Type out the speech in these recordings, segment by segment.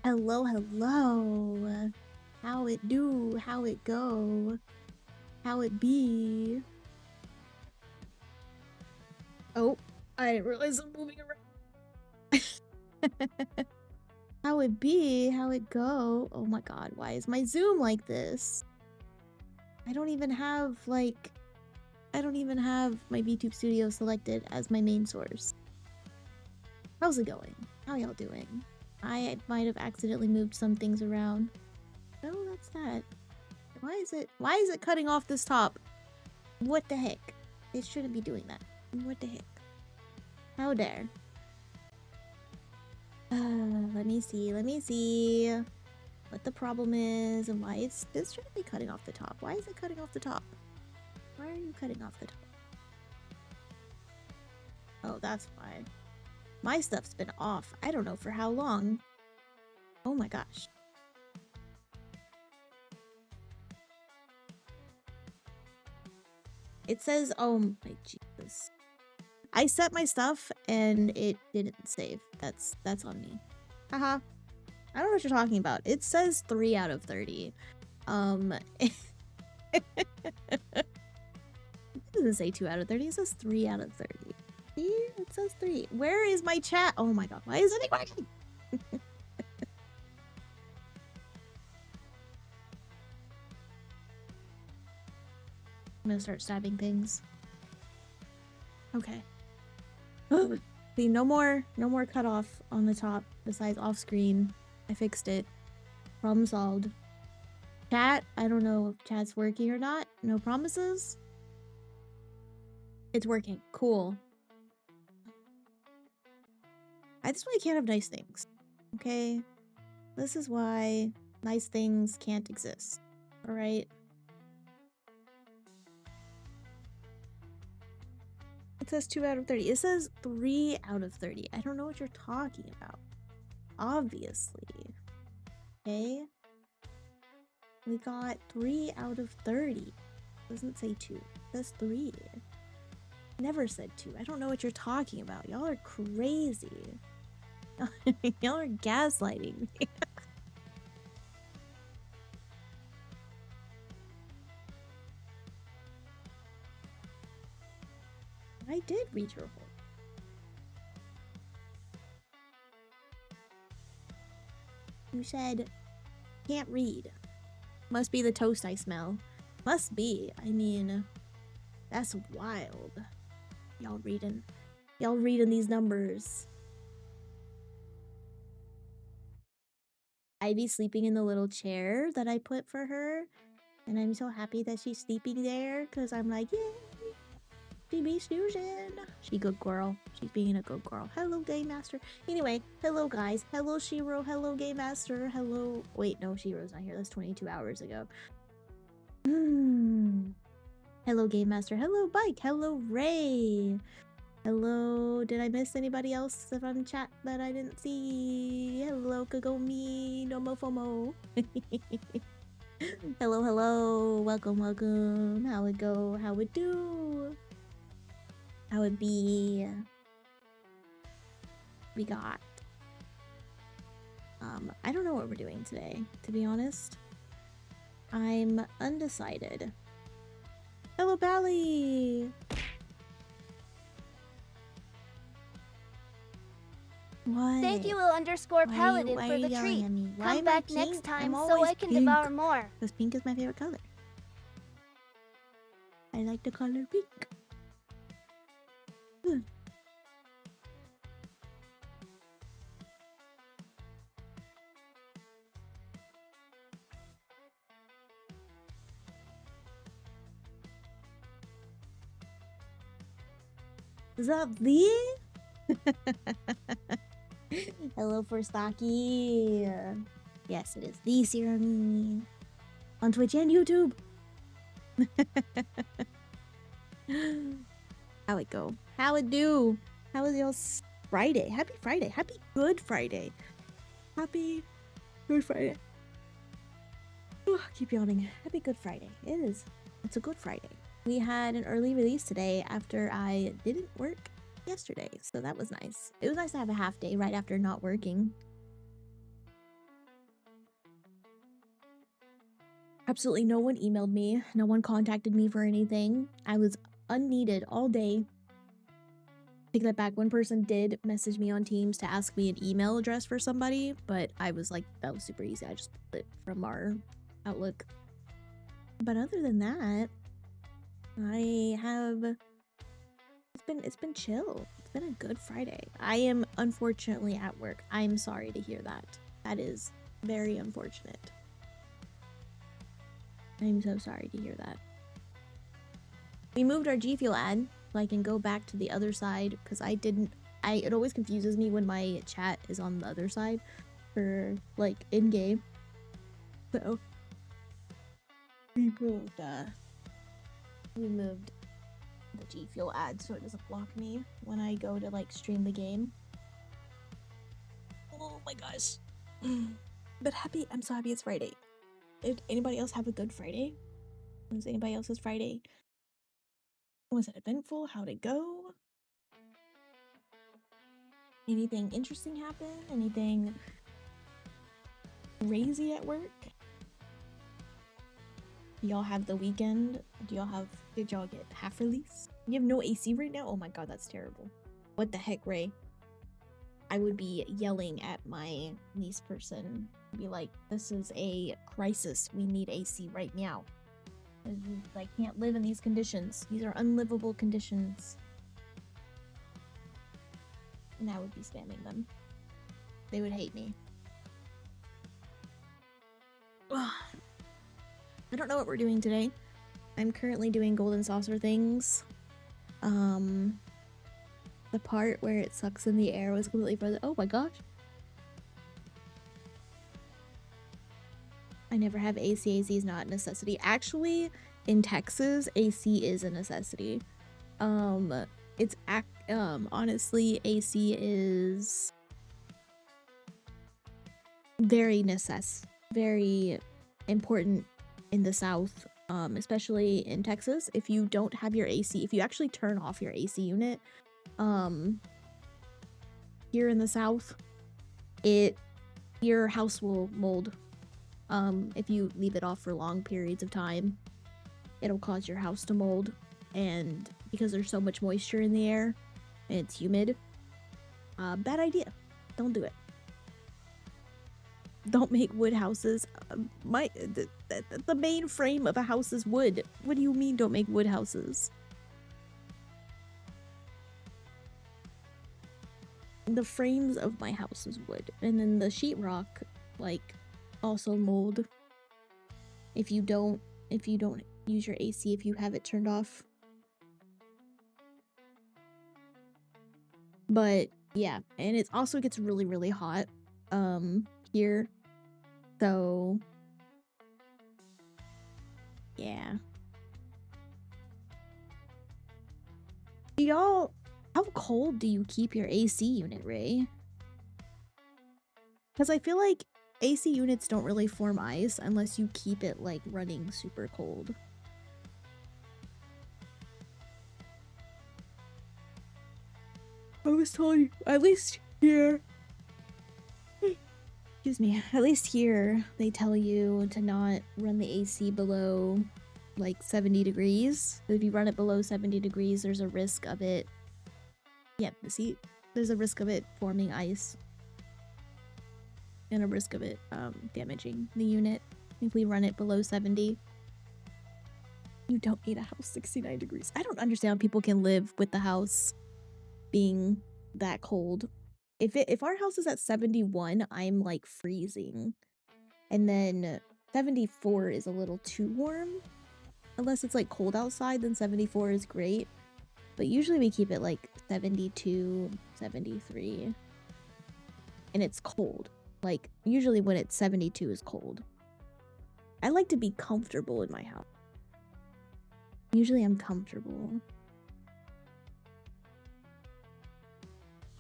Hello, hello. How it do? How it go? How it be? Oh, I didn't realize I'm moving around. How it be? How it go? Oh my god, why is my Zoom like this? I don't even have, like... I don't even have my VTube Studio selected as my main source. How's it going? How y'all doing? I might have accidentally moved some things around. Oh, that's that. Why is it cutting off this top? What the heck? It shouldn't be doing that. What the heck? How dare? Let me see what the problem is and why this shouldn't be cutting off the top. Why is it cutting off the top? Why are you cutting off the top? Oh, that's why. My stuff's been off. I don't know for how long. Oh my gosh. It says, oh my Jesus. I set my stuff and it didn't save. That's on me. Haha. I don't know what you're talking about. It says 3 out of 30. It doesn't say 2 out of 30. It says 3 out of 30. See? It says 3. Where is my chat? Oh my god. Why isn't it working? I'm gonna start stabbing things. Okay. See, no more cutoff on the top besides off screen. I fixed it. Problem solved. Chat, I don't know if chat's working or not. No promises. It's working. Cool. This is why I can't have nice things. Okay? This is why nice things can't exist. Alright? It says 2 out of 30. It says 3 out of 30. I don't know what you're talking about. Obviously. Okay? We got 3 out of 30. It doesn't say 2. It says 3. Never said 2. I don't know what you're talking about. Y'all are crazy. Y'all are gaslighting me. I did reach your hole. You said Can't read. Must be the toast I smell. Must be. I mean, that's wild. Y'all reading these numbers. Ivy's sleeping in the little chair that I put for her. And I'm so happy that she's sleeping there because I'm like, yay, she be snoozing. She good girl. She's being a good girl. Hello, Game Master. Anyway, hello, guys. Hello, Shiro. Hello, Game Master. Hello. Wait, no, Shiro's not here. That's 22 hours ago. Hello, Game Master. Hello, Bike. Hello, Ray. Hello. Did I miss anybody else from chat that I didn't see? Hello, Kagomi. Nomofomo. Hello, hello. Welcome, welcome. How it go? How it do? How it be? We got... I don't know what we're doing today, to be honest. I'm undecided. Hello, Bally! What? Thank you, _Paladin, for the treat. Come back next time so I can devour more. Because pink is my favorite color. I like the color pink. Is that the? Hello, Stocky. Yes, it is the Serum on Twitch and YouTube. How it go? How it do? How was your Friday? Happy Friday. Happy Good Friday. Happy Good Friday. Keep yawning. Happy Good Friday. It is. It's a Good Friday. We had an early release today after I didn't work yesterday, so that was nice. It was nice to have a half day right after not working. Absolutely no one emailed me. No one contacted me for anything. I was unneeded all day. Take that back. One person did message me on Teams to ask me an email address for somebody, but I was like, that was super easy. I just pulled it from our Outlook. But other than that, I have... It's been chill. It's been a good Friday. I am unfortunately at work. I'm sorry to hear that. That is very unfortunate. I'm so sorry to hear that. We moved our GFUEL ad so I can go back to the other side because it always confuses me when my chat is on the other side for like in-game. So we moved the GFUEL ad so it doesn't block me when I go to like stream the game. Oh my gosh. But I'm so happy it's Friday. Did anybody else have a good Friday? Was anybody else's Friday? Was it eventful? How'd it go? Anything interesting happen? Anything crazy at work? Do y'all have the weekend? Did y'all get half release? You have no AC right now? Oh my god, that's terrible. What the heck, Ray? I would be yelling at my niece person. Be like, this is a crisis. We need AC right now. I can't live in these conditions. These are unlivable conditions. And I would be spamming them. They would hate me. Ugh. I don't know what we're doing today. I'm currently doing golden saucer things. The part where it sucks in the air was completely frozen. Oh my gosh. I never have AC. AC is not a necessity. Actually, in Texas, AC is a necessity. Honestly, AC is very important in the South, especially in Texas. If you don't have your AC, if you actually turn off your AC unit, here in the South, your house will mold. If you leave it off for long periods of time, it'll cause your house to mold. And because there's so much moisture in the air and it's humid, bad idea. Don't do it. don't make wood houses. The main frame of a house is wood. What do you mean don't make wood houses? The frames of my house is wood, and then the sheetrock, like, also mold. If you don't use your AC, if you have it turned off. But yeah, and it also gets really, really hot here. So yeah. Y'all, how cold do you keep your AC unit, Ray? Because I feel like AC units don't really form ice unless you keep it like running super cold. I was told you, at least here. Excuse me, at least here they tell you to not run the AC below like 70 degrees. If you run it below 70 degrees, there's a risk of it. Yeah, see, there's a risk of it forming ice. And a risk of it damaging the unit if we run it below 70. You don't need a house 69 degrees. I don't understand how people can live with the house being that cold. If our house is at 71, I'm like freezing. And then 74 is a little too warm. Unless it's like cold outside, then 74 is great. But usually we keep it like 72, 73. And it's cold. Like, usually when it's 72 is cold. I like to be comfortable in my house. Usually I'm comfortable.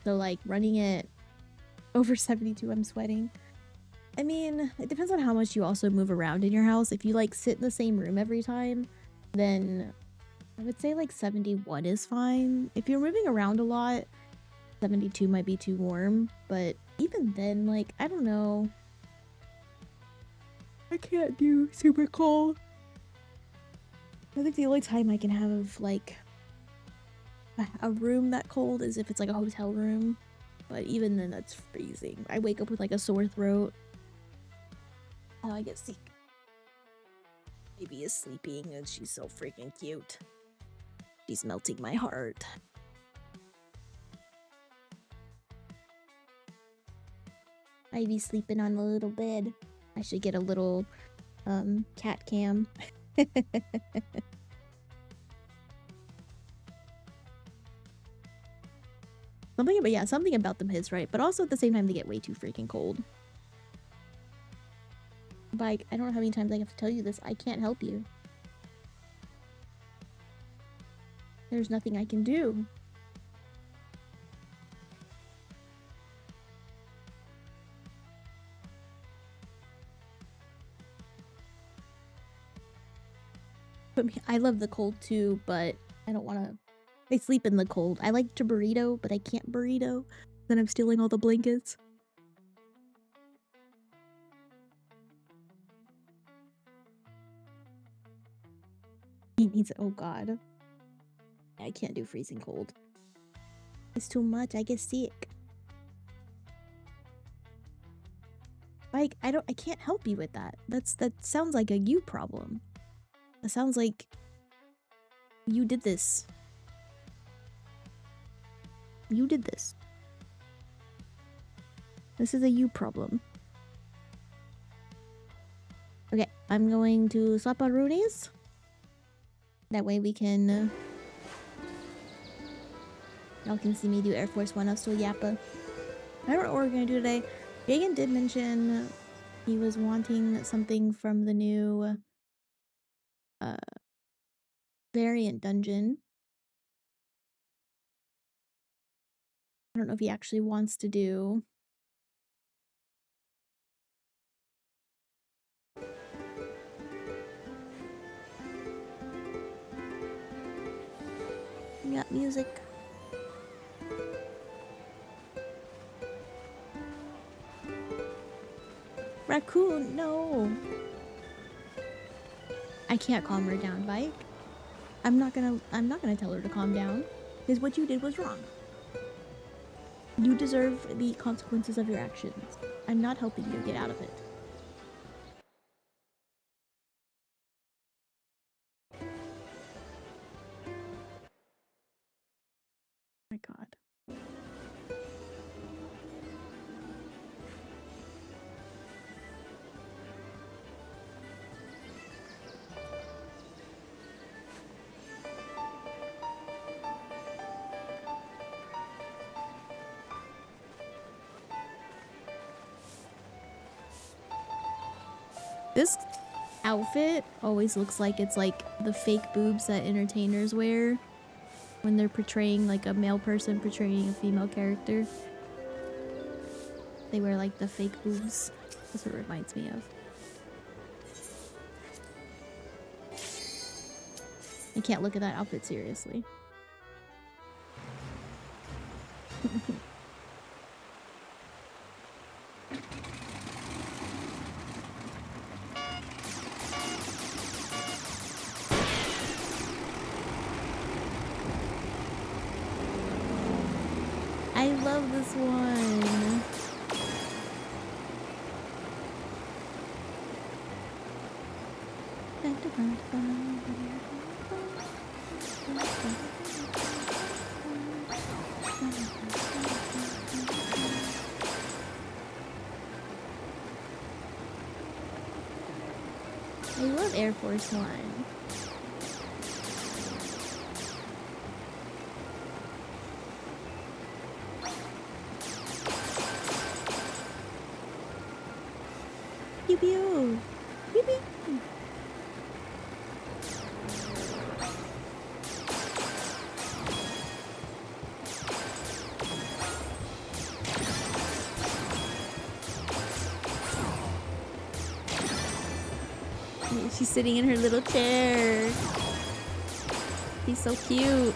So like running it over 72, I'm sweating. I mean, it depends on how much you also move around in your house. If you like sit in the same room every time, then I would say like 71 is fine. If you're moving around a lot, 72 might be too warm, but even then, like, I don't know. I can't do super cold. I think the only time I can have like a room that cold is if it's like a hotel room, but even then that's freezing. I wake up with like a sore throat. Oh, I get sick. Baby is sleeping and she's so freaking cute. She's melting my heart. Ivy sleeping on a little bed. I should get a little cat cam. Something about them is right, but also at the same time they get way too freaking cold. Like, I don't know how many times I have to tell you this. I can't help you. There's nothing I can do. I love the cold too, but I don't want to. I sleep in the cold. I like to burrito, but I can't burrito. Then I'm stealing all the blankets. He needs it. Oh god. I can't do freezing cold. It's too much. I get sick. Like, I can't help you with that. That sounds like a you problem. That sounds like you did this. You did this. This is a you problem. Okay, I'm going to swap our Roonies. That way we can... y'all can see me do Air Force One. I'll still yappa. I don't know what we're gonna do today. Jagan did mention he was wanting something from the new variant dungeon. I don't know if he actually wants to do. We got music. Raccoon, no. I can't calm her down, Bike. I'm not gonna tell her to calm down, because what you did was wrong. You deserve the consequences of your actions. I'm not helping you get out of it. Oh my god. This outfit always looks like it's like the fake boobs that entertainers wear when they're portraying like a male person portraying a female character. They wear like the fake boobs. That's what it reminds me of. I can't look at that outfit seriously. I love this one. I love Air Force One. Pew pew! Pew pew! She's sitting in her little chair. She's so cute.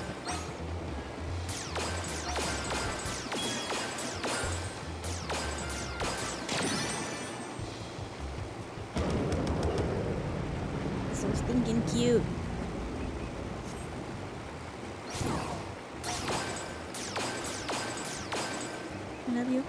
So stinking cute. I love you.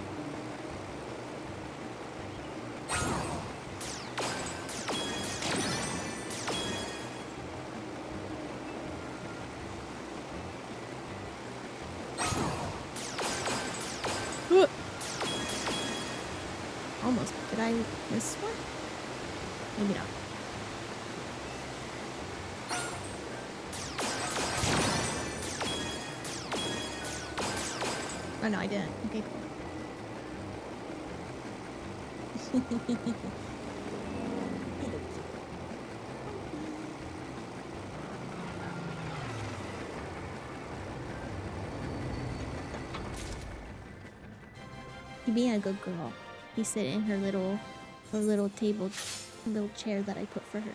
Almost. Did I miss one? Maybe not. Oh no, I didn't. Okay, cool. You being a good girl. You sit in her little table, little chair that I put for her.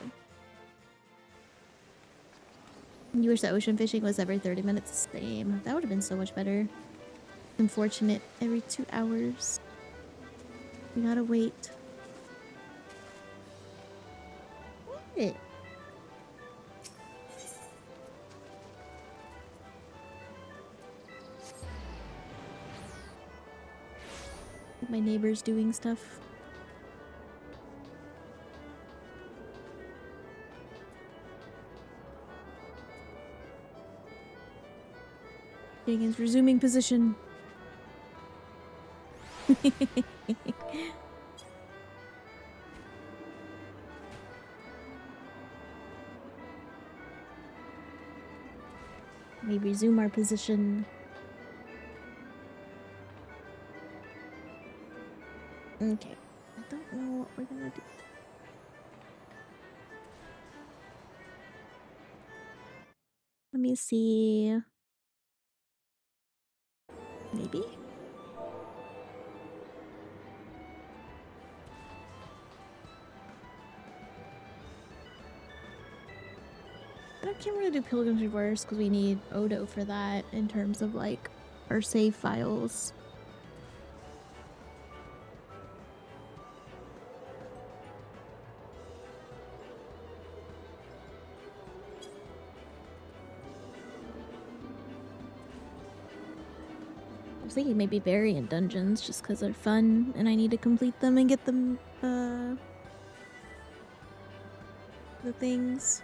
You wish that ocean fishing was every 30 minutes. Same. That would have been so much better. Unfortunate. Every 2 hours. We gotta wait. What? My neighbor's doing stuff. Getting his resuming position. We resume our position. Okay. I don't know what we're gonna do. Let me see. Maybe? I can't really do Pilgrim's Reverse because we need Odo for that in terms of like our save files. was thinking maybe variant dungeons just because they're fun and I need to complete them and get them, the things.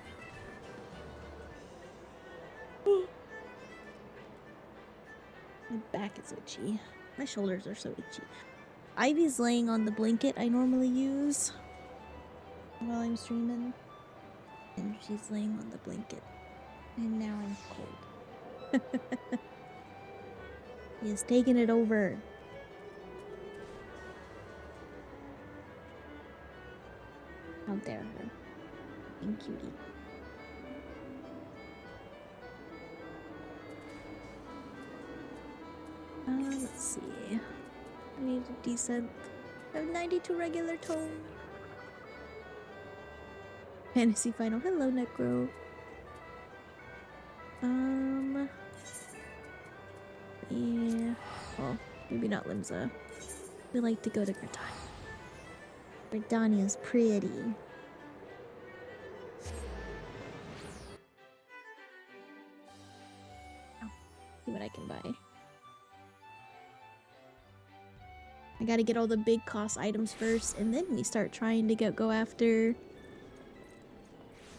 My back is itchy. My shoulders are so itchy. Ivy's laying on the blanket I normally use while I'm streaming. And she's laying on the blanket. And now I'm cold. He has taken it over. How dare her. And cutie. Let's see. I need a decent. I have 92 regular tone. Fantasy Final. Hello, Necro. Yeah. Well, maybe not Limsa. We like to go to Gridania. Gridania's pretty. Oh, see what I can buy. I gotta get all the big cost items first, and then we start trying to go after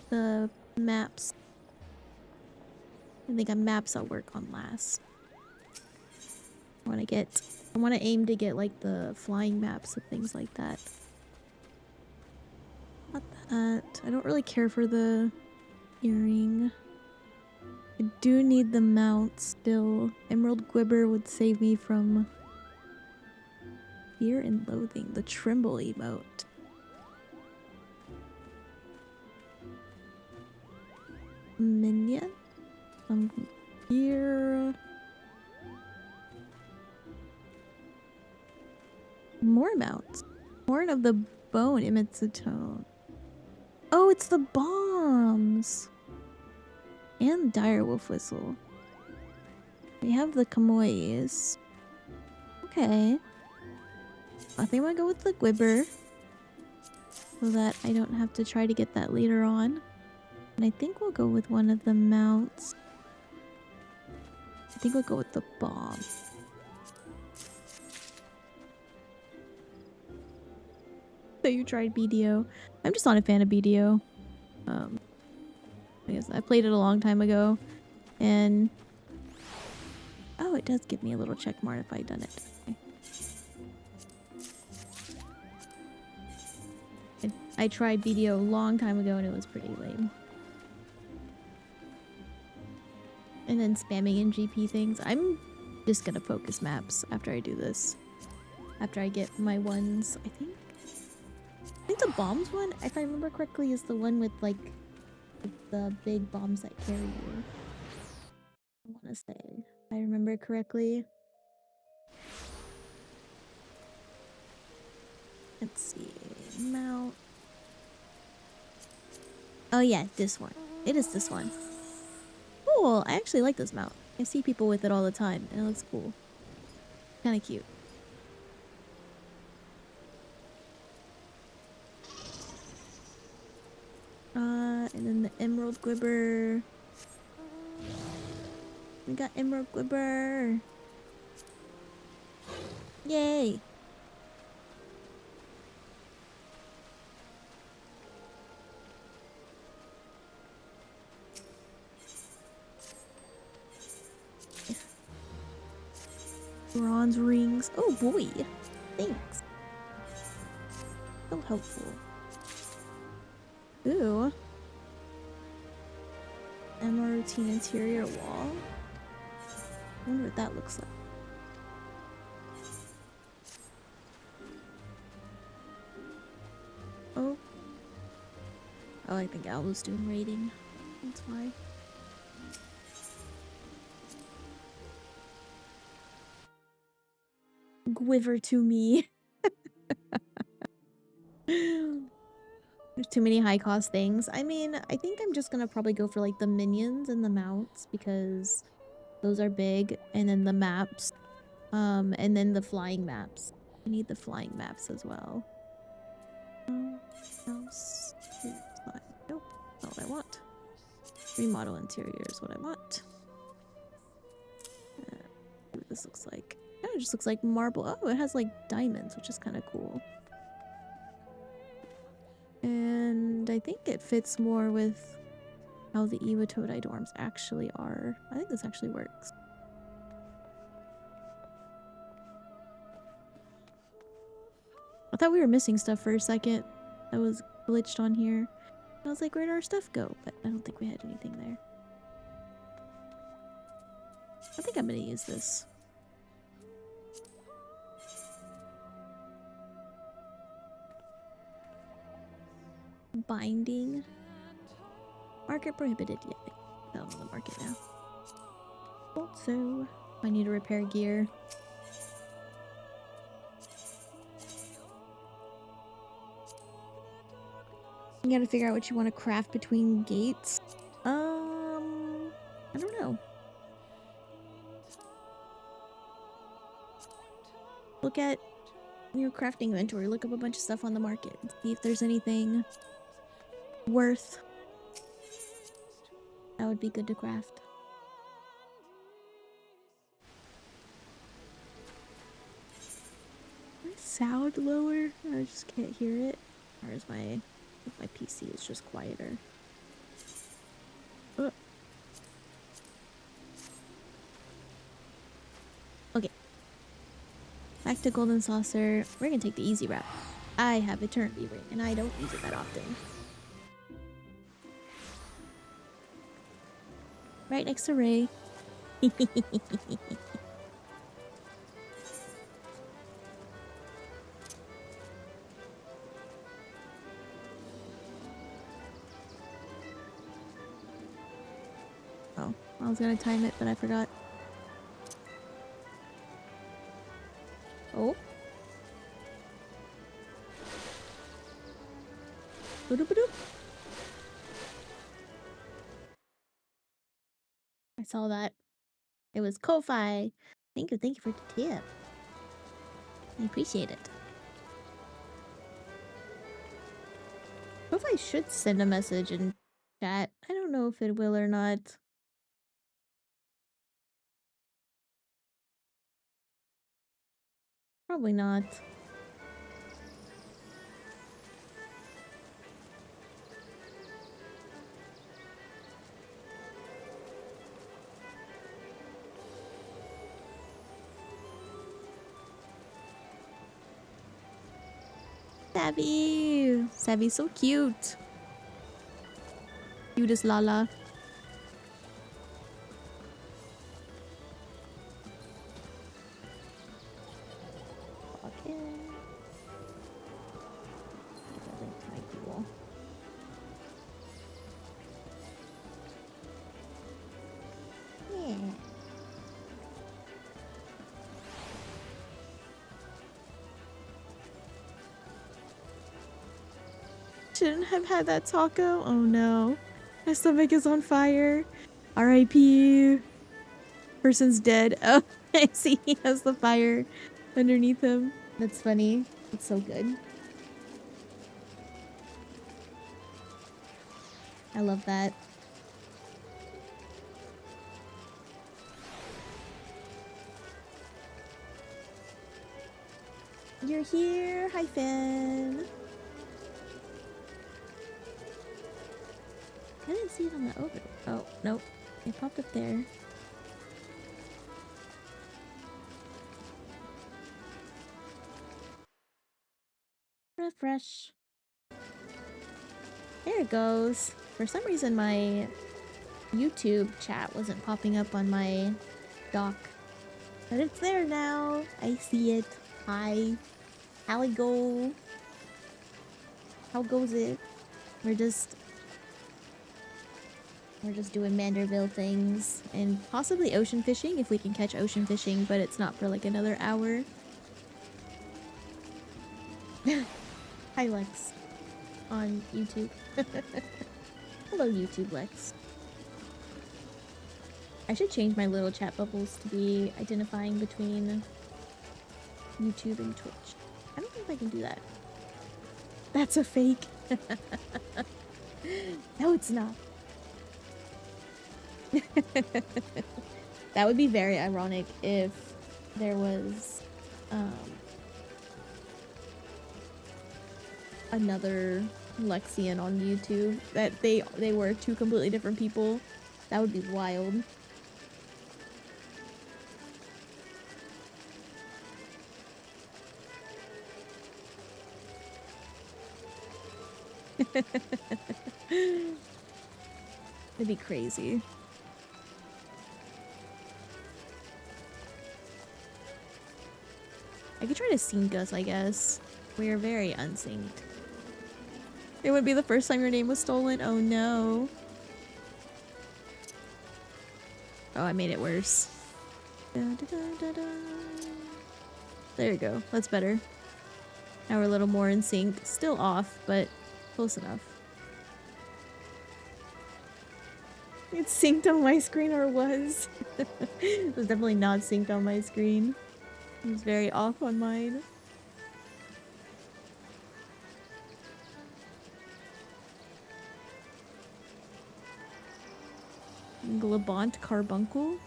the maps. I think maps I'll work on last. I want to aim to get like the flying maps and things like that. Not that. I don't really care for the earring. I do need the mount still. Emerald Gwibber would save me from fear and loathing. The tremble emote. Minion? Here. More mounts. Horn of the Bone emits a tone. Oh, it's the bombs! And Direwolf Whistle. We have the Kamois. Okay. I think I'll go with the Gwibber. So that I don't have to try to get that later on. And I think we'll go with one of the mounts. I think we'll go with the bomb. So you tried BDO. I'm just not a fan of BDO. I guess I played it a long time ago. And... oh, it does give me a little check mark if I'd done it. Okay. I tried BDO a long time ago and it was pretty lame. And then spamming in GP things. I'm just gonna focus maps after I do this. After I get my ones, I think the bombs one, if I remember correctly, is the one with like the big bombs that carry you. I want to say, if I remember correctly. Let's see, mount. Oh yeah, this one. It is this one. Cool. I actually like this mount. I see people with it all the time, and it looks cool. Kind of cute. And then the Emerald Gwibber. We got Emerald Gwibber. Yay! Bronze rings. Oh boy! Thanks. So helpful. Ooh. Emerald routine interior wall. I wonder what that looks like. Oh. Oh, I think Aldo's doing raiding. That's why. Gwiver to me. There's too many high cost things. I mean, I think I'm just gonna probably go for like the minions and the mounts because those are big, and then the maps, and then the flying maps. I need the flying maps as well. Else? Nope, not what I want. Remodel interior is what I want. See what this looks like. I of just looks like marble. Oh, it has like diamonds, which is kind of cool. And I think it fits more with how the Iwatodai dorms actually are. I think this actually works. I thought we were missing stuff for a second. That was glitched on here. I was like, where'd our stuff go? But I don't think we had anything there. I think I'm gonna use this. Binding. Market prohibited. Yeah, I don't know the market now. Also, I need to repair gear. You gotta figure out what you want to craft between gates. I don't know. Look at your crafting inventory. Look up a bunch of stuff on the market and see if there's anything worth. That would be good to craft. Sound lower? I just can't hear it. Or is my PC is just quieter. Okay. Back to Golden Saucer. We're gonna take the easy route. I have Eternity Ring, and I don't use it that often. Right next to Ray. Oh, I was gonna time it, but I forgot. Oh. Boop-a-boop. I saw that. It was Ko-Fi. Thank you for the tip. I appreciate it. Ko-Fi should send a message in chat. I don't know if it will or not. Probably not. Savvy! Savvy's so cute. Cute as Lala. Okay. Yeah. Shouldn't have had that taco. Oh no. My stomach is on fire. R.I.P. Person's dead. Oh, I see he has the fire underneath him. That's funny. It's so good. I love that. You're here. Hi, Finn. I didn't see it on the over. Oh, nope. It popped up there. Refresh. There it goes. For some reason, my YouTube chat wasn't popping up on my dock. But it's there now. I see it. Hi. How it go? How goes it? We're just doing Manderville things and possibly ocean fishing if we can catch ocean fishing, but it's not for like another hour. Hi, Lex. On YouTube. Hello, YouTube, Lex. I should change my little chat bubbles to be identifying between YouTube and Twitch. I don't think I can do that. That's a fake. No, it's not. That would be very ironic if there was another Lexian on YouTube that they were two completely different people. That would be wild. It'd be crazy. I could try to sync us, I guess. We are very unsynced. It would be the first time your name was stolen. Oh no. Oh, I made it worse. Da, da, da, da, da. There you go. That's better. Now we're a little more in sync. Still off, but close enough. It's synced on my screen, or was. It was definitely not synced on my screen. It was very off on mine. Glabont Carbuncle?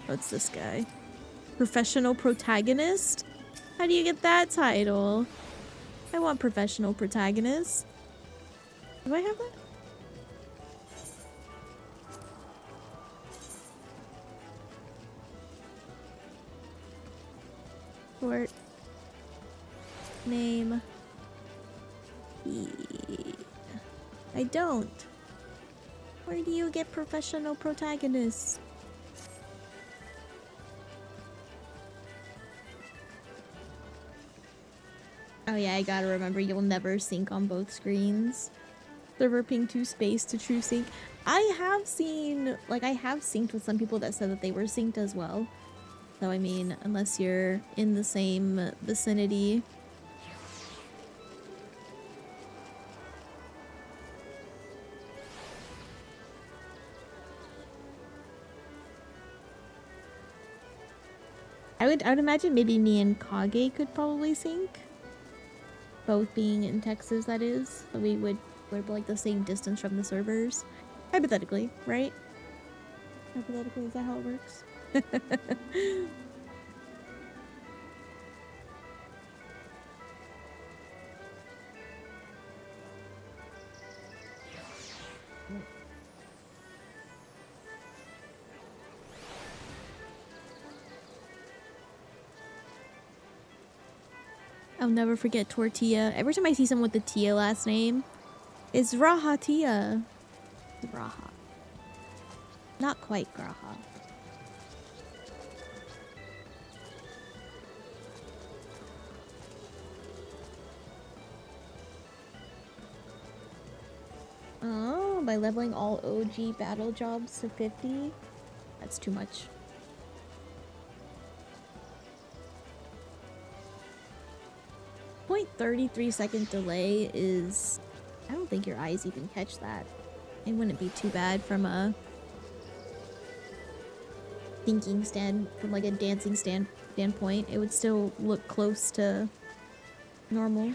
What's this guy? Professional protagonist? How do you get that title? I want professional protagonist. Do I have that? Short name. I don't. Where do you get professional protagonists? Oh yeah, I gotta remember you'll never sync on both screens. Server ping to space to true sync. I have seen, like, I have synced with some people that said that they were synced as well. So I mean, unless you're in the same vicinity. I would imagine maybe me and Kage could probably sync. Both being in Texas, that is. So we're like the same distance from the servers. Hypothetically, right? Hypothetically, is that how it works? I'll never forget Tortilla. Every time I see someone with the Tia last name, it's Raha Tia. Raha. Not quite Graha. Oh, by leveling all OG battle jobs to 50? That's too much. .33-second delay is... I don't think your eyes even catch that. It wouldn't be too bad from a thinking from like a dancing standpoint. It would still look close to normal.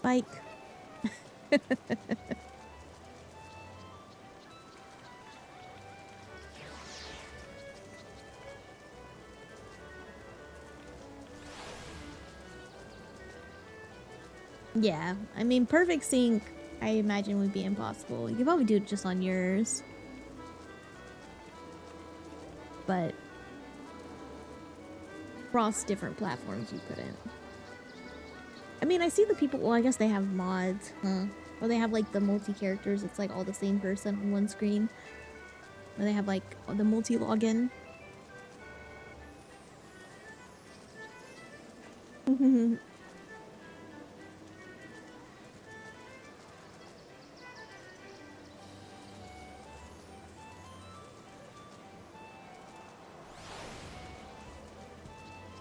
Bike. Yeah, I mean, perfect sync, I imagine, would be impossible. You could probably do it just on yours. But across different platforms, you couldn't. I mean, I see the people, well, I guess they have mods, huh? Or they have, like, the multi-characters, it's, like, all the same person on one screen. Or they have, like, the multi-login.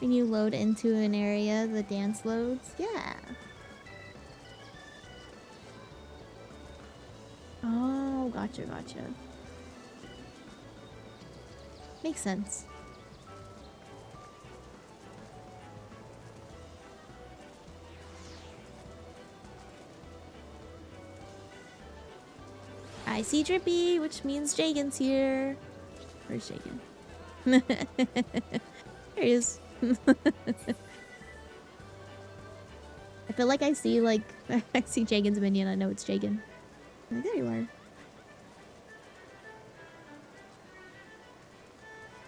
When you load into an area, the dance loads? Yeah. Oh, gotcha. Makes sense. I see Drippy, which means Jagan's here. Where's Jagan? There he is. I feel like I see, like, I see Jagan's minion. I know it's Jagan. Like, there you are.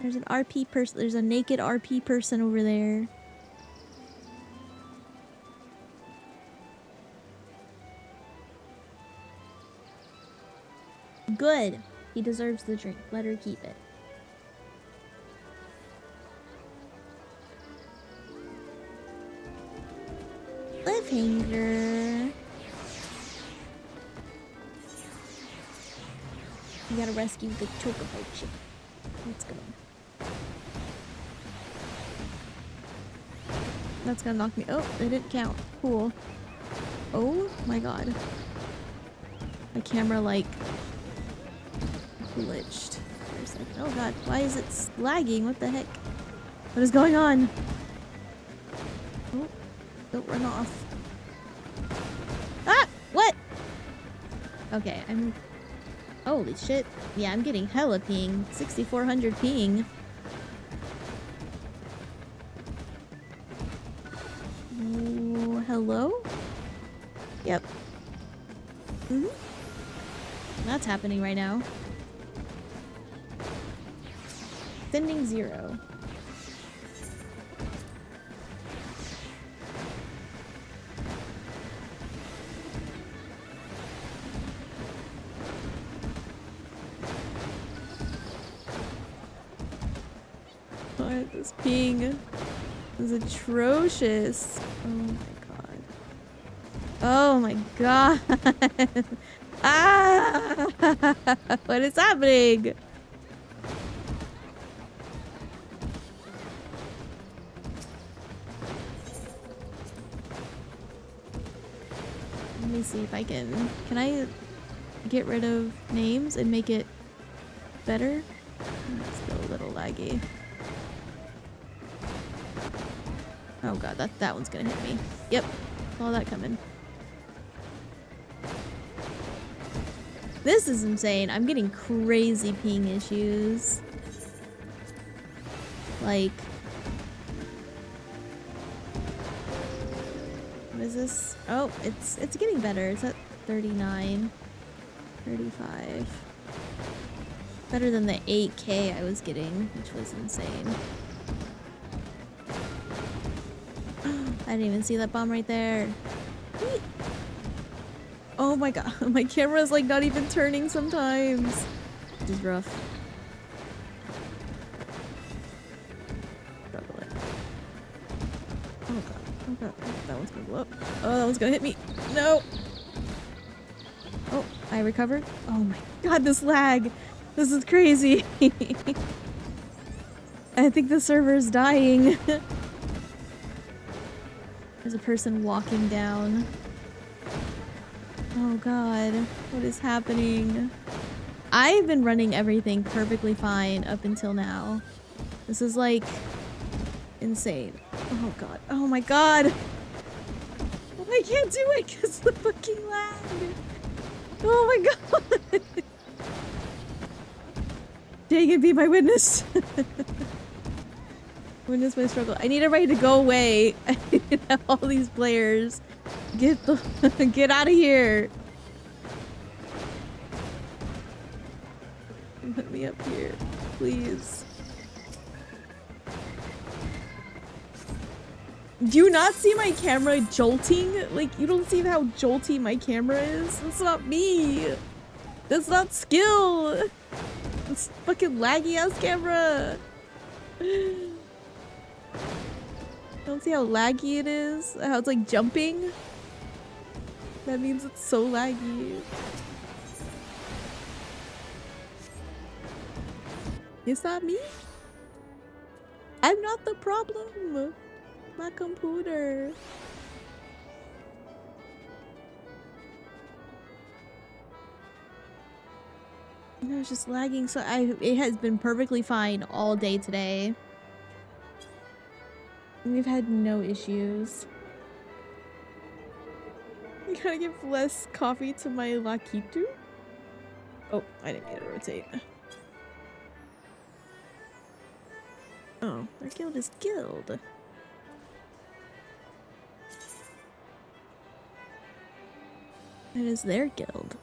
There's an RP person. There's a naked RP person over there. Good. He deserves the drink. Let her keep it. Cliffhanger. We gotta rescue the chocobo chick. Let's go. That's gonna knock me. Oh, it didn't count. Cool. Oh my god. My camera, like, glitched for a second. Oh god, why is it lagging? What the heck? What is going on? Oh, don't run off. Ah! What? Okay, I'm... Holy shit. Yeah, I'm getting hella ping. 6,400 ping. Oh, hello? Yep. Mm-hmm. That's happening right now. Sending 0. God, this ping is atrocious. Oh my god. Oh my god. Ah! What is happening? Let me see if I can... Can I get rid of names and make it better? It's still a little laggy. Oh god, that one's gonna hit me. Yep, saw that coming. This is insane. I'm getting crazy ping issues. Like... What is this? Oh, it's getting better. It's at 39. 35. Better than the 8K I was getting, which was insane. I didn't even see that bomb right there. Whee! Oh my god, my camera is like not even turning sometimes. This is rough. Struggling. Oh god, oh god, that one's gonna blow up. Oh, that one's gonna hit me. No! Oh, I recovered? Oh my god, this lag! This is crazy! I think the server is dying. There's a person walking down. Oh god, what is happening? I've been running everything perfectly fine up until now. This is like insane. Oh god, oh my god! I can't do it because the fucking lag! Oh my god! Dang, be my witness! Witness my struggle. I need everybody to go away. I need to have all these players get out of here. Let me up here, please. Do you not see my camera jolting? Like, you don't see how jolty my camera is? That's not me. That's not skill. It's fucking laggy ass camera. Don't see how laggy it is? How it's like jumping? That means it's so laggy. Is that me? I'm not the problem. My computer. No, it's just lagging. So it has been perfectly fine all day today. We've had no issues. I gotta give less coffee to my Lakitu. Oh, I didn't mean to rotate. Oh, their guild is guild. It is their guild.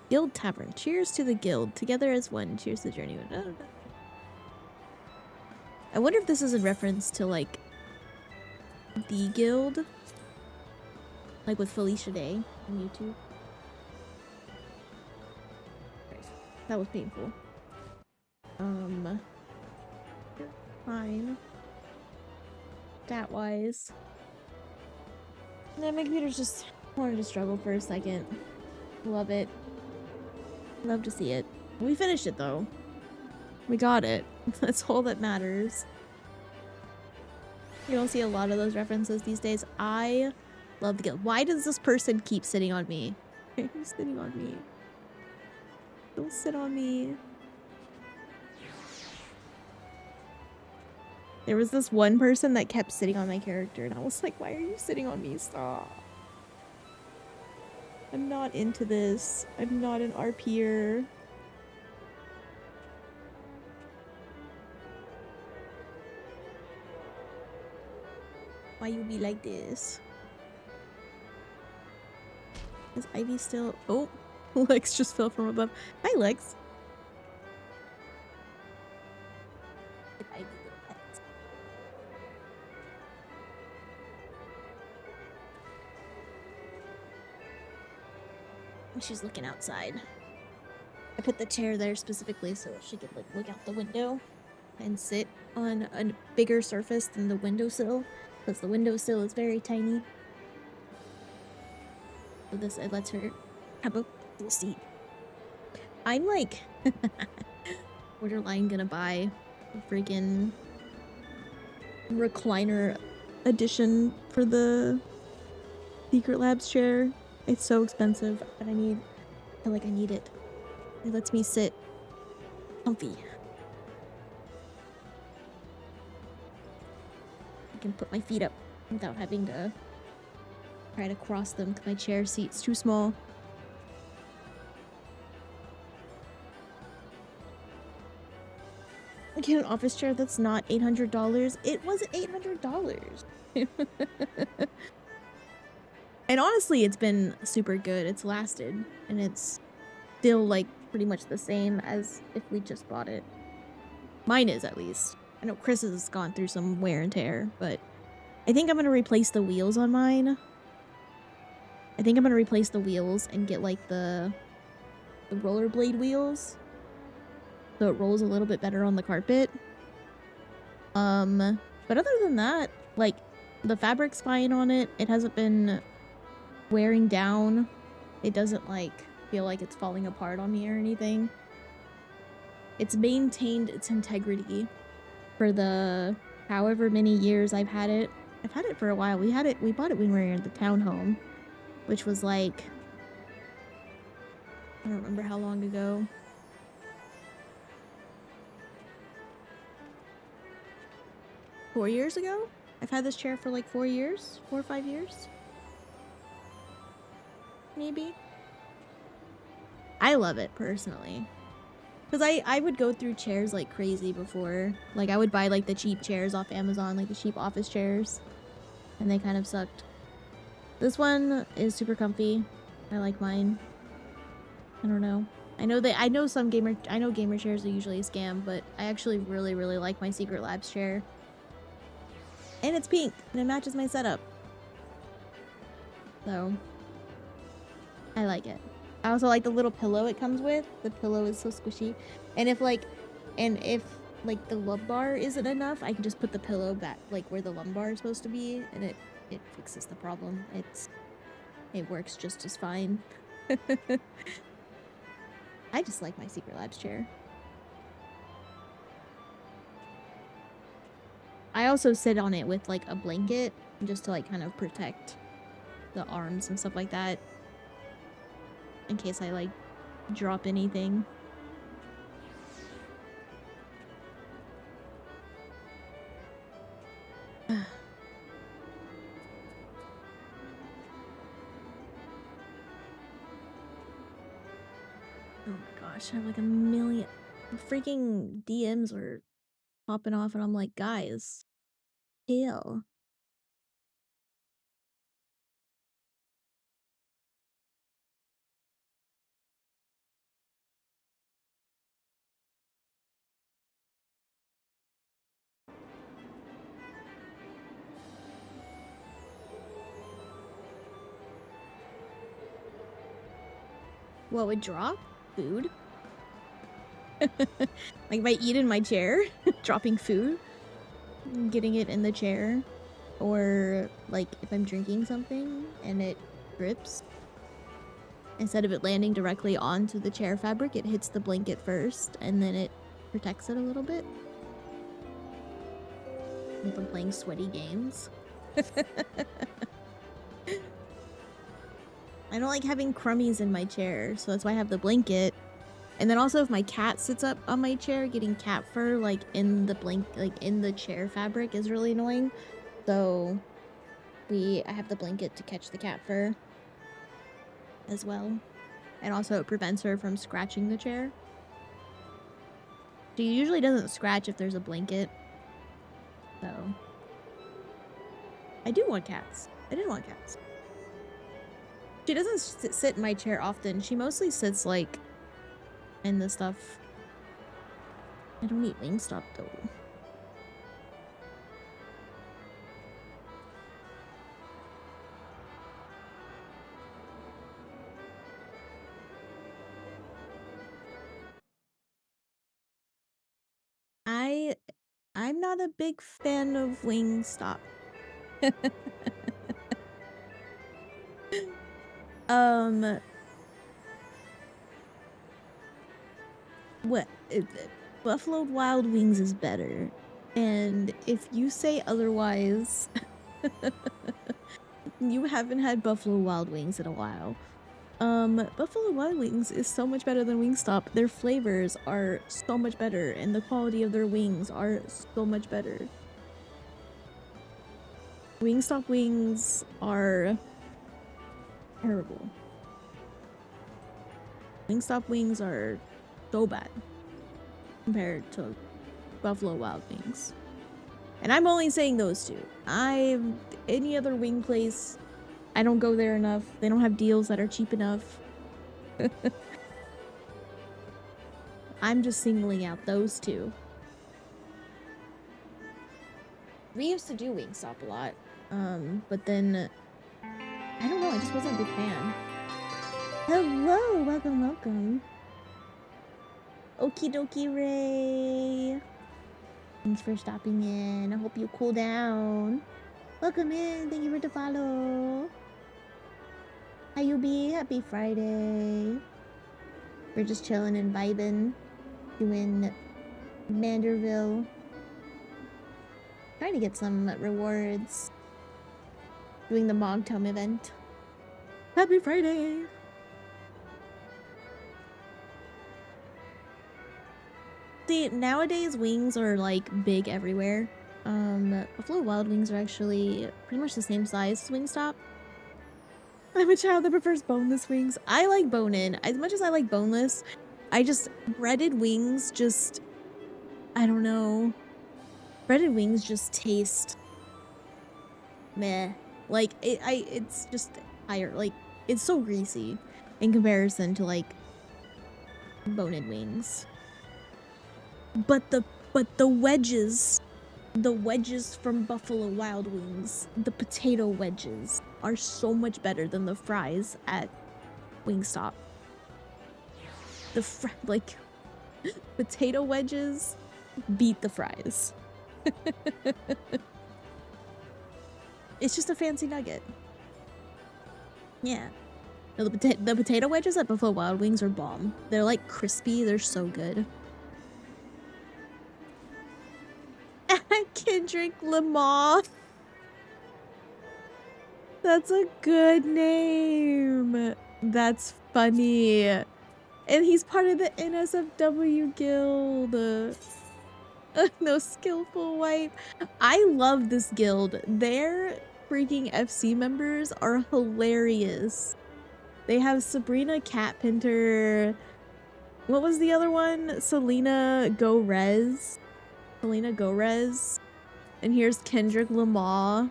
Guild Tavern. Cheers to the guild. Together as one. Cheers to the journey. I wonder if this is a reference to, like, the guild. Like with Felicia Day on YouTube. That was painful. Fine. Stat-wise. Then my computer's just wanted to struggle for a second. Love it. Love to see it. We finished it though. We got it. That's all that matters. You don't see a lot of those references these days. I love the guild. Why does this person keep sitting on me? Why are you sitting on me? Don't sit on me. There was this one person that kept sitting on my character and I was like, why are you sitting on me? Stop. I'm not into this. I'm not an RPer. Why you be like this? Is Ivy still... Oh, Lex just fell from above. Hi, Lex. Ivy little pet. She's looking outside. I put the chair there specifically so she could like look out the window and sit on a bigger surface than the windowsill, because the windowsill is very tiny. So this, it lets her have a little seat. I'm like borderline gonna buy a freaking recliner edition for the Secret Labs chair. It's so expensive, but I feel like I need it. It lets me sit comfy. I can put my feet up without having to try to cross them because my chair seat's too small. I get an office chair that's not $800. It wasn't $800. And honestly, it's been super good. It's lasted, and it's still like pretty much the same as if we just bought it. Mine is, at least. I know Chris's has gone through some wear and tear, but I think I'm gonna replace the wheels on mine. I think I'm gonna replace the wheels and get like the rollerblade wheels, so it rolls a little bit better on the carpet. But other than that, like the fabric's fine on it. It hasn't been wearing down. It doesn't like feel like it's falling apart on me or anything. It's maintained its integrity for the however many years I've had it. I've had it for a while. We bought it when we were in the townhome, which was like, I don't remember how long ago. Four years ago? I've had this chair for like 4 years, 4 or 5 years. Maybe. I love it personally, because I would go through chairs like crazy before. Like I would buy like the cheap chairs off Amazon, like the cheap office chairs, and they kind of sucked. This one is super comfy. I like mine. I don't know. I know gamer chairs are usually a scam, but I actually really like my Secret Labs chair. And it's pink and it matches my setup. So I like it. I also like the little pillow it comes with. The pillow is so squishy. And if like the lumbar isn't enough, I can just put the pillow back like where the lumbar is supposed to be, and it fixes the problem. It works just as fine. I just like my Secret Labs chair. I also sit on it with like a blanket just to like kind of protect the arms and stuff like that, in case I like drop anything. Oh my gosh, I have like a million freaking DMs are popping off and I'm like, guys, chill. What would drop? Food? Like if I eat in my chair, dropping food, getting it in the chair, or like if I'm drinking something and it drips, instead of it landing directly onto the chair fabric, it hits the blanket first and then it protects it a little bit. If I'm playing sweaty games. I don't like having crummies in my chair, so that's why I have the blanket. And then also if my cat sits up on my chair, getting cat fur like in the chair fabric is really annoying. So I have the blanket to catch the cat fur as well. And also it prevents her from scratching the chair. She usually doesn't scratch if there's a blanket. So I do want cats. I did want cats. She doesn't sit in my chair often. She mostly sits like in the stuff. I don't eat Wingstop though. I'm not a big fan of Wingstop. What? Buffalo Wild Wings is better. And if you say otherwise, you haven't had Buffalo Wild Wings in a while. Buffalo Wild Wings is so much better than Wingstop. Their flavors are so much better, and the quality of their wings are so much better. Wingstop wings are terrible. Wingstop wings are so bad compared to Buffalo Wild Wings. And I'm only saying those two. Any other wing place, I don't go there enough. They don't have deals that are cheap enough. I'm just singling out those two. We used to do Wingstop a lot. But then I don't know, I just wasn't a big fan. Hello, welcome. Okie dokie, Ray. Thanks for stopping in. I hope you cool down. Welcome in. Thank you for the follow. Hi, Yubi. Happy Friday. We're just chilling and vibing. Doing Manderville. Trying to get some rewards. Doing the Mogtome event. Happy Friday. See, nowadays wings are like big everywhere. Buffalo Wild Wings are actually pretty much the same size as Wingstop. I'm a child that prefers boneless wings. I like bone-in. As much as I like boneless, breaded wings just, I don't know. Breaded wings just taste meh. Like, it's just higher. Like, it's so greasy in comparison to like bone-in wings. But the wedges from Buffalo Wild Wings, the potato wedges, are so much better than the fries at Wingstop. Potato wedges beat the fries. It's just a fancy nugget. Yeah. No, the potato wedges at Buffalo Wild Wings are bomb. They're like crispy, they're so good. Kendrick Lamar. That's a good name. That's funny. And he's part of the NSFW guild. No, skillful wipe. I love this guild. Their freaking FC members are hilarious. They have Sabrina Catpinter. What was the other one? Selena Gomez. Selena Gomez. And here's Kendrick Lamar.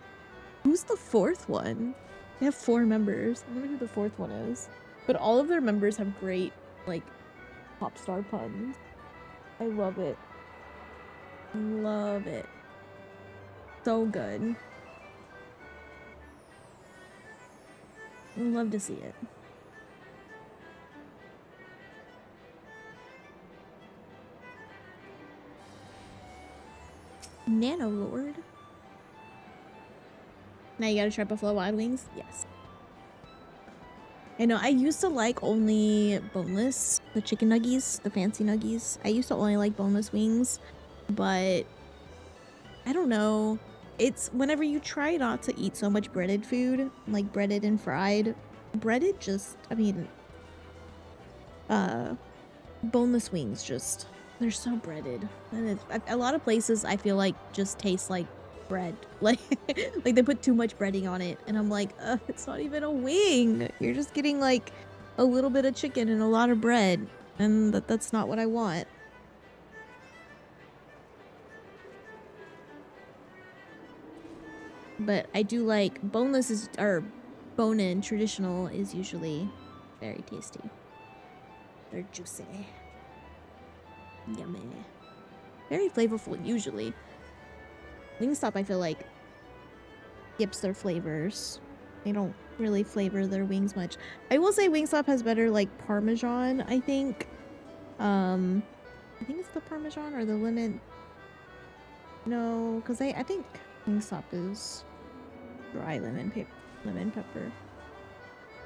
Who's the fourth one? They have 4 members. I wonder who the fourth one is. But all of their members have great, like, pop star puns. I love it. Love it. So good. Love to see it. Nano Lord. Now you gotta try Buffalo Wild Wings? Yes. I know, I used to like only boneless, the chicken nuggies, the fancy nuggies. I used to only like boneless wings, but I don't know. It's whenever you try not to eat so much breaded food, like breaded and fried, breaded just, I mean, boneless wings just, they're so breaded. And a lot of places I feel like just taste like bread. Like they put too much breading on it. And I'm like, it's not even a wing. You're just getting like a little bit of chicken and a lot of bread. And that's not what I want. But I do like boneless is, or bone-in traditional is usually very tasty. They're juicy. Yummy. Very flavorful usually. Wingstop, I feel like, skips their flavors. They don't really flavor their wings much. I will say Wingstop has better, like, Parmesan, I think. I think it's the Parmesan or the lemon. No, because I think Wingstop is dry lemon pepper.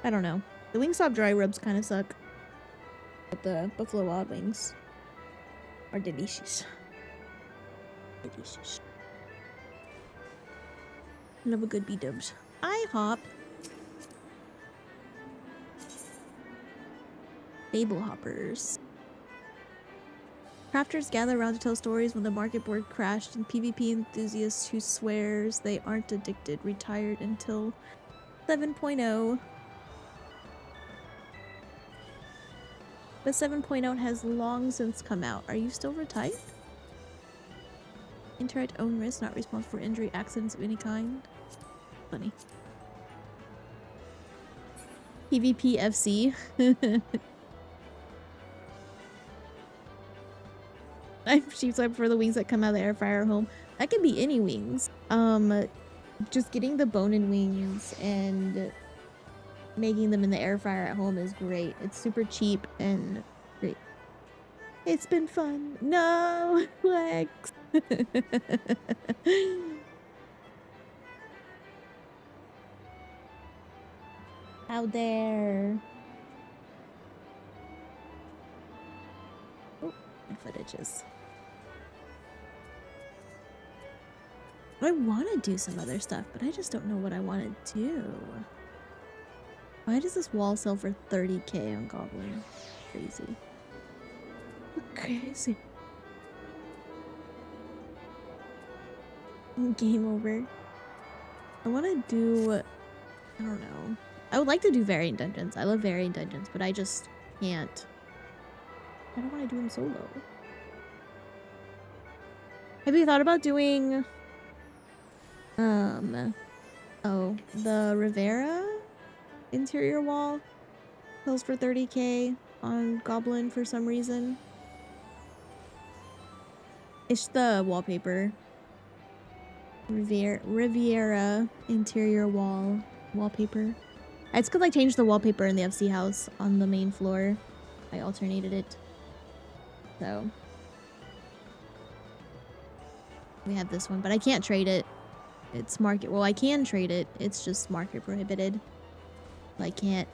I don't know. The Wingstop dry rubs kind of suck. But the Buffalo Wild Wings are delicious. Delicious. Love a good B-dubs. IHOP. Fable hoppers. Crafters gather around to tell stories when the market board crashed, and PvP enthusiasts who swears they aren't addicted retired until 7.0. But 7.0 has long since come out. Are you still retired? Enter at own risk, not responsible for injury, accidents of any kind. Funny. PvP FC. I'm sheep's I prefer the wings that come out of the air fryer home. That can be any wings. Just getting the bone-in wings and making them in the air fryer at home is great. It's super cheap and great. It's been fun. No, Lex. Out there. Oh, my footages. I want to do some other stuff, but I just don't know what I want to do. Why does this wall sell for 30k on Goblin? Crazy. Crazy. Game over. I want to do... I don't know. I would like to do variant dungeons. I love variant dungeons, but I just can't. I don't want to do them solo. Have you thought about doing... Oh, the Rivera interior wall sells for 30k on Goblin for some reason. It's the wallpaper. Riviera interior wallpaper. I just could like change the wallpaper in the FC house on the main floor. I alternated it. So we have this one, but I can't trade it. It's market. Well, I can trade it. It's just market prohibited. I can't.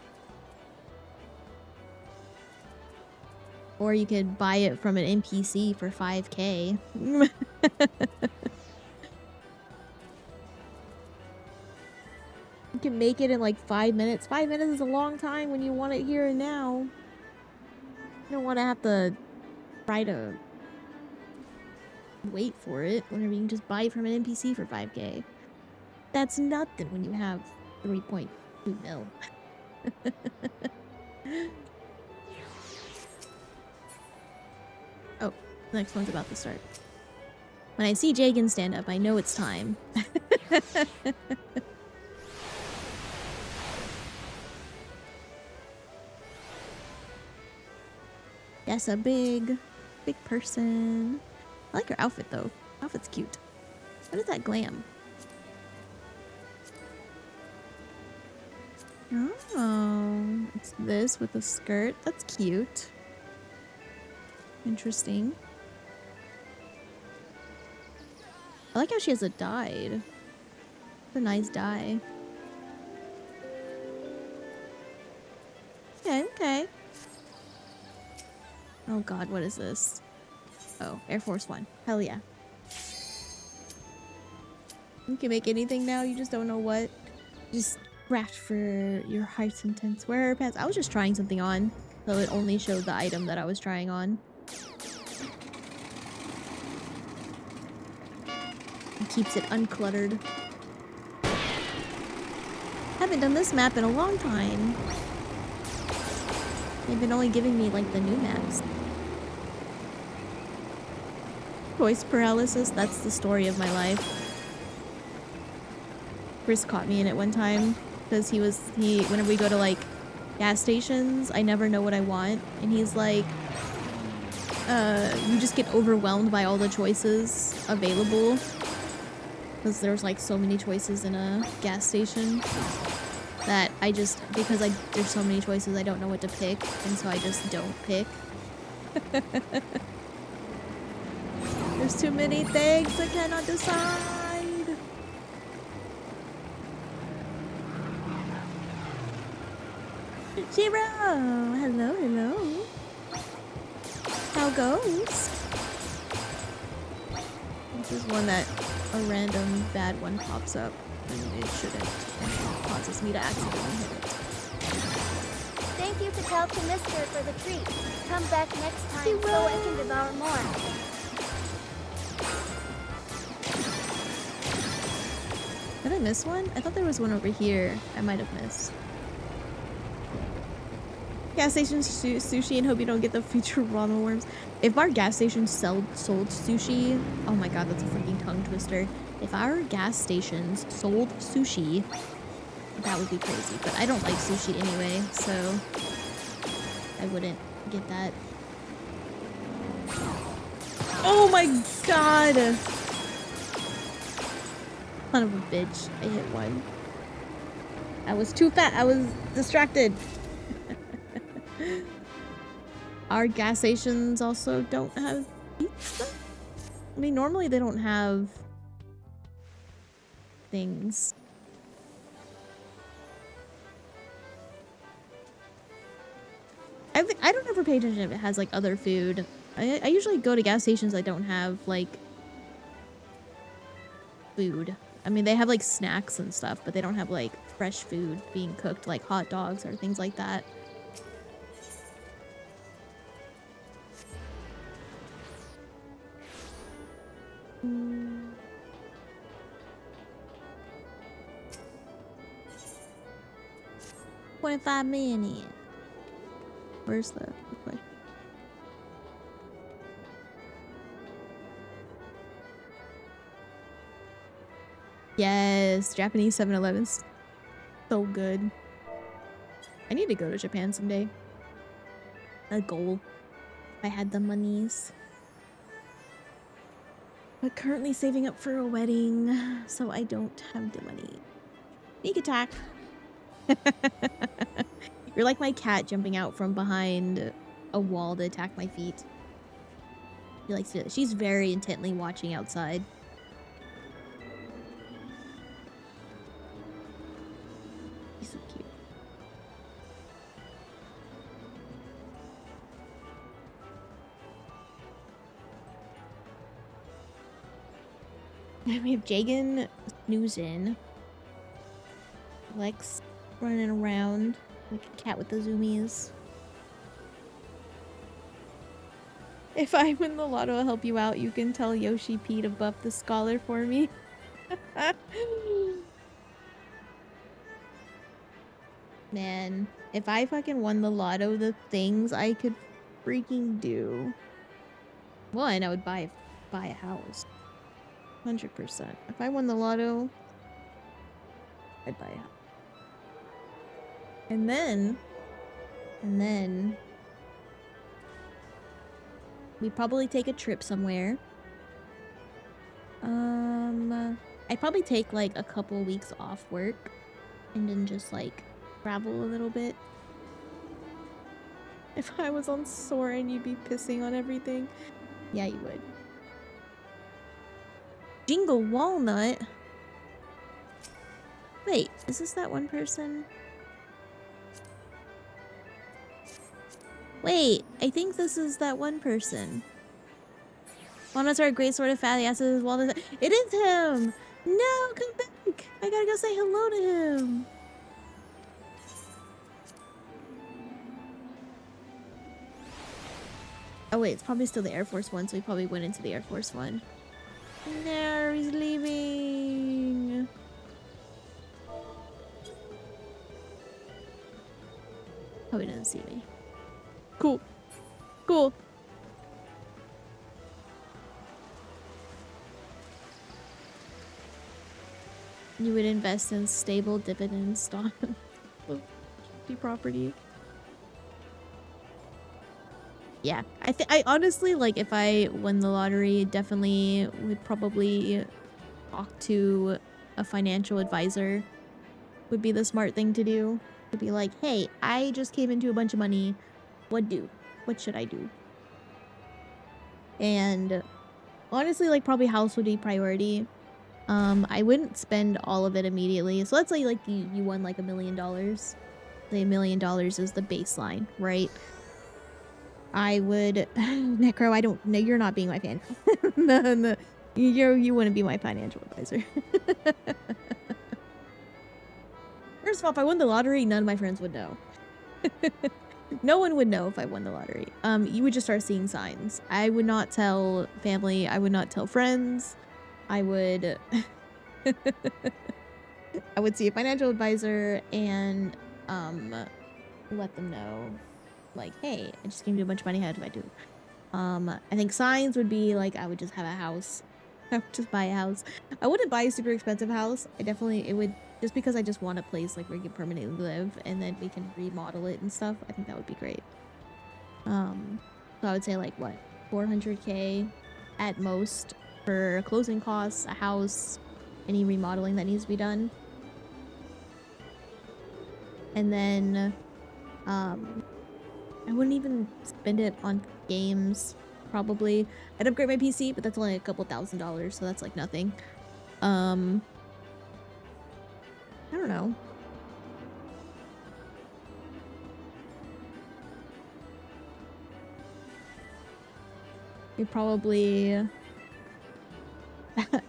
Or you could buy it from an NPC for 5k. You can make it in like 5 minutes. 5 minutes is a long time when you want it here and now. You don't want to have to try to wait for it whenever you can just buy it from an NPC for 5k. That's nothing when you have 3.2 mil. Oh, the next one's about to start. When I see Jagan stand up, I know it's time. Yes, a big person. I like her outfit though. Outfit's cute. What is that glam? Oh, it's this with a skirt. That's cute. Interesting. I like how she has a dyed. It's a nice dye. Okay, okay. Oh god, what is this? Oh, Air Force One. Hell yeah. You can make anything now, you just don't know what. Just craft for your heart's intent. Wear pants. I was just trying something on, so it only showed the item that I was trying on. It keeps it uncluttered. Haven't done this map in a long time. They've been only giving me like the new maps. Choice paralysis, that's the story of my life. Chris caught me in it one time because whenever we go to like gas stations, I never know what I want, and he's like, you just get overwhelmed by all the choices available because there's like so many choices in a gas station that because there's so many choices, I don't know what to pick, and so I just don't pick. There's too many things I cannot decide. Shiro! Hello, hello. How goes? This is one that a random bad one pops up and it shouldn't, and it causes me to accidentally hit it. Thank you to tell to Mister for the treat. Come back next time so I can devour more. Did I miss one? I thought there was one over here. I might have missed. Gas station sushi, and hope you don't get the future ramen worms. If our gas station sold sushi, oh my god, that's a freaking tongue twister. If our gas stations sold sushi, that would be crazy. But I don't like sushi anyway, so I wouldn't get that. Oh my god! Son of a bitch. I hit one. I was too fat. I was distracted. Our gas stations also don't have pizza? I mean, normally they don't have things. I don't ever pay attention if it has like other food. I usually go to gas stations that don't have like food. I mean, they have like snacks and stuff, but they don't have like fresh food being cooked, like hot dogs or things like that. Mm. 25 minutes. Where's the... Okay. Yes, Japanese 7-Elevens. So good. I need to go to Japan someday. A goal. If I had the monies. But currently saving up for a wedding, so I don't have the money. Sneak attack. You're like my cat jumping out from behind a wall to attack my feet. She likes to do that. She's very intently watching outside. She's so cute. We have Jagan snoozing. Lex running around like a cat with the zoomies. If I win the lotto, I'll help you out. You can tell Yoshi P to buff the scholar for me. Man, if I fucking won the lotto, the things I could freaking do. One, I would buy a house. 100%. If I won the lotto, I'd buy a house. And then we'd probably take a trip somewhere. I'd probably take like a couple weeks off work and then just like travel a little bit. If I was on Soarin', you'd be pissing on everything. Yeah, you would. Jingle Walnut? Wait, is this that one person? Wait, I think this is that one person. Walnuts are a great sort of fatty acids. Walnuts. It is him! No, come back! I gotta go say hello to him. Oh wait, it's probably still the Air Force One, so he probably went into the Air Force One. No, he's leaving. Oh, he doesn't see me. Cool. Cool. You would invest in stable dividend stock. Property. Yeah, I honestly, like, if I won the lottery, definitely would probably talk to a financial advisor. Would be the smart thing to do. To be like, hey, I just came into a bunch of money. What do? What should I do? And honestly, like, probably house would be priority. I wouldn't spend all of it immediately. So let's say, like, you won, like, $1 million. Say $1 million is the baseline, right? I would... Necro, I don't... No, you're not being my fan. No. You wouldn't be my financial advisor. First of all, if I won the lottery, none of my friends would know. No one would know if I won the lottery. You would just start seeing signs. I would not tell family. I would not tell friends. I would... I would see a financial advisor and let them know, like, hey, I just came to a bunch of money. How do I do? I think signs would be like, I would just have a house. I would just buy a house. I wouldn't buy a super expensive house. It would, just because I just want a place like where you can permanently live and then we can remodel it and stuff. I think that would be great. So I would say like what, 400K at most for closing costs, a house, any remodeling that needs to be done. And then I wouldn't even spend it on games, probably. I'd upgrade my PC, but that's only a couple $1,000s, so that's like nothing. I don't know. You probably...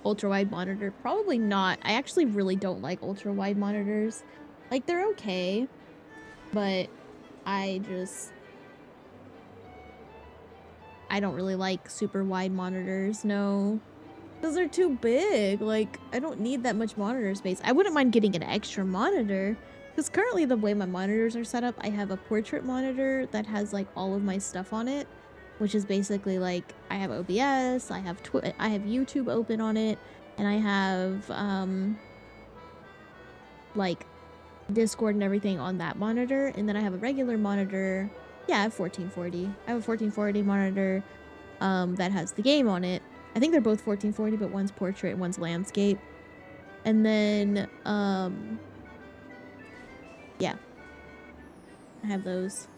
ultra-wide monitor. Probably not. I actually really don't like ultra-wide monitors. Like, they're okay, but I don't really like super wide monitors, no. Because they're too big. Like, I don't need that much monitor space. I wouldn't mind getting an extra monitor. Because currently the way my monitors are set up, I have a portrait monitor that has, like, all of my stuff on it. Which is basically, like, I have OBS, I have YouTube open on it, and I have, like, Discord and everything on that monitor. And then I have a regular monitor. Yeah, I have 1440. I have a 1440 monitor that has the game on it. I think they're both 1440, but one's portrait and one's landscape. And then, yeah. I have those.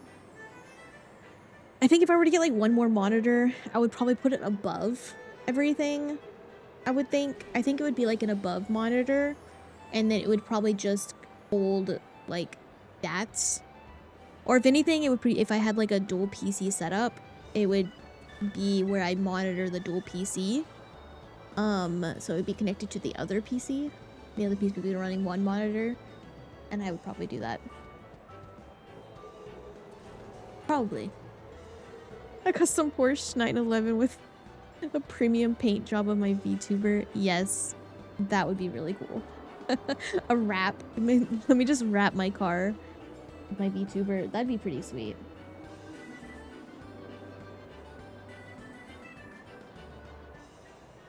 I think if I were to get, like, one more monitor, I would probably put it above everything. I think it would be, like, an above monitor. And then it would probably just hold, like, stats. Or if anything, it would if I had, like, a dual PC setup, it would be where I monitor the dual PC. So it would be connected to the other PC. The other PC would be running one monitor. And I would probably do that. Probably. A custom Porsche 911 with a premium paint job of my VTuber. Yes, that would be really cool. A wrap. Let me just wrap my car with my VTuber. That'd be pretty sweet.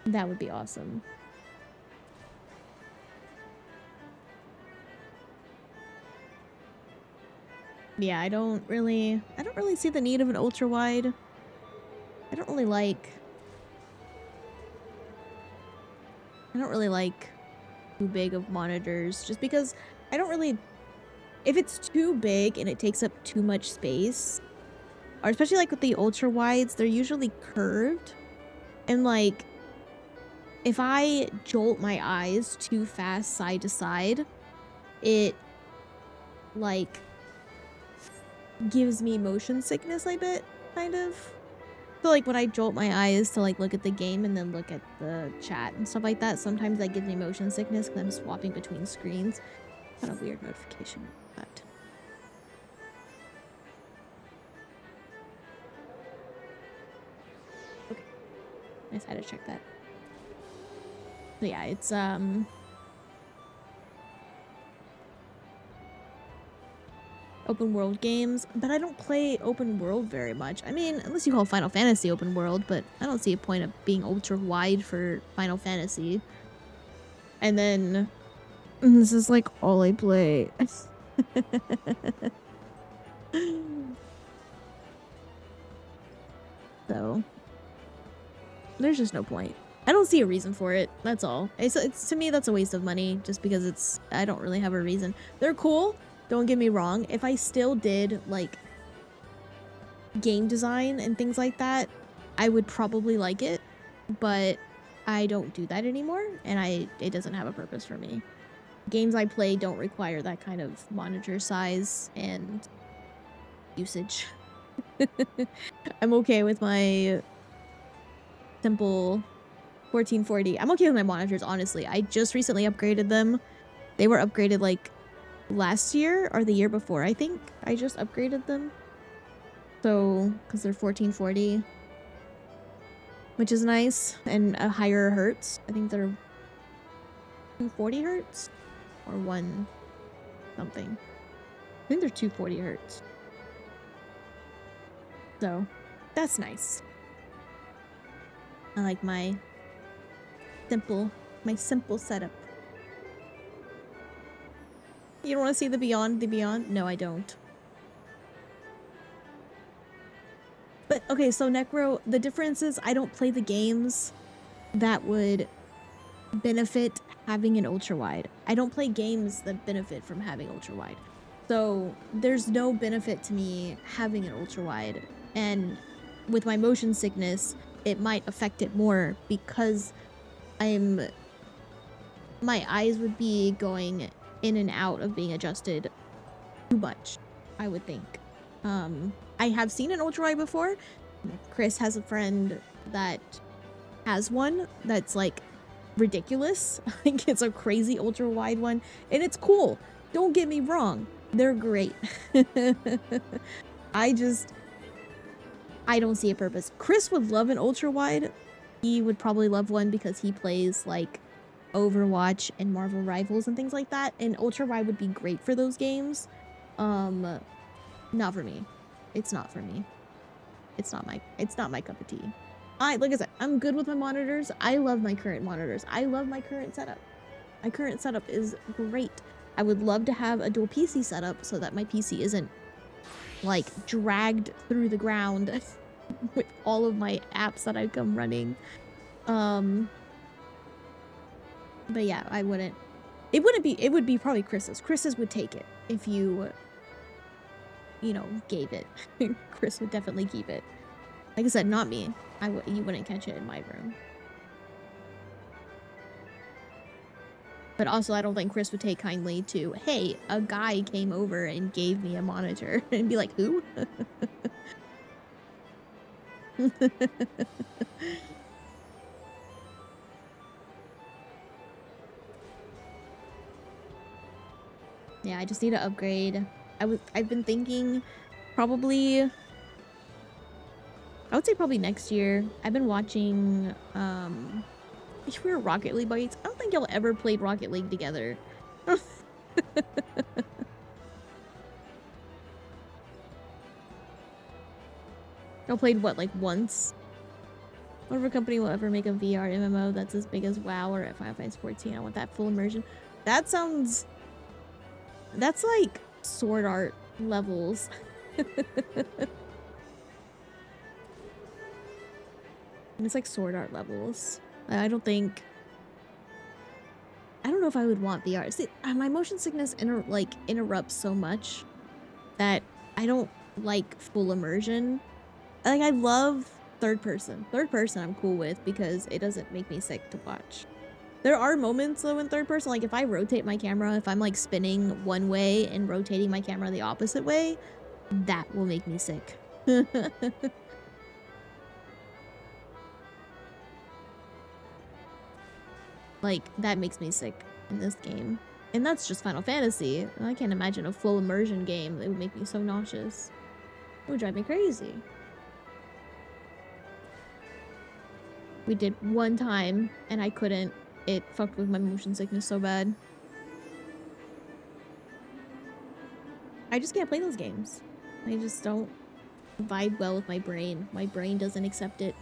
That would be awesome. Yeah, I don't really see the need of an ultra wide. I don't really like too big of monitors just because I don't really, if it's too big and it takes up too much space, or especially like with the ultra wides, they're usually curved, and like if I jolt my eyes too fast side to side, it like gives me motion sickness a bit, kind of. So like when I jolt my eyes to like look at the game and then look at the chat and stuff like that, sometimes that gives me motion sickness because I'm swapping between screens. Kind of weird notification, but okay. I just had to check that. So yeah, it's open world games, but I don't play open world very much. I mean, unless you call Final Fantasy open world, but I don't see a point of being ultra wide for Final Fantasy. And then this is like all I play. So there's just no point. I don't see a reason for it. That's all. It's to me, that's a waste of money just because I don't really have a reason. They're cool. Don't get me wrong. If I still did like game design and things like that, I would probably like it, but I don't do that anymore, and it doesn't have a purpose for me. Games I play don't require that kind of monitor size and usage. I'm okay with my simple 1440. I'm okay with my monitors, honestly. I just recently upgraded them. They were upgraded like last year or the year before, I think. I just upgraded them. So, because they're 1440, which is nice, and a higher hertz. I think they're 240 hertz or one something. I think they're 240 hertz. So, that's nice. I like my simple setup. You don't want to see the beyond? No, I don't. But okay, so Necro, the difference is I don't play the games that would benefit having an ultra wide. I don't play games that benefit from having ultra wide. So there's no benefit to me having an ultra wide. And with my motion sickness, it might affect it more because my eyes would be going in and out of being adjusted too much, I would think. I have seen an ultra wide before. Chris has a friend that has one that's like ridiculous. I think it's a crazy ultra wide one, and it's cool. Don't get me wrong, they're great. I don't see a purpose. Chris would love an ultra wide. He would probably love one because he plays like Overwatch and Marvel Rivals and things like that, and ultra wide would be great for those games. Not for me. It's not for me. It's not my cup of tea. Like I said, I'm good with my monitors. I love my current monitors. I love my current setup. My current setup is great. I would love to have a dual PC setup so that my PC isn't like dragged through the ground with all of my apps that I come running. But yeah, I wouldn't. It would be probably Chris's. Chris's would take it if you gave it. Chris would definitely keep it. Like I said, not me. You wouldn't catch it in my room. But also, I don't think Chris would take kindly to, hey, a guy came over and gave me a monitor, and be like, who? Yeah, I just need to upgrade. I've been thinking probably, I would say probably next year. I've been watching, if we were Rocket League buddies. I don't think y'all ever played Rocket League together. Y'all played what, like once? Whatever company will ever make a VR MMO that's as big as WoW or FFXIV. I want that full immersion. That sounds... That's like sword art levels. It's like sword art levels. I don't know if I would want VR. See, my motion sickness interrupts so much that I don't like full immersion. Like, I love third person. Third person I'm cool with because it doesn't make me sick to watch. There are moments though in third person, like if I rotate my camera, if I'm like spinning one way and rotating my camera the opposite way, that will make me sick. Like, that makes me sick in this game. And that's just Final Fantasy. I can't imagine a full immersion game that would make me so nauseous. It would drive me crazy. We did one time and I couldn't. It fucked with my motion sickness so bad. I just can't play those games. I just don't vibe well with my brain. My brain doesn't accept it.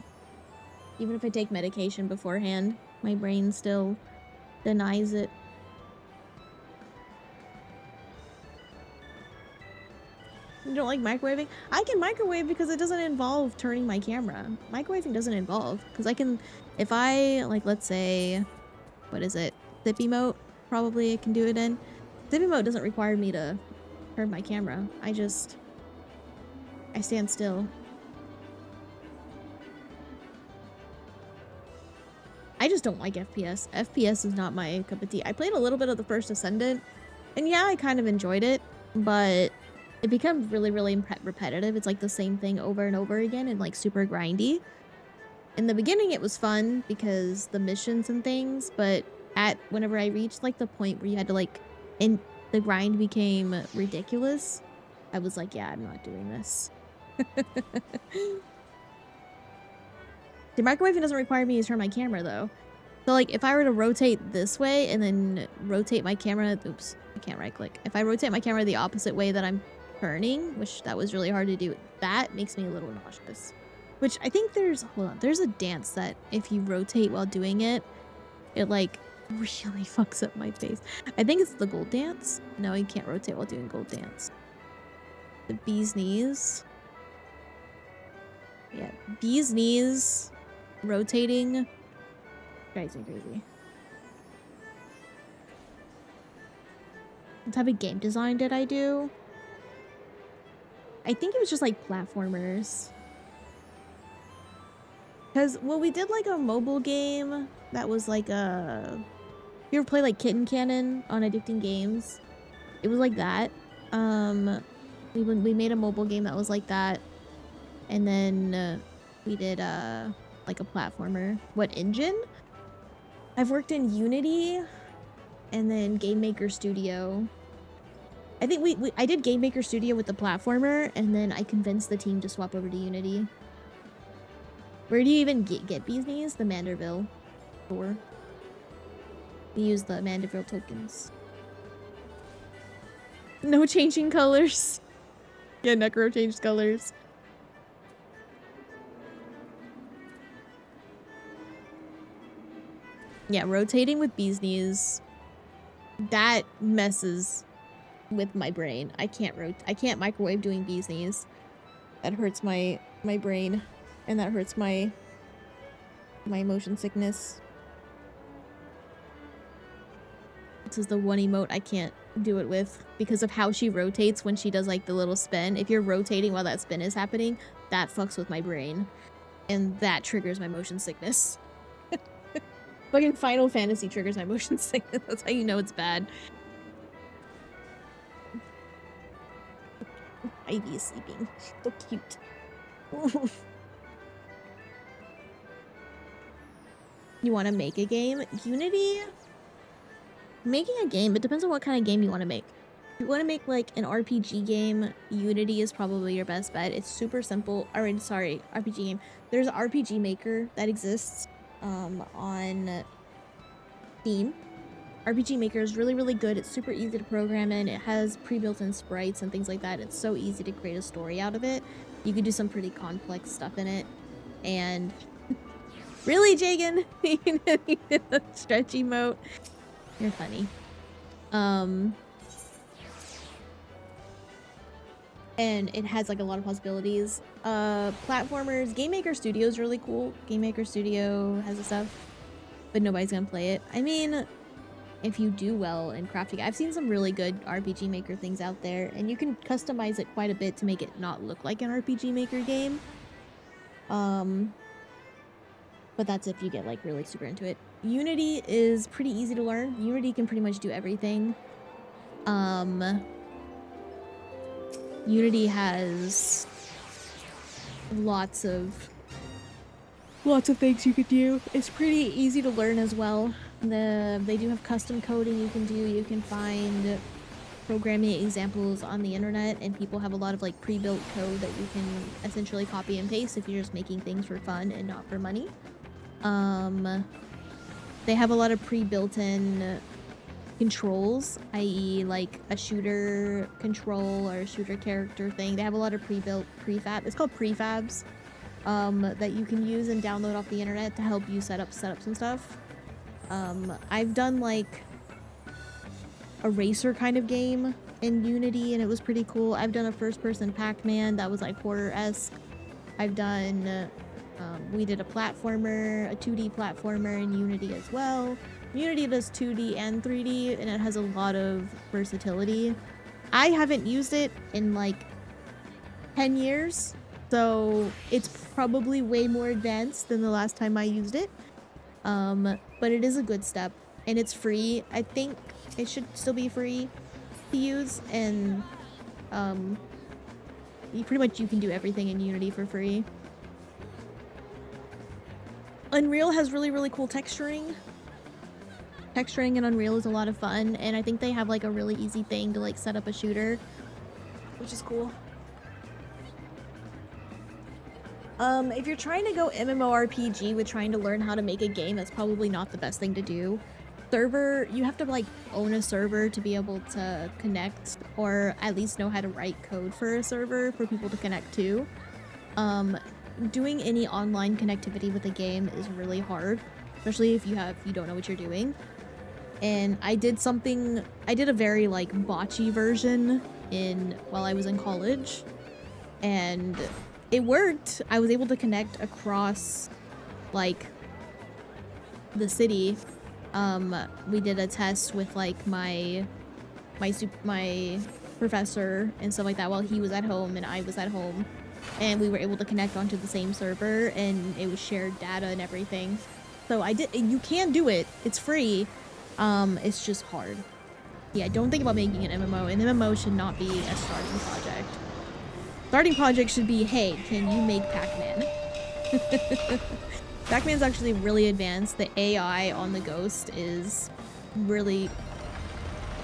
Even if I take medication beforehand, my brain still denies it. You don't like microwaving? I can microwave because it doesn't involve turning my camera. Microwaving doesn't involve, because I can, if I, like, let's say, what is it? Zip emote, probably I can do it in. Zip emote doesn't require me to turn my camera. I stand still. I just don't like FPS. FPS is not my cup of tea. I played a little bit of the first Ascendant, and yeah, I kind of enjoyed it, but it becomes really, really repetitive. It's like the same thing over and over again and like super grindy. In the beginning, it was fun because the missions and things, but whenever I reached like the point where you had to like, and the grind became ridiculous, I was like, yeah, I'm not doing this. The microwaving doesn't require me to turn my camera though. So like if I were to rotate this way and then rotate my camera, oops, I can't right click. If I rotate my camera the opposite way that I'm turning, which that was really hard to do, that makes me a little nauseous. Which I think there's a dance that if you rotate while doing it, it like really fucks up my face. I think it's the gold dance. No, you can't rotate while doing gold dance. The bee's knees. Yeah, bee's knees rotating drives me crazy. What type of game design did I do? I think it was just like platformers. Because, well, we did like a mobile game that was like a... You ever play like Kitten Cannon on Addicting Games? It was like that. We made a mobile game that was like that. And then we did like a platformer. What engine? I've worked in Unity and then Game Maker Studio. I think I did Game Maker Studio with the platformer, and then I convinced the team to swap over to Unity. Where do you even get bee's knees? The Manderville store. We use the Manderville tokens. No changing colors. Yeah, Necro changed colors. Yeah, rotating with bee's knees, that messes with my brain. I can't microwave doing bee's knees. That hurts my brain, and that hurts my motion sickness. This is the one emote I can't do it with because of how she rotates when she does like the little spin. If you're rotating while that spin is happening, that fucks with my brain, and that triggers my motion sickness. Fucking Final Fantasy triggers my motion sickness. That's how you know it's bad. Ivy is sleeping. She's so cute. You want to make a game? Unity? Making a game, it depends on what kind of game you want to make. If you want to make like an RPG game, Unity is probably your best bet. It's super simple. Sorry, RPG game. There's an RPG Maker that exists on Steam. RPG Maker is really, really good. It's super easy to program in. It has pre-built-in sprites and things like that. It's so easy to create a story out of it. You can do some pretty complex stuff in it. And Really, Jagan? Stretch emote. You're funny. And it has like a lot of possibilities. Platformers, Game Maker Studio is really cool. Game Maker Studio has the stuff, but nobody's gonna play it. I mean, if you do well in crafting, I've seen some really good RPG Maker things out there, and you can customize it quite a bit to make it not look like an RPG Maker game. But that's if you get like really super into it. Unity is pretty easy to learn. Unity can pretty much do everything. Unity has lots of things you could do. It's pretty easy to learn as well. They do have custom coding you can do. You can find programming examples on the internet, and people have a lot of like pre-built code that you can essentially copy and paste if you're just making things for fun and not for money. They have a lot of pre-built-in controls, i.e. like a shooter control or a shooter character thing. They have a lot of pre-built prefab. It's called prefabs that you can use and download off the internet to help you set up some stuff. I've done like a racer kind of game in Unity, and it was pretty cool. I've done a first-person Pac-Man that was like horror-esque. I've done we did a platformer, a 2D platformer in Unity as well. Unity does 2D and 3D, and it has a lot of versatility. I haven't used it in like 10 years, so it's probably way more advanced than the last time I used it. But it is a good step, and it's free. I think it should still be free to use, and you can do everything in Unity for free. Unreal has really cool texturing. Texturing in Unreal is a lot of fun, and I think they have like a really easy thing to like set up a shooter, which is cool. If you're trying to go MMORPG with trying to learn how to make a game, that's probably not the best thing to do. Server, you have to like own a server to be able to connect, or at least know how to write code for a server for people to connect to. Doing any online connectivity with a game is really hard, especially if you don't know what you're doing. And I did a very like botchy version while I was in college, and it worked. I was able to connect across like the city. We did a test with like my professor and stuff like that while he was at home and I was at home, and we were able to connect onto the same server, and it was shared data and everything. So you can do it. It's free. It's just hard. Yeah, don't think about making an MMO. An MMO should not be a starting project. Starting project should be, hey, can you make Pac-Man? Pac-Man's actually really advanced. The AI on the Ghost is really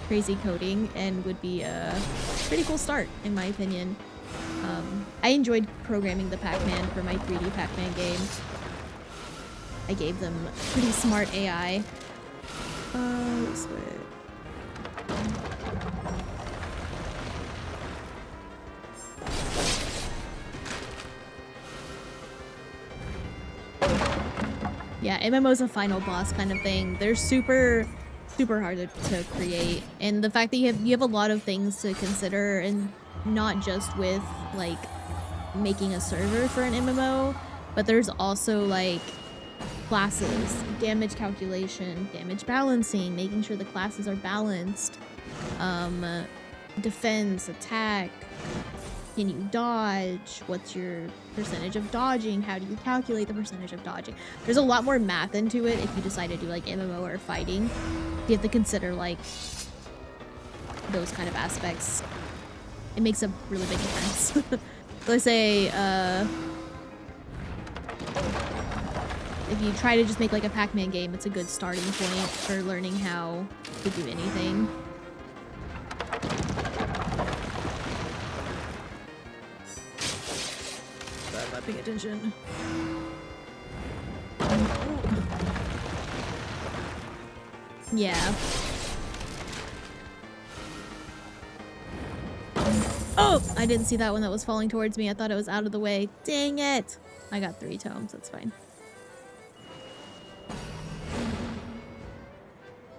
crazy coding and would be a pretty cool start, in my opinion. I enjoyed programming the Pac-Man for my 3D Pac-Man game. I gave them pretty smart AI. This way. Yeah, MMO's a final boss kind of thing. They're super hard to create, and the fact that you have a lot of things to consider, and not just with like making a server for an MMO, but there's also like classes, damage calculation, damage balancing, making sure the classes are balanced, defense, attack, can you dodge, what's your percentage of dodging, how do you calculate the percentage of dodging. There's a lot more math into it if you decide to do like MMO or fighting. You have to consider like those kind of aspects. It makes a really big difference. Let's say if you try to just make like a Pac-Man game, it's a good starting point for learning how to do anything. Sorry, I'm not paying attention. Yeah. Oh! I didn't see that one that was falling towards me. I thought it was out of the way. Dang it! I got 3 tomes, that's fine.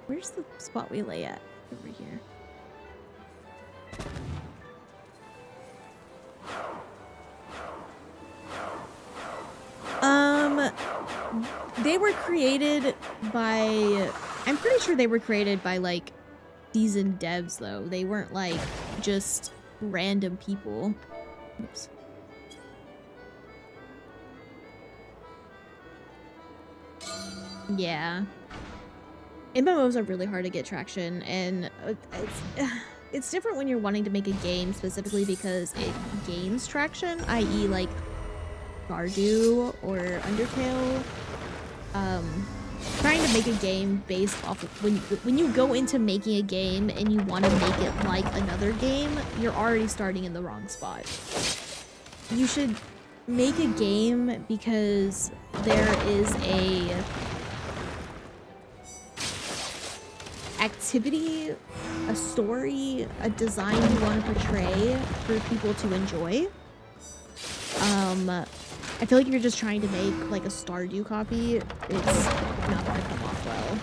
Where's the spot we lay at? Over here. They were created by... I'm pretty sure they were created by, like, seasoned devs, though. They weren't, like, just random people. Oops. Yeah. MMOs are really hard to get traction, and it's different when you're wanting to make a game specifically because it gains traction, i.e. like Stardew or Undertale. Trying to make a game based off of when you go into making a game and you want to make it like another game, you're already starting in the wrong spot. You should make a game because there is a activity, a story, a design you want to portray for people to enjoy. I feel like if you're just trying to make like a Stardew copy, it's not gonna come off well.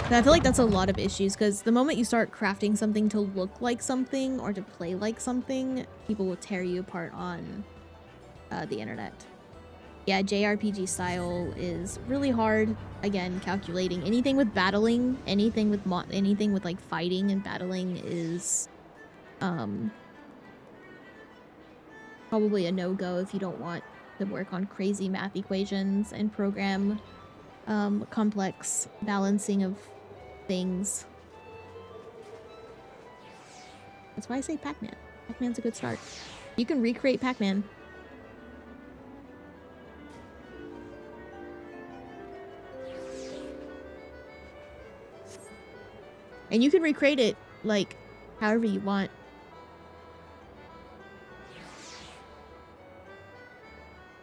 But I feel like that's a lot of issues because the moment you start crafting something to look like something or to play like something, people will tear you apart on the internet. Yeah, JRPG style is really hard. Again, calculating anything with battling, anything with like fighting and battling is probably a no-go if you don't want to work on crazy math equations and program complex balancing of things. That's why I say Pac-Man. Pac-Man's a good start. You can recreate Pac-Man. And you can recreate it, like, however you want.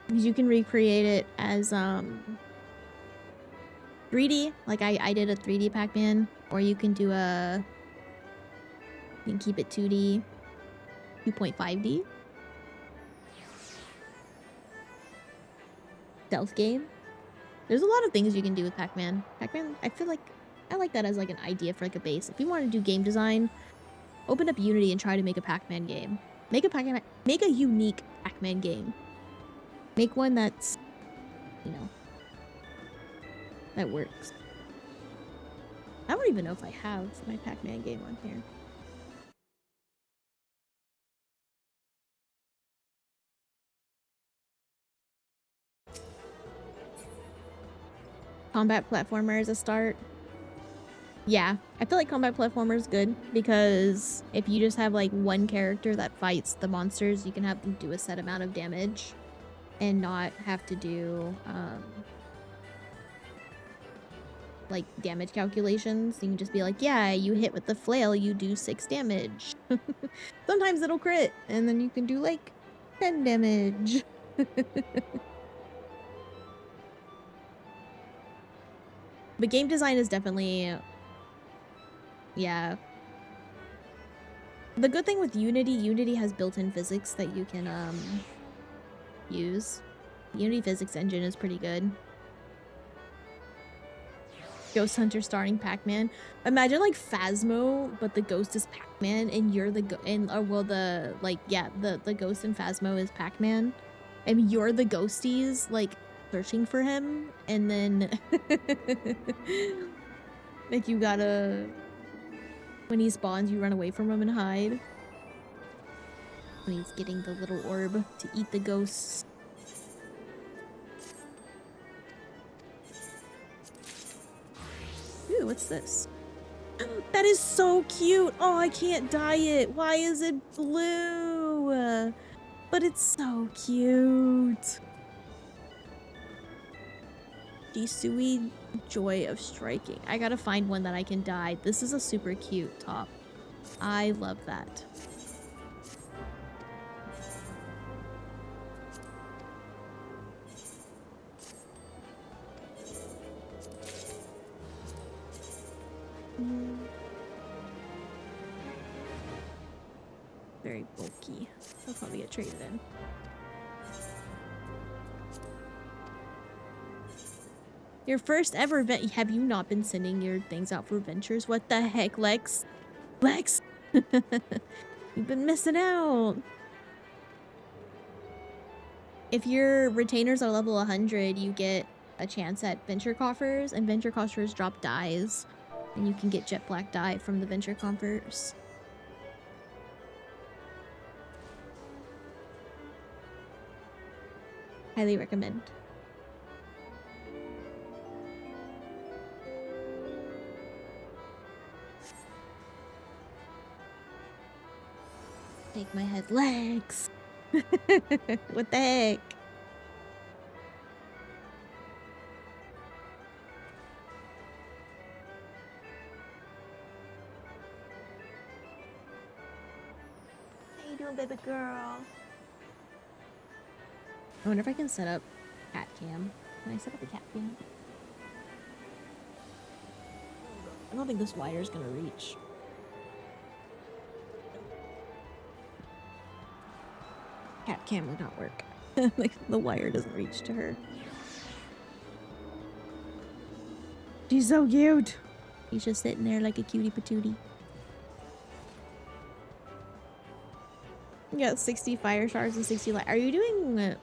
Because you can recreate it as, 3D. Like, I did a 3D Pac-Man. Or you can do you can keep it 2D. 2.5D. Stealth game. There's a lot of things you can do with Pac-Man. Pac-Man, I feel like I like that as like an idea for like a base. If you want to do game design, open up Unity and try to make a Pac-Man game. Make a unique Pac-Man game. Make one that's, you know, that works. I don't even know if I have my Pac-Man game on here. Combat platformer is a start. Yeah, I feel like combat platformer is good because if you just have like one character that fights the monsters, you can have them do a set amount of damage and not have to do like damage calculations. You can just be like, yeah, you hit with the flail, you do 6 damage. Sometimes it'll crit and then you can do like 10 damage. But game design is definitely, yeah. The good thing with Unity has built-in physics that you can use. Unity physics engine is pretty good. Ghost Hunter starring Pac-Man. Imagine like Phasmo, but the ghost is Pac-Man and you're the the ghost in Phasmo is Pac-Man and you're the ghosties like searching for him, and then like you gotta, when he spawns you run away from him and hide when he's getting the little orb to eat the ghosts. Ooh, what's this? That is so cute. Oh, I can't dye it. Why is it blue? But it's so cute. Jisui, Joy of Striking. I gotta find one that I can dye. This is a super cute top. I love that. Very bulky. I'll probably get traded in. Your first ever event. Have you not been sending your things out for ventures? What the heck, Lex? Lex! You've been missing out. If your retainers are level 100, you get a chance at venture coffers, and venture coffers drop dies. And you can get jet black dye from the venture coffers. Highly recommend. Take my head, Legs. What the heck? How you doing, baby girl? I wonder if I can set up cat cam. Can I set up a cat cam? I don't think this wire is gonna reach. Cat cam would not work. Like, the wire doesn't reach to her. She's so cute. He's just sitting there like a cutie patootie. You got 60 fire shards and 60 light. Are you doing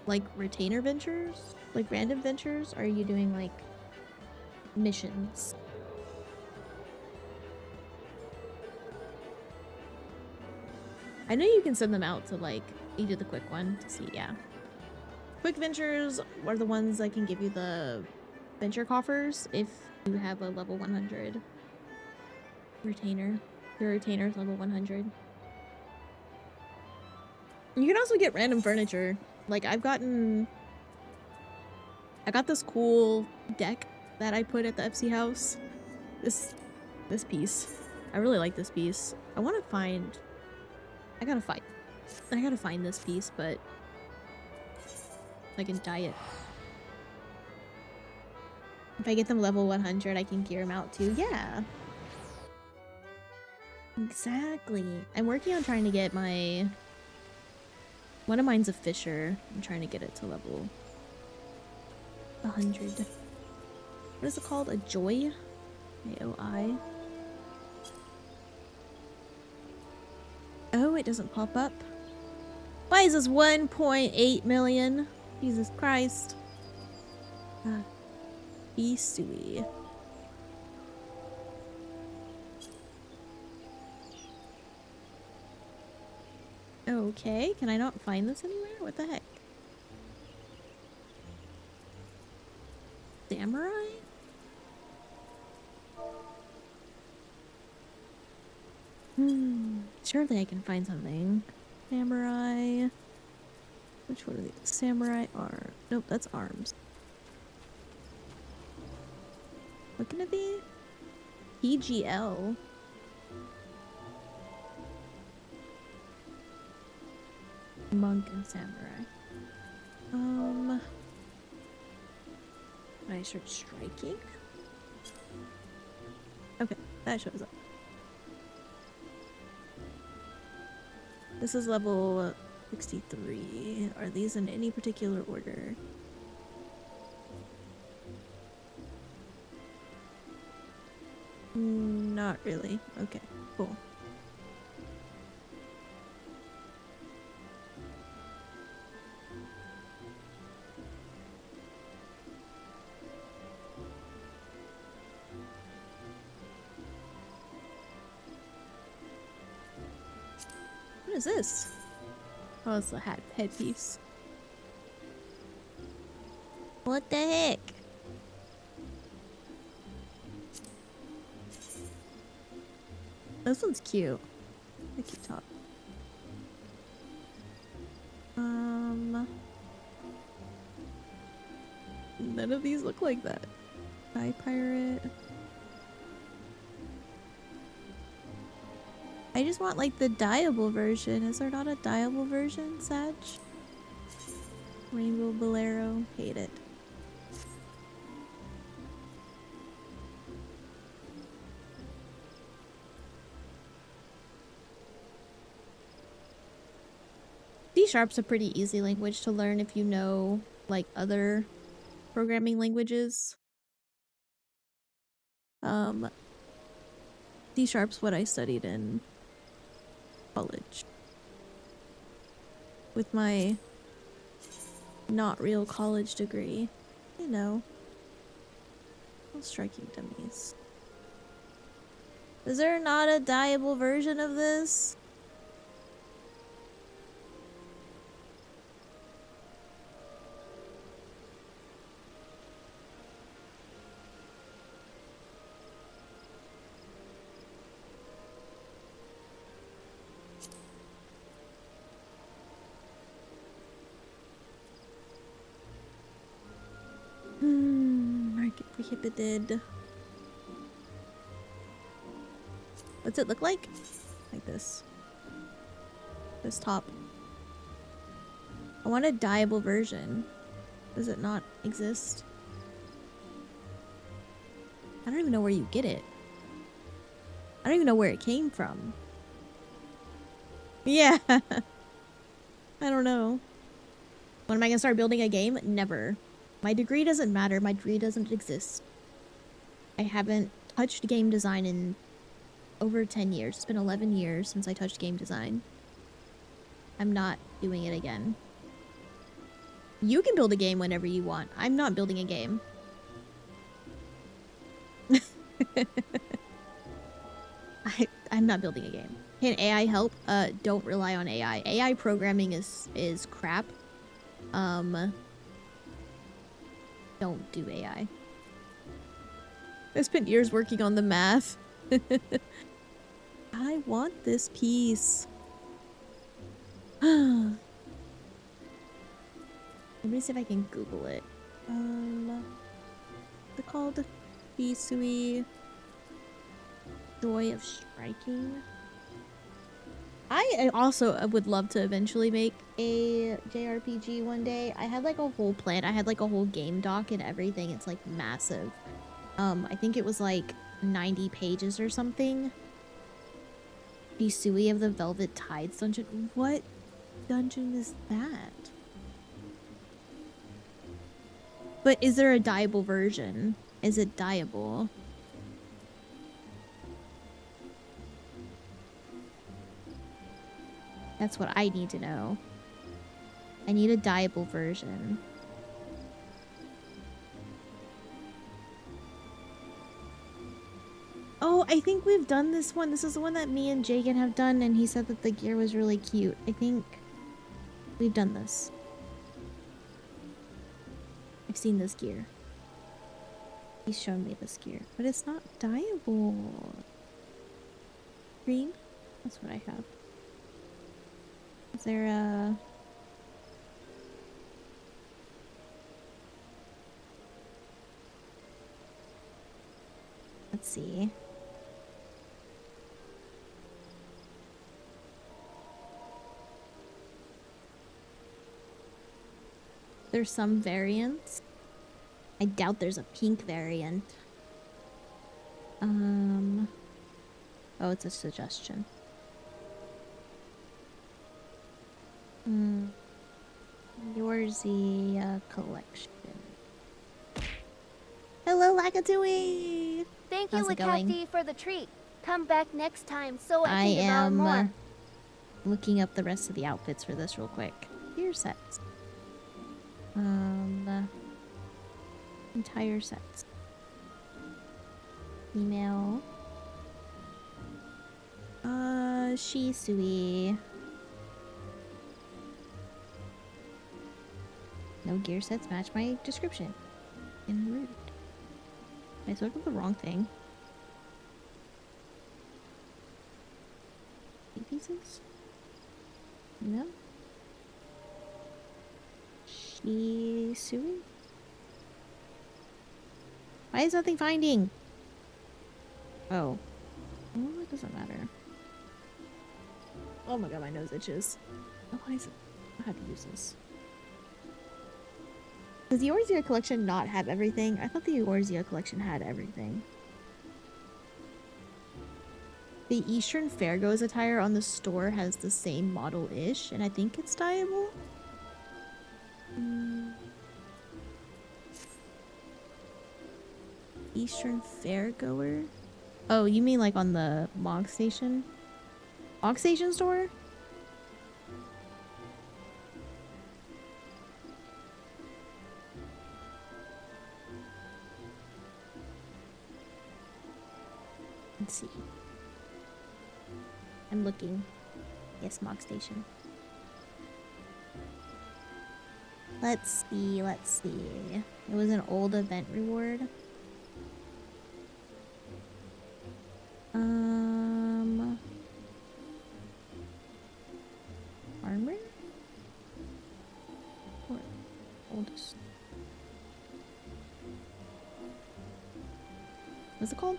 like retainer ventures? Like random ventures? Or are you doing like missions? I know you can send them out to like, you did the quick one to see, yeah. Quick ventures are the ones that can give you the venture coffers if you have a level 100 retainer. Your retainer's level 100. You can also get random furniture. Like I got this cool deck that I put at the FC house. This piece. I really like this piece. I gotta find this piece, but I can dye it. If I get them level 100, I can gear them out too. Yeah. Exactly. I'm working on trying to get one of mine's a fisher. I'm trying to get it to level 100. What is it called? A joy? AOI. Oh, it doesn't pop up. Why is this 1.8 million? Jesus Christ. Isui. Okay, can I not find this anywhere? What the heck? Samurai? Surely I can find something. Samurai. Which one are these? Samurai arm. Nope, that's arms. What can it be? PGL. Monk and samurai. Can I start striking? Okay, that shows up. This is level 63. Are these in any particular order? Not really. Okay, cool. What is this? Oh, it's the headpiece. What the heck? This one's cute. I keep top. None of these look like that. Sky pirate. I just want like the dyeable version. Is there not a dyeable version, Sag? Rainbow Bolero. Hate it. C# a pretty easy language to learn if you know like other programming languages. C#'s what I studied in college. With my not real college degree. You know. Striking dummies. Is there not a dyeable version of this? Market prohibited. What's it look like? Like this. This top. I want a dyeable version. Does it not exist? I don't even know where you get it. I don't even know where it came from. Yeah. I don't know. When am I gonna start building a game? Never. My degree doesn't matter. My degree doesn't exist. I haven't touched game design in over 10 years. It's been 11 years since I touched game design. I'm not doing it again. You can build a game whenever you want. I'm not building a game. I'm not building a game. Can AI help? Don't rely on AI. AI programming is crap. Don't do AI. I spent years working on the math. I want this piece. Let me see if I can Google it. What's it called? GFUEL. Joy of striking. I also would love to eventually make a JRPG one day. I had like a whole plan. I had like a whole game doc and everything. It's like massive. I think it was like 90 pages or something. GFUEL of the Velvet Tides dungeon. What dungeon is that? But is there a dyeable version? Is it dyeable? That's what I need to know. I need a dyeable version. Oh, I think we've done this one. This is the one that me and Jagan have done, and he said that the gear was really cute. I think we've done this. I've seen this gear. He's shown me this gear, but it's not dyeable. Green? That's what I have. Is there a... Let's see. There's some variants. I doubt there's a pink variant. Oh, it's a suggestion. Yorzy collection. Hello, Lakitua! Thank you, How's it going? Lakati, for the treat. Come back next time so I can devour more. Looking up the rest of the outfits for this real quick. Gear sets. Entire sets. Female. Shisui. No gear sets match my description. And rude. I selected the wrong thing. 8 pieces? No. Shisui? Why is nothing finding? Oh. Well, it doesn't matter. Oh my god, my nose itches. Oh, why is it? I have to use this. Does the Eorzea collection not have everything? I thought the Eorzea collection had everything. The Eastern Fairgoes attire on the store has the same model-ish, and I think it's dyeable. Eastern Fairgoer? Oh, you mean like on the Mog Station? Mog Station store? Let's see. I'm looking. Yes, Mog Station. Let's see, let's see. It was an old event reward. Armor? Or oldest? What's it called?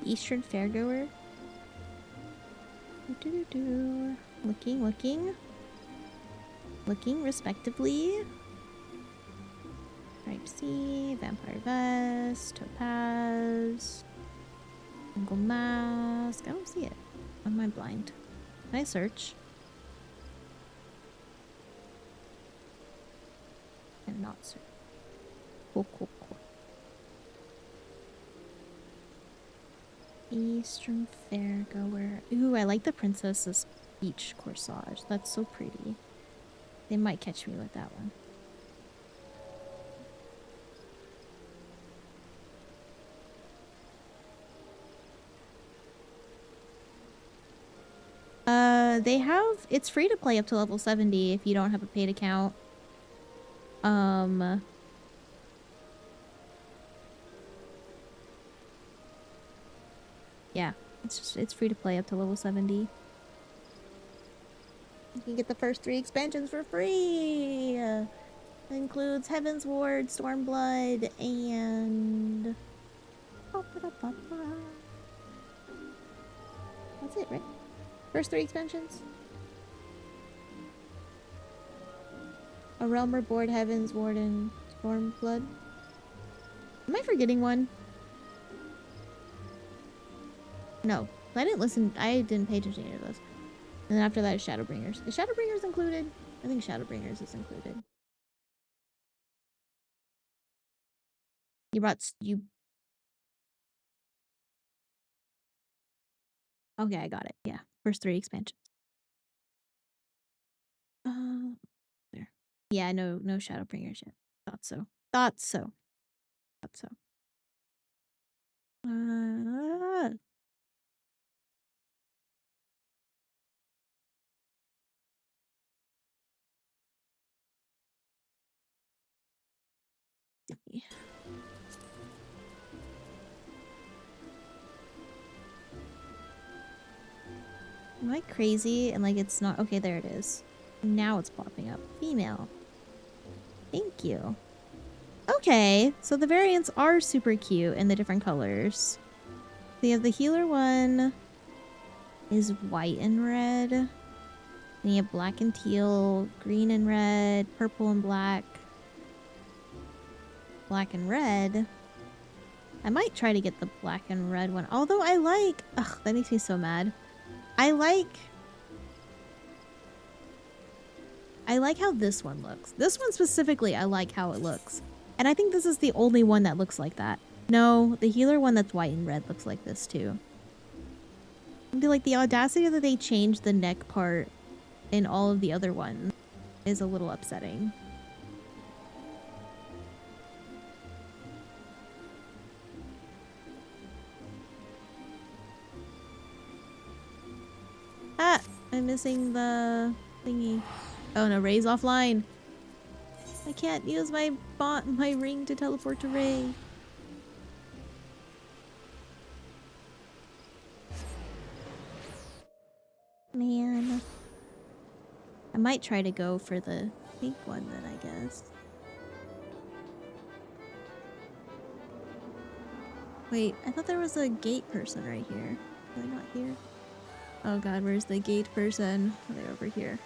Eastern Fairgoer? Looking, looking. Looking respectively. Stripe C, Vampire Vest, Topaz, Jungle Mask. I don't see it. Am I blind? Can I search? And not search. Cool, cool, cool. Eastern Fairgoer. Ooh, I like the Princess's Beach Corsage. That's so pretty. They might catch me with that one. They have, it's free to play up to level 70 if you don't have a paid account. Yeah, it's free to play up to level 70. You can get the first 3 expansions for free. That includes Heaven's Ward, Stormblood, and that's it, right? First 3 expansions. A Realm Reborn, Heaven's Ward, and Stormblood. Am I forgetting one? No, I didn't listen. I didn't pay attention to any of those. And then after that is Shadowbringers. Is Shadowbringers included? I think Shadowbringers is included. You brought you. Okay, I got it. Yeah, first 3 expansions. There. Yeah, no Shadowbringers yet. Thought so. Thought so. Thought so. Am I crazy? And like it's not okay, there it is. Now it's popping up. Female. Thank you. Okay, so the variants are super cute in the different colors. So you have the healer one is white and red. Then you have black and teal, green and red, purple and black. Black and red. I might try to get the black and red one. Although I like... Ugh, that makes me so mad. I like how this one looks. This one specifically, I like how it looks. And I think this is the only one that looks like that. No, the healer one that's white and red looks like this too. I feel like the audacity that they changed the neck part in all of the other ones is a little upsetting. Ah! I'm missing the thingy. Oh no, Ray's offline. I can't use my ring to teleport to Ray. Man. I might try to go for the pink one then, I guess. Wait, I thought there was a gate person right here. Are they not here? Oh god, where's the gate person? Oh, they're over here.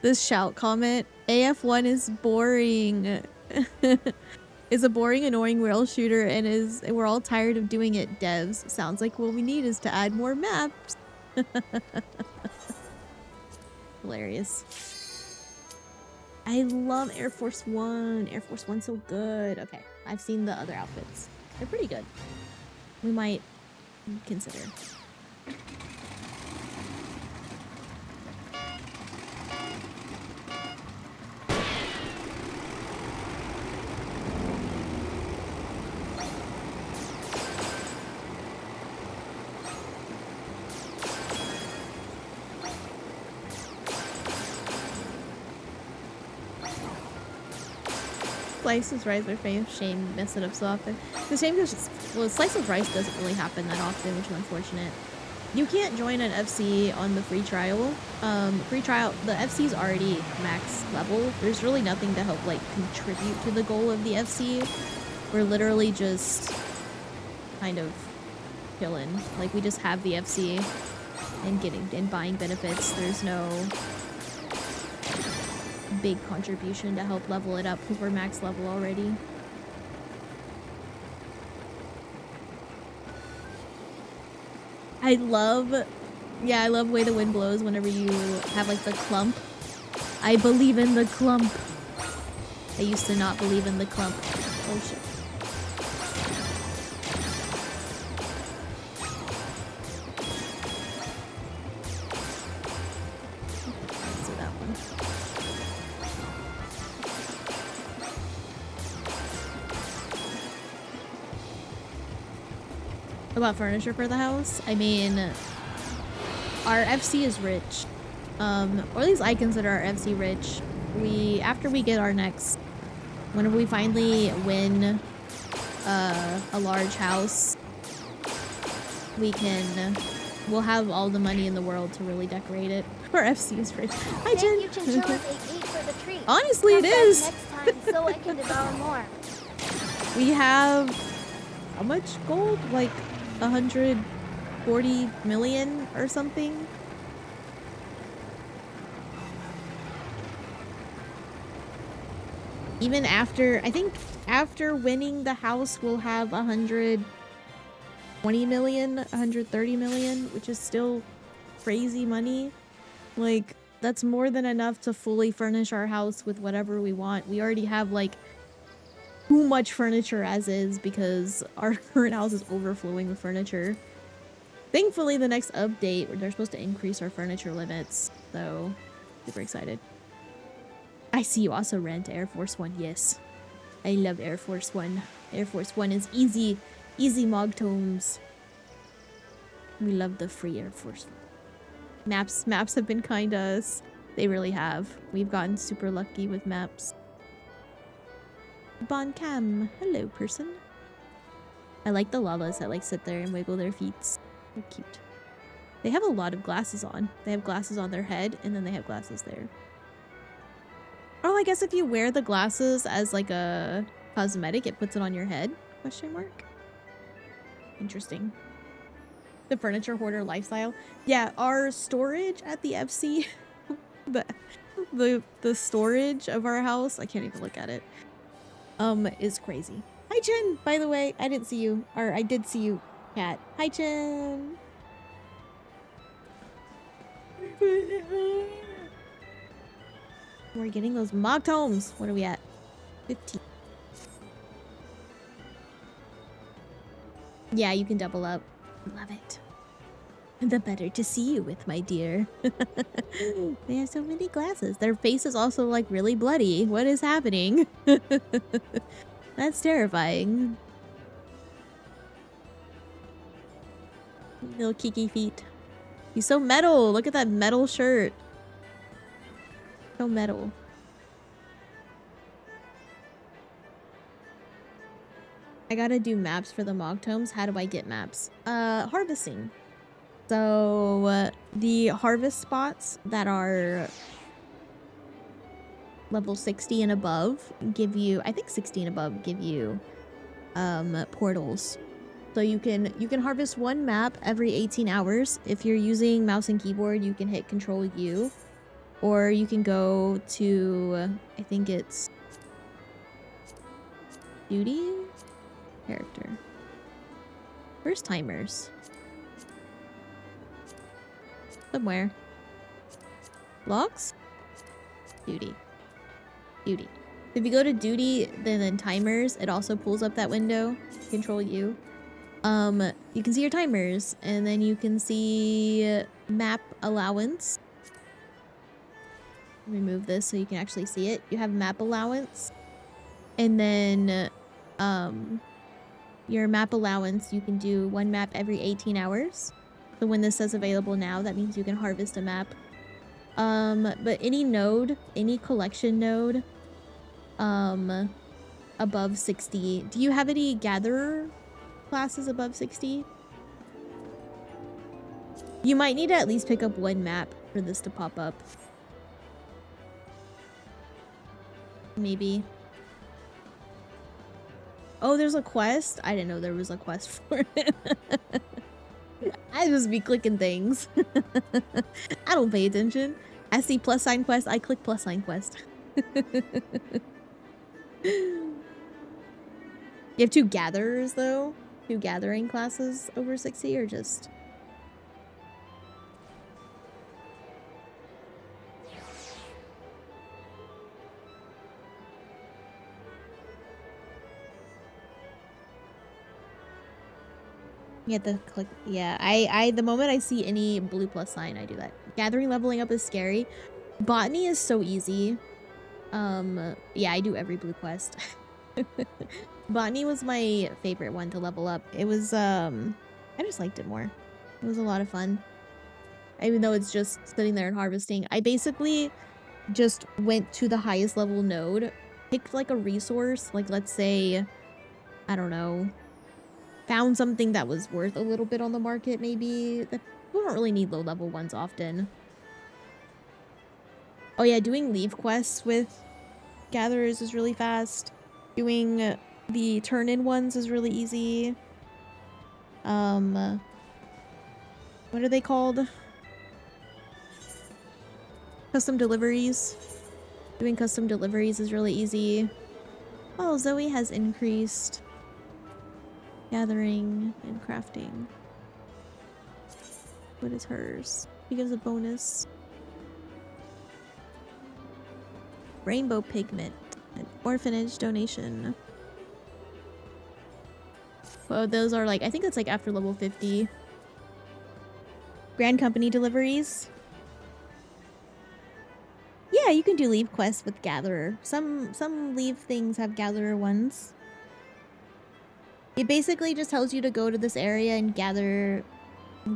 This shout comment. AF1 is boring. Is a boring, annoying rail shooter and we're all tired of doing it, devs. Sounds like what we need is to add more maps. Hilarious. I love Air Force One. Air Force One's so good. Okay, I've seen the other outfits. They're pretty good. We might consider. Slice of rice are famous. Shame mess it up so often. The same because, well, slice of rice doesn't really happen that often, which is unfortunate. You can't join an FC on the free trial. The FC's already max level. There's really nothing to help like contribute to the goal of the FC. We're literally just kind of chilling. Like we just have the FC and buying benefits. There's no big contribution to help level it up because we're max level already. I love the way the wind blows whenever you have like the clump. I believe in the clump. I used to not believe in the clump. Oh shit. So that one. About furniture for the house? I mean, our FC is rich. Or at least I consider our FC rich. After we get our next, whenever we finally win a large house, we'll have all the money in the world to really decorate it. Our FC is rich. Hi, Jen. Thank you, chinchillas. They ate for the treat. Honestly, Come it back is. next time so I can devour more. We have how much gold? Like 140 million or something. Even after, I think after winning the house, we'll have 120 million, 130 million, which is still crazy money. Like, that's more than enough to fully furnish our house with whatever we want. We already have, like, too much furniture as is because our current house is overflowing with furniture. Thankfully, the next update, they're supposed to increase our furniture limits, so super excited. I see you also rent Air Force One. Yes, I love Air Force One. Air Force One is easy Mogtomes. We love the free Air Force. Maps have been kind to us. They really have. We've gotten super lucky with maps. Bon Cam, hello person. I like the Lalas that like sit there and wiggle their feet. They're cute. They have a lot of glasses on. They have glasses on their head and then they have glasses there. Oh, I guess if you wear the glasses as like a cosmetic, it puts it on your head? Question mark. Interesting. The furniture hoarder lifestyle. Yeah, our storage at the FC, the storage of our house, I can't even look at it, is crazy. Hi, Jen, by the way. I didn't see you. Or I did see you, Cat. Hi, Jen. We're getting those Mogtomes. What are we at? 15. Yeah, you can double up. Love it. The better to see you with, my dear. They have so many glasses. Their face is also like really bloody. What is happening? That's terrifying. Little Kiki feet. He's so metal. Look at that metal shirt. So metal. I gotta do maps for the Mogtomes. How do I get maps? Harvesting. So the harvest spots that are level 60 and above give you, I think 60 and above give you portals. So you can harvest one map every 18 hours. If you're using mouse and keyboard, you can hit Control U. Or you can go to, I think it's duty? Character. Where's timers? Somewhere. Logs? Duty. Duty. If you go to duty, then timers, it also pulls up that window. Control U. You can see your timers, and then you can see map allowance. Remove this so you can actually see it. You have map allowance, and then your map allowance, you can do one map every 18 hours. So when this says available now, that means you can harvest a map. But any node, any collection node, above 60. Do you have any gatherer classes above 60? You might need to at least pick up one map for this to pop up. Maybe. Oh, there's a quest? I didn't know there was a quest for it. I just be clicking things. I don't pay attention. I see plus sign quest, I click plus sign quest. You have two gatherers though? Two gathering classes over 60 or just... You have to click, yeah, I the moment I see any blue plus sign, I do that. Gathering leveling up is scary. Botany is so easy. Yeah, I do every blue quest. Botany was my favorite one to level up. It was, I just liked it more. It was a lot of fun. Even though it's just sitting there and harvesting. I basically just went to the highest level node, picked like a resource, like let's say, I don't know, found something that was worth a little bit on the market maybe. We don't really need low level ones often. Oh yeah, doing leave quests with gatherers is really fast. Doing the turn-in ones is really easy. What are they called? Custom deliveries. Doing custom deliveries is really easy. Oh, Zoe has increased gathering and crafting. What is hers? She gives a bonus. Rainbow pigment. An orphanage donation. Well, those are like, I think that's like after level 50. Grand Company deliveries. Yeah, you can do leave quests with gatherer. Some leave things have gatherer ones. It basically just tells you to go to this area and gather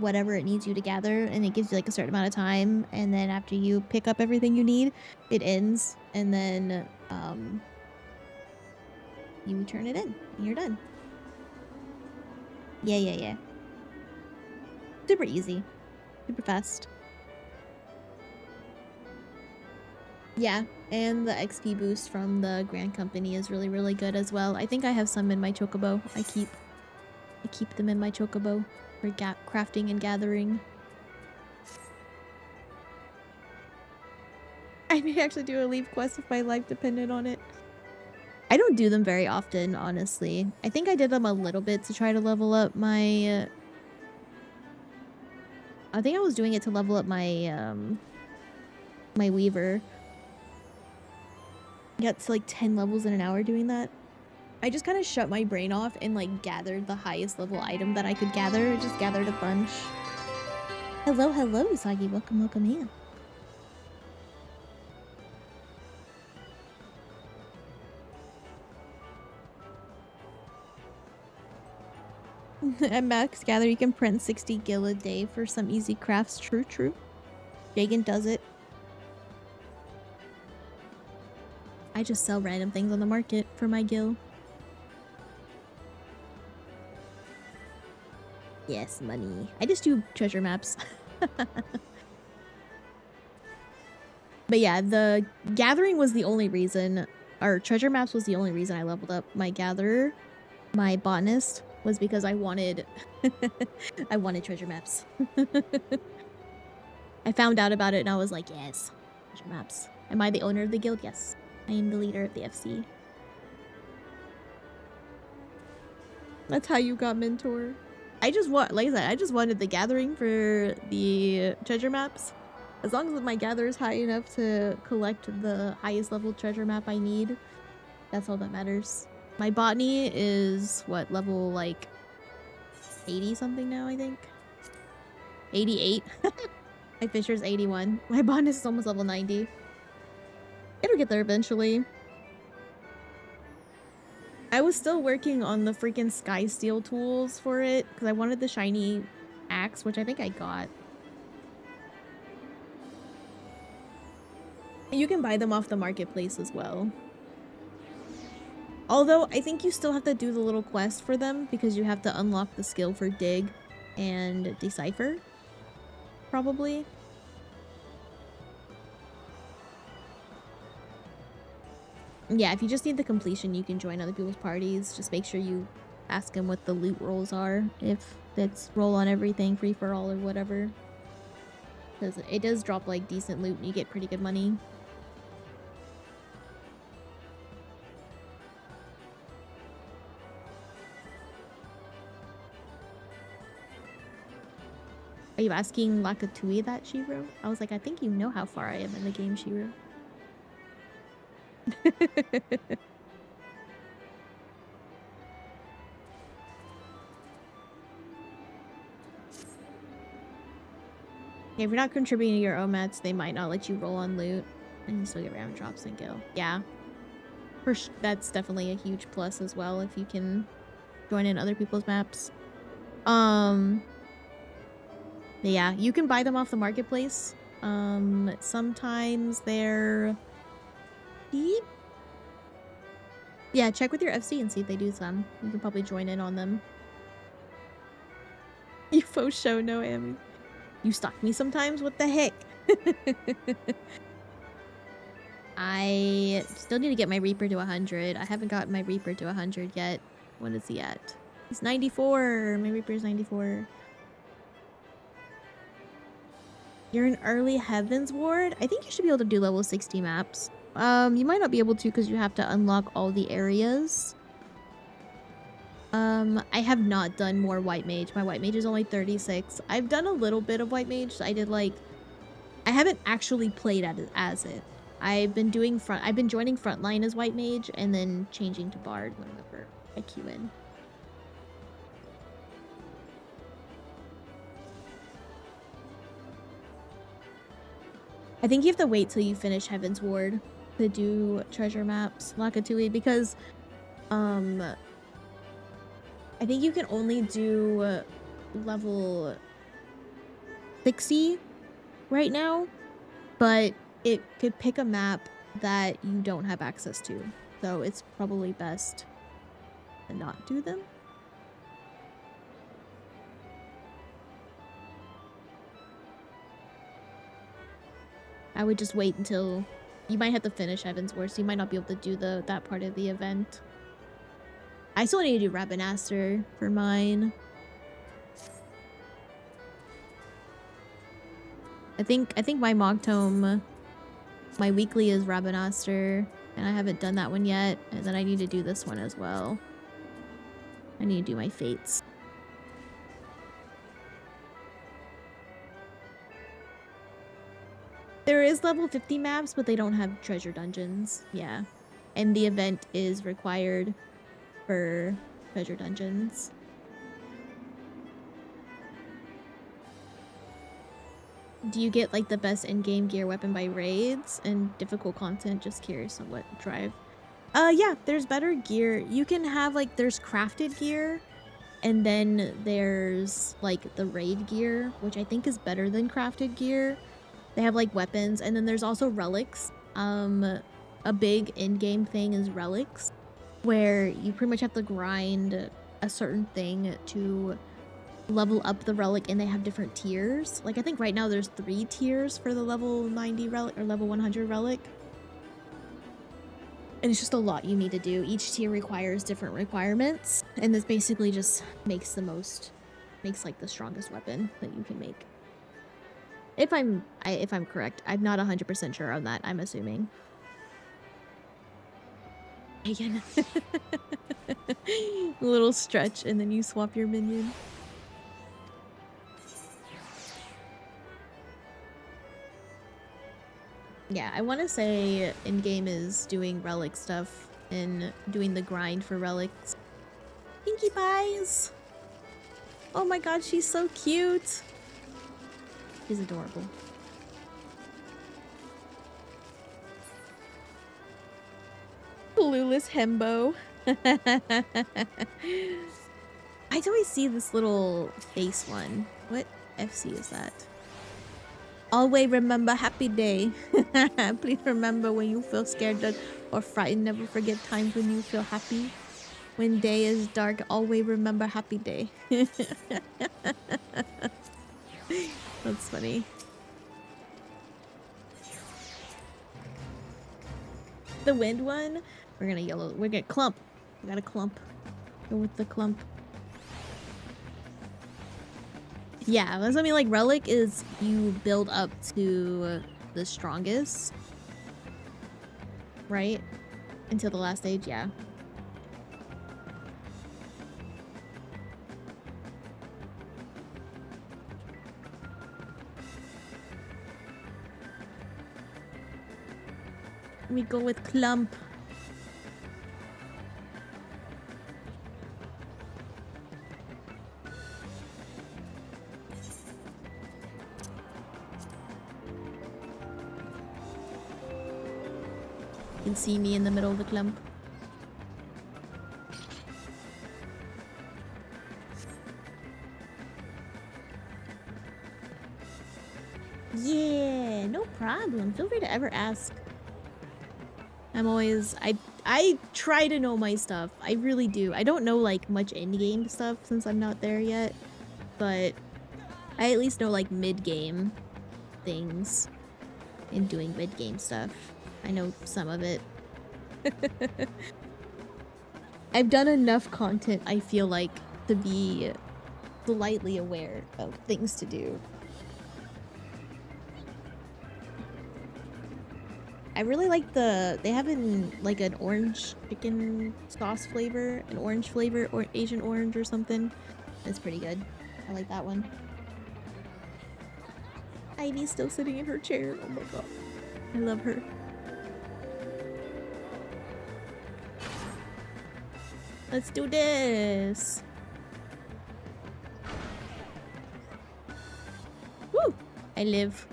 whatever it needs you to gather, and it gives you like a certain amount of time, and then after you pick up everything you need, it ends, and then you turn it in and you're done. Yeah. Super easy. Super fast. Yeah, and the XP boost from the Grand Company is really, really good as well. I think I have some in my chocobo. I keep them in my chocobo for crafting and gathering. I may actually do a leave quest if my life depended on it. I don't do them very often, honestly. I think I did them a little bit to try to level up my... I think I was doing it to level up my, my Weaver. Got to like 10 levels in an hour doing that. I just kind of shut my brain off and like gathered the highest level item that I could gather. Just gathered a bunch. Hello, Usagi. Welcome in. At Max Gather, you can print 60 gil a day for some easy crafts. True. Jagan does it. I just sell random things on the market for my gil. Yes, money. I just do treasure maps. But yeah, the gathering was the only reason, or treasure maps was the only reason I leveled up my gatherer. My botanist was because I wanted I wanted treasure maps. I found out about it and I was like, yes, treasure maps. Am I the owner of the guild? Yes. I am the leader of the FC. That's how you got mentor. I just want, like I said, I just wanted the gathering for the treasure maps. As long as my gather is high enough to collect the highest level treasure map I need, that's all that matters. My botany is, what, level, like, 80 something now, I think? 88? My fisher's 81. My botanist is almost level 90. It'll get there eventually. I was still working on the freaking sky steel tools for it, because I wanted the shiny axe, which I think I got. You can buy them off the marketplace as well. Although, I think you still have to do the little quest for them, because you have to unlock the skill for dig and decipher. Probably. Yeah, if you just need the completion, you can join other people's parties. Just make sure you ask them what the loot rolls are, if it's roll on everything, free for all, or whatever. Because it does drop, like, decent loot and you get pretty good money. Are you asking Lakatui that, Shiro? I was like, I think you know how far I am in the game, Shiro. Yeah, if you're not contributing to your OMATs, they might not let you roll on loot. And you still get random drops and go. Yeah. That's definitely a huge plus as well if you can join in other people's maps. Yeah, you can buy them off the marketplace. Sometimes they're cheap. Yeah, check with your FC and see if they do some. You can probably join in on them. You faux show, no Amy. You stalk me sometimes? What the heck? I still need to get my Reaper to 100. I haven't got my Reaper to 100 yet. What is he at? He's 94. My Reaper's 94. You're in early Heavens Ward? I think you should be able to do level 60 maps. You might not be able to because you have to unlock all the areas. I have not done more White Mage. My White Mage is only 36. I've done a little bit of White Mage. I did like... I haven't actually played as it. I've been joining Frontline as White Mage and then changing to Bard whenever I queue in. I think you have to wait till you finish Heaven's Ward to do treasure maps, Lakatui, because I think you can only do level 60 right now, but it could pick a map that you don't have access to, so it's probably best to not do them. I would just wait until you might have to finish Heaven's Ward, so you might not be able to do that part of the event. I still need to do Rabanaster for mine. I think my Mogtome, my weekly is Rabanaster, and I haven't done that one yet, and then I need to do this one as well. I need to do my fates. There is level 50 maps, but they don't have treasure dungeons. Yeah. And the event is required for treasure dungeons. Do you get like the best in-game gear weapon by raids and difficult content? Just curious on what drive. Yeah, there's better gear. You can have like, there's crafted gear, and then there's like the raid gear, which I think is better than crafted gear. They have like weapons, and then there's also relics. A big in-game thing is relics, where you pretty much have to grind a certain thing to level up the relic, and they have different tiers. Like I think right now there's 3 tiers for the level 90 relic or level 100 relic. And it's just a lot you need to do. Each tier requires different requirements, and this basically just makes like the strongest weapon that you can make. If I'm correct. I'm not 100% sure on that, I'm assuming. Again. A little stretch, and then you swap your minion. Yeah, I want to say in-game is doing relic stuff and doing the grind for relics. Pinkie Pies! Oh my god, she's so cute! She's adorable. Clueless Hembo. I always see this little face one. What FC is that? Always remember happy day. Please remember when you feel scared or frightened. Never forget times when you feel happy. When day is dark, always remember happy day. That's funny. The wind one? We're gonna yellow. We're gonna clump. We got a clump. Go with the clump. Yeah, that's what I mean. Like, relic is you build up to the strongest, right? Until the last stage, yeah. We go with clump. You can see me in the middle of the clump. Yeah, no problem. Feel free to ever ask. I'm always, I try to know my stuff. I really do. I don't know like much in-game stuff since I'm not there yet, but I at least know like mid-game things and doing mid-game stuff. I know some of it. I've done enough content, I feel like, to be slightly aware of things to do. I really like they have like an orange chicken sauce flavor, an orange flavor, or Asian orange or something. It's pretty good. I like that one. Ivy's still sitting in her chair. Oh my god. I love her. Let's do this. Woo! I live.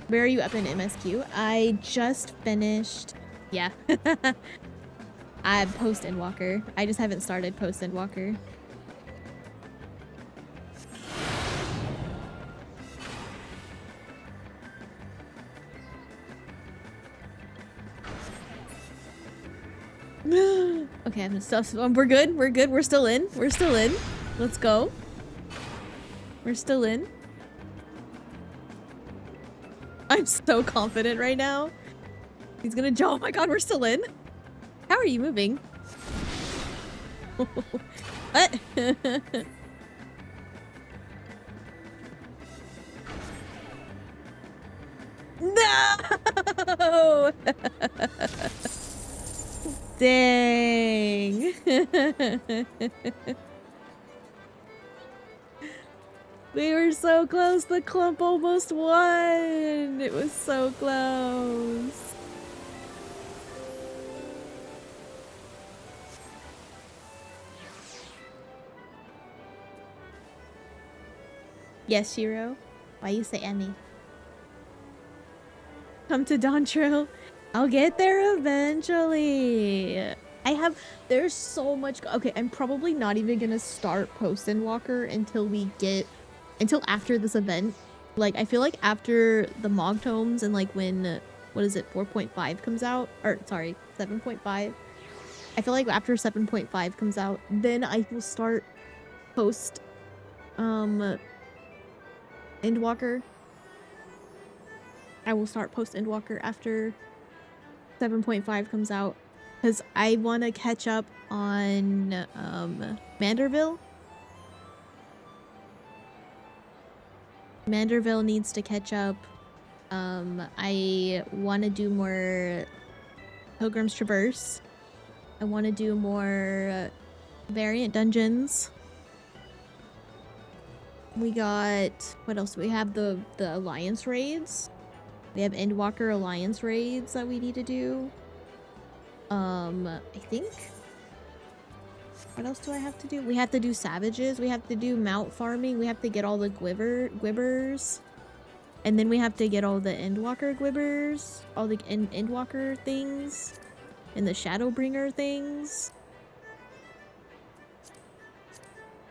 Where are you up in MSQ? I just finished. Yeah. I post Endwalker. I just haven't started post Endwalker. Okay, I'm just, we're good. We're good. We're still in. We're still in. Let's go. We're still in. I'm so confident right now. He's gonna jump. Oh my god, we're still in. How are you moving? What? No! Dang. We were so close. The clump almost won. It was so close. Yes, Shiro. Why you say Emmy? Come to Dontrell. I'll get there eventually. There's so much. Okay, I'm probably not even gonna start Post Endwalker until after this event. Like, I feel like after the Mogtomes and like when, what is it, 4.5 comes out? Or, sorry, 7.5. I feel like after 7.5 comes out, then I will start Post, Endwalker. I will start Post Endwalker after 7.5 comes out. Because I want to catch up on, Manderville. Manderville needs to catch up. I want to do more Pilgrim's Traverse. I want to do more variant dungeons. We got, what else? We have the Alliance raids. We have Endwalker Alliance raids that we need to do. I think. What else do I have to do? We have to do Savages. We have to do mount farming. We have to get all the Gwibbers. And then we have to get all the Endwalker Gwibbers. All the Endwalker things. And the Shadowbringer things.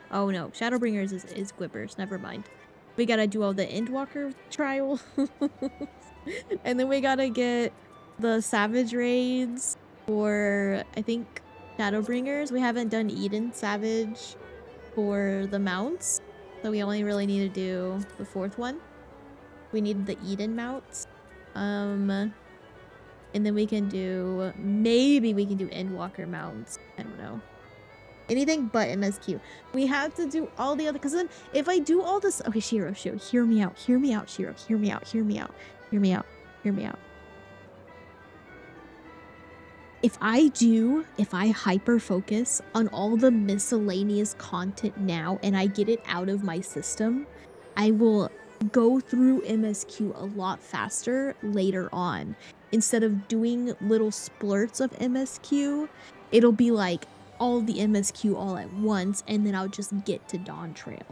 Oh no, Shadowbringers is Gwibbers. Never mind. We gotta do all the Endwalker trial. And then we gotta get the Savage raids for, I think, Shadowbringers. We haven't done Eden Savage for the mounts. So we only really need to do the 4th one. We need the Eden mounts. And then we can do, maybe we can do Endwalker mounts. I don't know. Anything but MSQ. We have to do all the other, because then if I do all this, okay, Shiro, hear me out, Shiro, hear me out. If I hyper focus on all the miscellaneous content now and I get it out of my system, I will go through MSQ a lot faster later on. Instead of doing little splurts of MSQ, it'll be like all the MSQ all at once, and then I'll just get to Dawn Trail.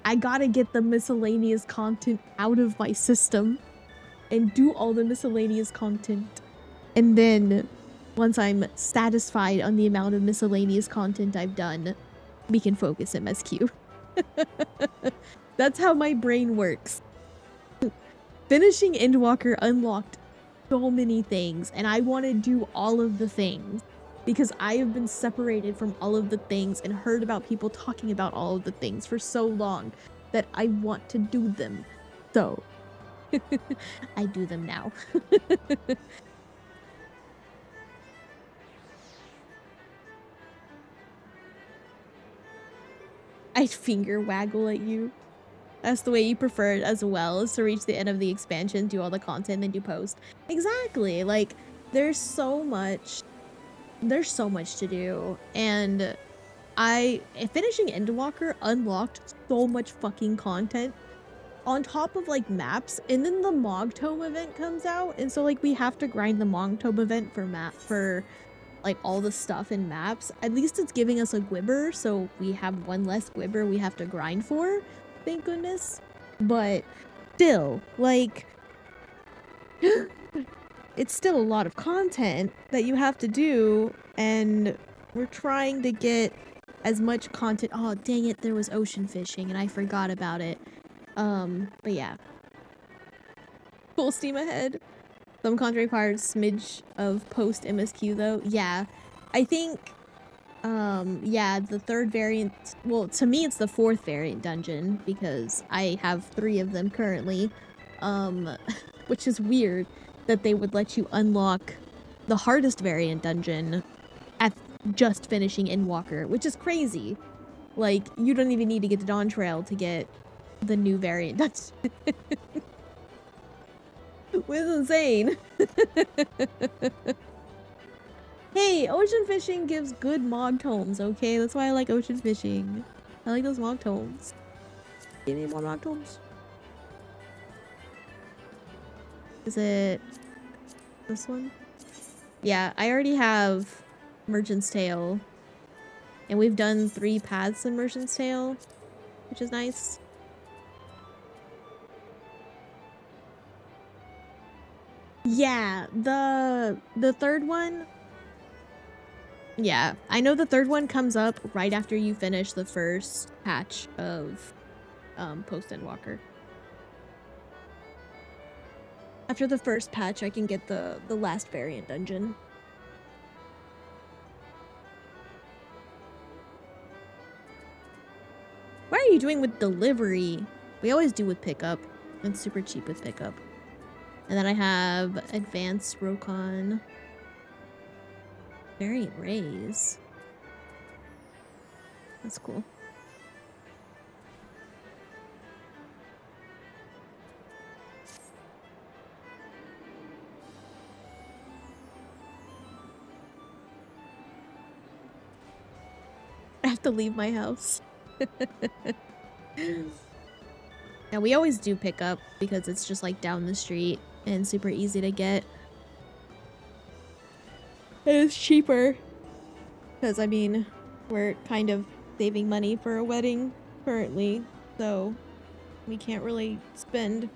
I gotta get the miscellaneous content out of my system and do all the miscellaneous content. And then once I'm satisfied on the amount of miscellaneous content I've done, we can focus MSQ. That's how my brain works. Finishing Endwalker unlocked so many things, and I want to do all of the things because I have been separated from all of the things and heard about people talking about all of the things for so long that I want to do them. So, I do them now. I'd finger waggle at you. That's the way you prefer it as well, is to reach the end of the expansion, do all the content, then do post. Exactly. Like, there's so much to do, and finishing Endwalker unlocked so much fucking content on top of like maps, and then the Mogtome event comes out, and so like we have to grind the Mogtome event for like all the stuff in maps. At least it's giving us a Gwibber, so we have one less Gwibber we have to grind for, thank goodness. But still, like, it's still a lot of content that you have to do, and we're trying to get as much content. Oh, dang it, there was ocean fishing and I forgot about it. But yeah. Full steam ahead. Some content requires smidge of post MSQ though. Yeah. I think, yeah, the 3rd variant, well, to me it's the 4th variant dungeon because I have 3 of them currently. Which is weird that they would let you unlock the hardest variant dungeon at just finishing Endwalker, which is crazy. Like, you don't even need to get to Dawn Trail to get the new variant dungeon. Which is insane. Hey, ocean fishing gives good Mogtomes, okay? That's why I like ocean fishing. I like those Mogtomes. Give me more Mogtomes. Is it this one? Yeah, I already have Merchant's Tale. And we've done 3 paths in Merchant's Tale, which is nice. Yeah, the 3rd one. Yeah, I know the 3rd one comes up right after you finish the first patch of post Endwalker. After the first patch, I can get the last variant dungeon. What are you doing with delivery? We always do with pickup. It's super cheap with pickup. And then I have advanced Rokon. Variant raise. That's cool. I have to leave my house. Yeah, we always do pick up because it's just like down the street and super easy to get. And it's cheaper. Because, I mean, we're kind of saving money for a wedding currently, so we can't really spend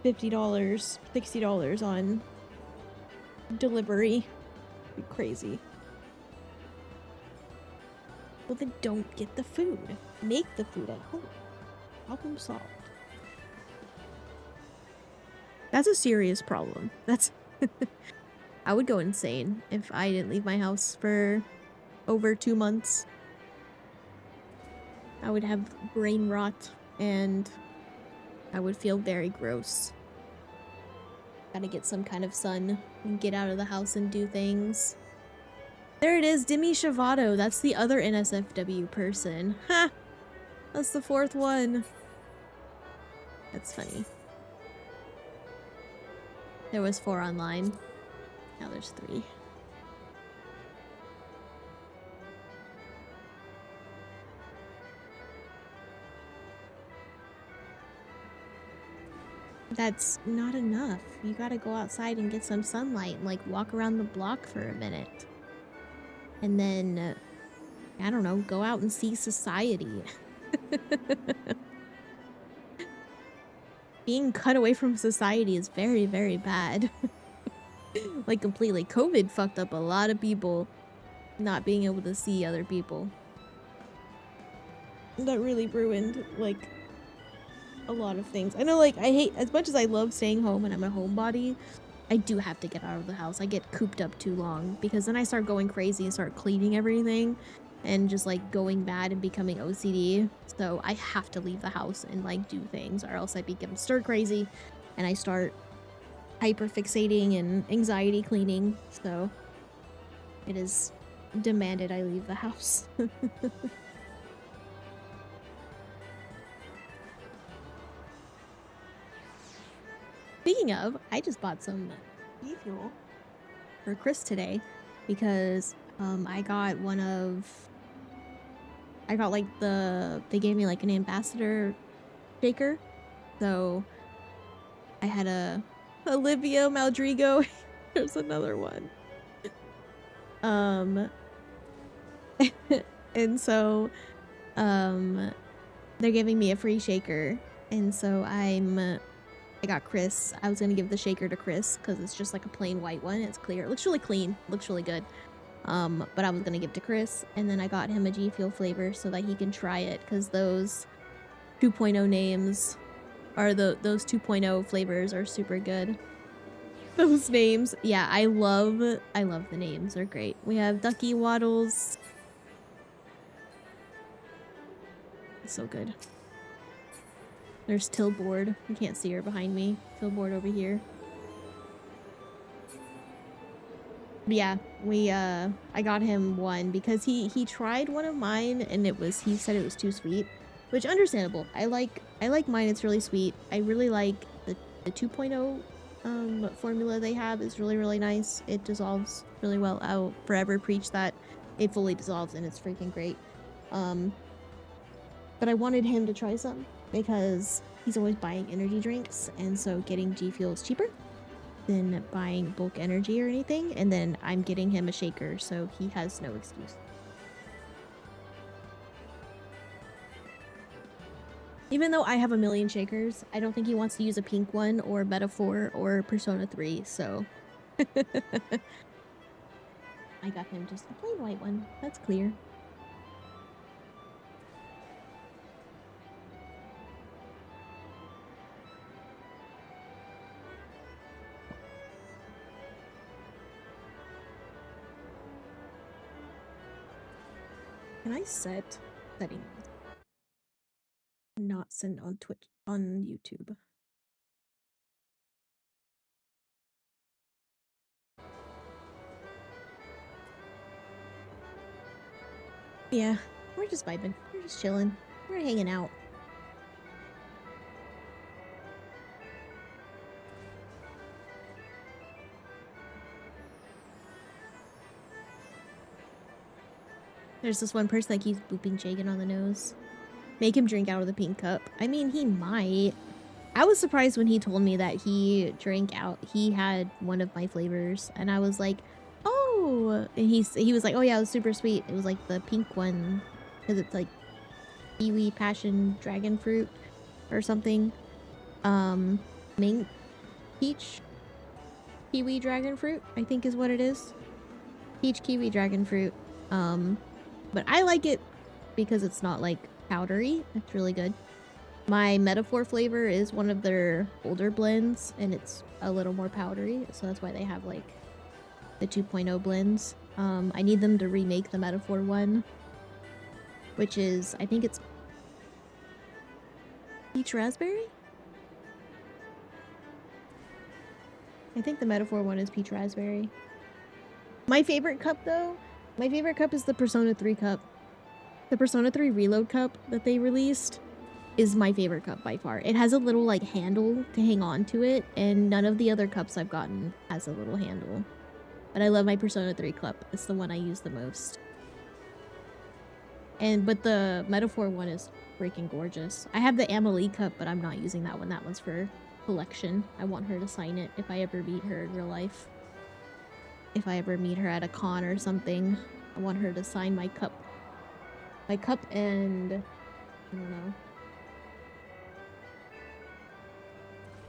$50, $60 on delivery. It'd be crazy. Well, then don't get the food. Make the food at home. Problem solved. That's a serious problem. That's... I would go insane if I didn't leave my house for over 2 months. I would have brain rot and I would feel very gross. Gotta get some kind of sun and get out of the house and do things. There it is, Demi Shavato. That's the other NSFW person. Ha! That's the 4th one. That's funny. There was 4 online. Now there's 3. That's not enough. You gotta go outside and get some sunlight and like walk around the block for a minute. And then, I don't know, go out and see society. Being cut away from society is very, very bad. Like completely. COVID fucked up a lot of people not being able to see other people. That really ruined like a lot of things. I know, like, I hate, as much as I love staying home and I'm a homebody, I do have to get out of the house. I get cooped up too long because then I start going crazy and start cleaning everything and just like going bad and becoming OCD. So I have to leave the house and like do things or else I become stir crazy and I start hyper fixating and anxiety cleaning. So it is demanded I leave the house. Speaking of, I just bought some GFUEL for Chris today because I got like they gave me like an ambassador shaker. So I had a Olivia Maldrigo. There's another one. And so they're giving me a free shaker. And so I got Chris. I was gonna give the shaker to Chris because it's just like a plain white one. It's clear. It looks really clean. Looks really good. But I was gonna give it to Chris, and then I got him a GFUEL flavor so that he can try it because those 2.0 names are those 2.0 flavors are super good. Those names, yeah, I love the names. They're great. We have Ducky Waddles. It's so good. There's Tillboard. You can't see her behind me. Tillboard over here. But yeah, I got him one because he tried one of mine and he said it was too sweet, which understandable. I like mine. It's really sweet. I really like the 2.0 formula they have is really, really nice. It dissolves really well. I'll forever preach that. It fully dissolves and it's freaking great. But I wanted him to try some because he's always buying energy drinks, and so getting GFUEL is cheaper than buying bulk energy or anything, and then I'm getting him a shaker, so he has no excuse. Even though I have a million shakers, I don't think he wants to use a pink one or Metaphor or Persona 3, so I got him just a plain white one. That's clear. Can I set settings? Not send on Twitch, on YouTube. Yeah, we're just vibing. We're just chilling. We're hanging out. There's this one person that keeps booping Jagan on the nose. Make him drink out of the pink cup. I mean, he might. I was surprised when he told me that he drank out. He had one of my flavors, and I was like, "Oh!" And he was like, "Oh yeah, it was super sweet. It was like the pink one, because it's like kiwi, passion, dragon fruit, or something. Mint, peach, kiwi, dragon fruit. I think is what it is. Peach, kiwi, dragon fruit. But I like it because it's not like powdery. It's really good. My Metaphor flavor is one of their older blends, and it's a little more powdery, so that's why they have like the 2.0 blends. I need them to remake the Metaphor one, which is, I think it's peach raspberry? I think the Metaphor one is peach raspberry. My favorite cup though, my favorite cup is the Persona 3 cup. The Persona 3 Reload cup that they released is my favorite cup by far. It has a little like handle to hang on to it, and none of the other cups I've gotten has a little handle. But I love my Persona 3 cup. It's the one I use the most. But the Metaphor one is freaking gorgeous. I have the Amelie cup, but I'm not using that one. That one's for collection. I want her to sign it if I ever meet her in real life. If I ever meet her at a con or something, I want her to sign my cup. My cup and I don't know.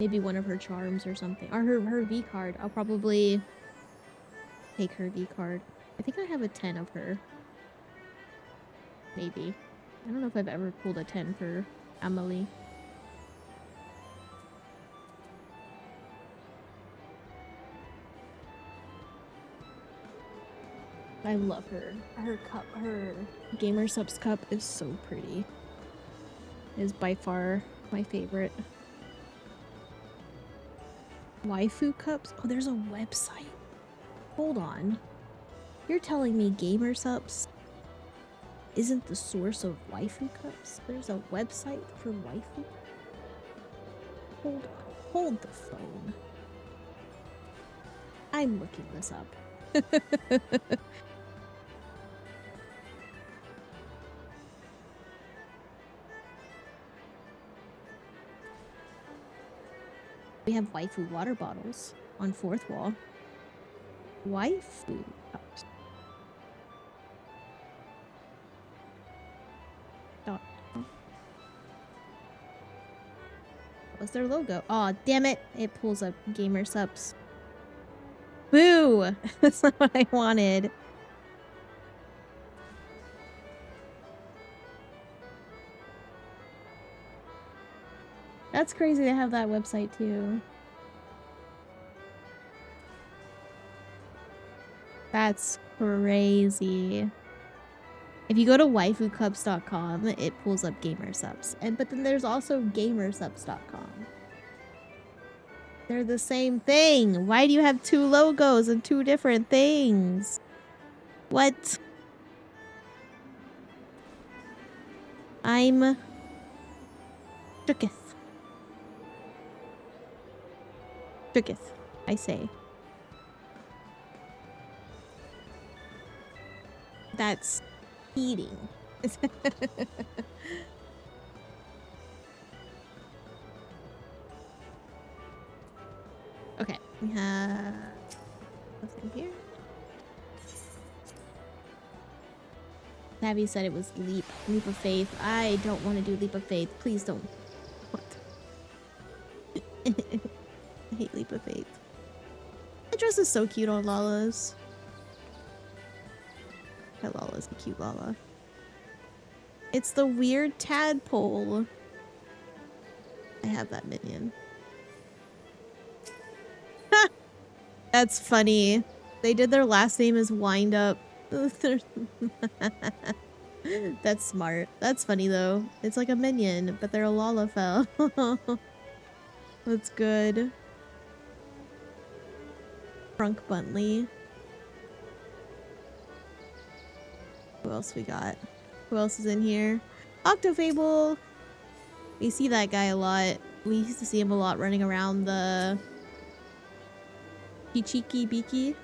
Maybe one of her charms or something. Or her V card. I'll probably take her V card. I think I have a 10 of her. Maybe. I don't know if I've ever pulled a 10 for Amelie. I love her. Her cup, her Gamer Subs cup is so pretty. It is by far my favorite. Waifu cups? Oh, there's a website. Hold on. You're telling me Gamer Subs isn't the source of waifu cups? There's a website for waifu? Hold on. Hold the phone. I'm looking this up. We have waifu water bottles on 4th wall. Waifu cups. What's their logo? Aw, damn it. It pulls up Gamer Subs. Boo! That's not what I wanted. That's crazy to have that website too. That's crazy. If you go to waifucups.com, it pulls up Gamer Subs. But then there's also gamersubs.com. They're the same thing. Why do you have two logos and two different things? What? I'm shooketh. Shooketh, I say. That's eating. Okay, we have nothing here. Navi said it was leap of faith. I don't want to do leap of faith. Please don't. What? I hate leap of faith. The dress is so cute on Lala's. That Lala's a cute Lala. It's the weird tadpole. I have that minion. That's funny. They did their last name as Wind Up. That's smart. That's funny though. It's like a minion, but they're a Lalafell. That's good. Trunk Buntley. Who else we got? Who else is in here? Octofable! We see that guy a lot. We used to see him a lot running around the Kichiki Biki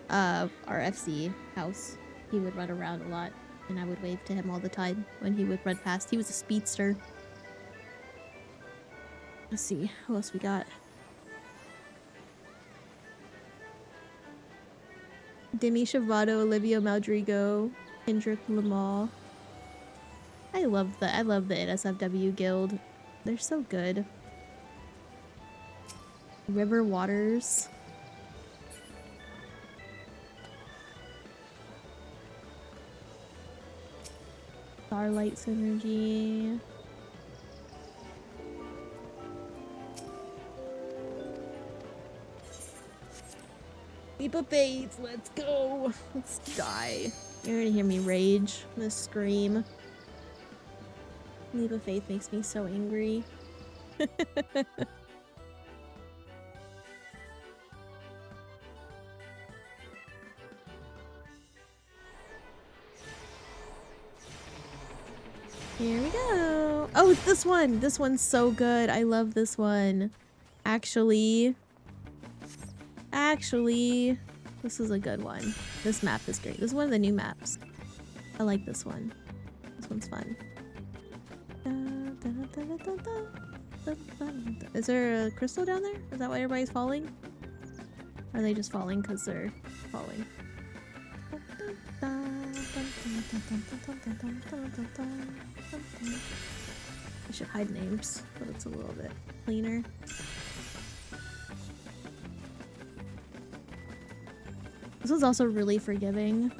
our FC house. he would run around a lot, and I would wave to him all the time when he would run past. He was a speedster. Let's see, who else we got? Demi Lovato, Olivia Madrigo, Kendrick Lamar. I love the NSFW guild. They're so good. River Waters. Starlight Synergy. Leap of faith, let's go. Let's die. You're gonna hear me rage. I'm gonna scream. Leap of faith makes me so angry. Here we go. Oh, it's this one. This one's so good. I love this one. Actually, this is a good one. This map is great. This is one of the new maps. I like this one. This one's fun. Is there a crystal down there? Is that why everybody's falling? Or are they just falling because they're falling? I should hide names, but it's a little bit cleaner. This one's also really forgiving.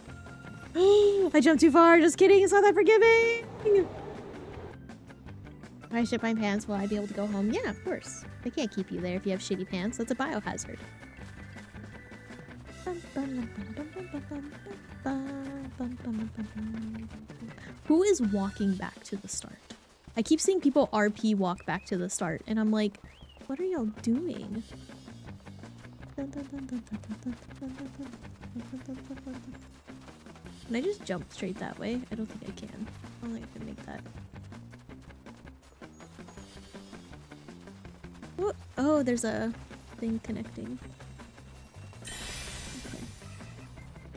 I jumped too far, just kidding, it's not that forgiving! If I shit my pants, will I be able to go home? Yeah, of course. They can't keep you there if you have shitty pants. That's a biohazard. Who is walking back to the start? I keep seeing people RP walk back to the start, and I'm like, what are y'all doing? Can I just jump straight that way? I don't think I can. I don't think I can make that. Oh, there's a thing connecting. Okay.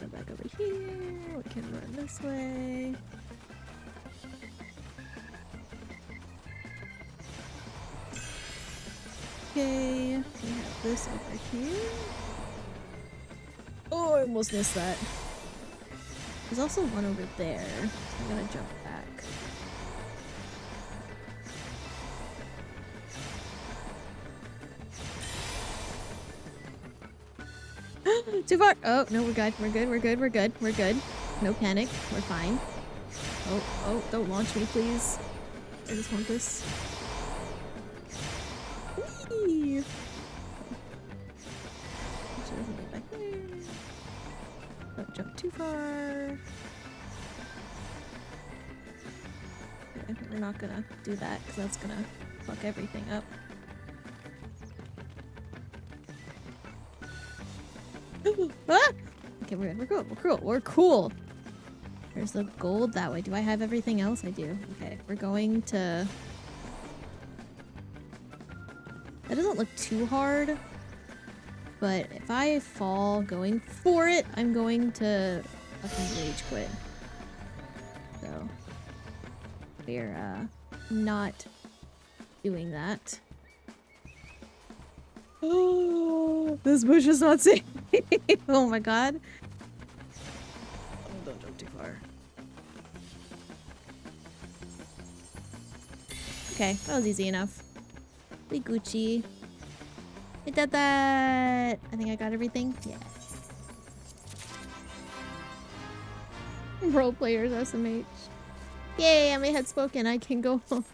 Go back over here. We can run this way. Okay, we have this over here. Oh, I almost missed that. There's also one over there. I'm gonna jump back. Too far! Oh, no, we're good. We're good. We're good. We're good. We're good. No panic. We're fine. Oh, don't launch me, please. I just want this. Whee! Back there. Don't jump too far. Okay, we're not gonna do that because that's gonna fuck everything up. Ah! Okay, we're good. We're cool. We're cool. We're cool. There's the gold that way. Do I have everything else? I do. Okay, we're going to... That doesn't look too hard, but if I fall going for it, I'm going to fucking rage quit. So, we're not doing that. Oh, this bush is not safe. Oh my god. Oh, don't jump too far. Okay, that was easy enough. We Gucci. I did that. I think I got everything. Yeah. Role players SMH. Yay, I had spoken. I can go home.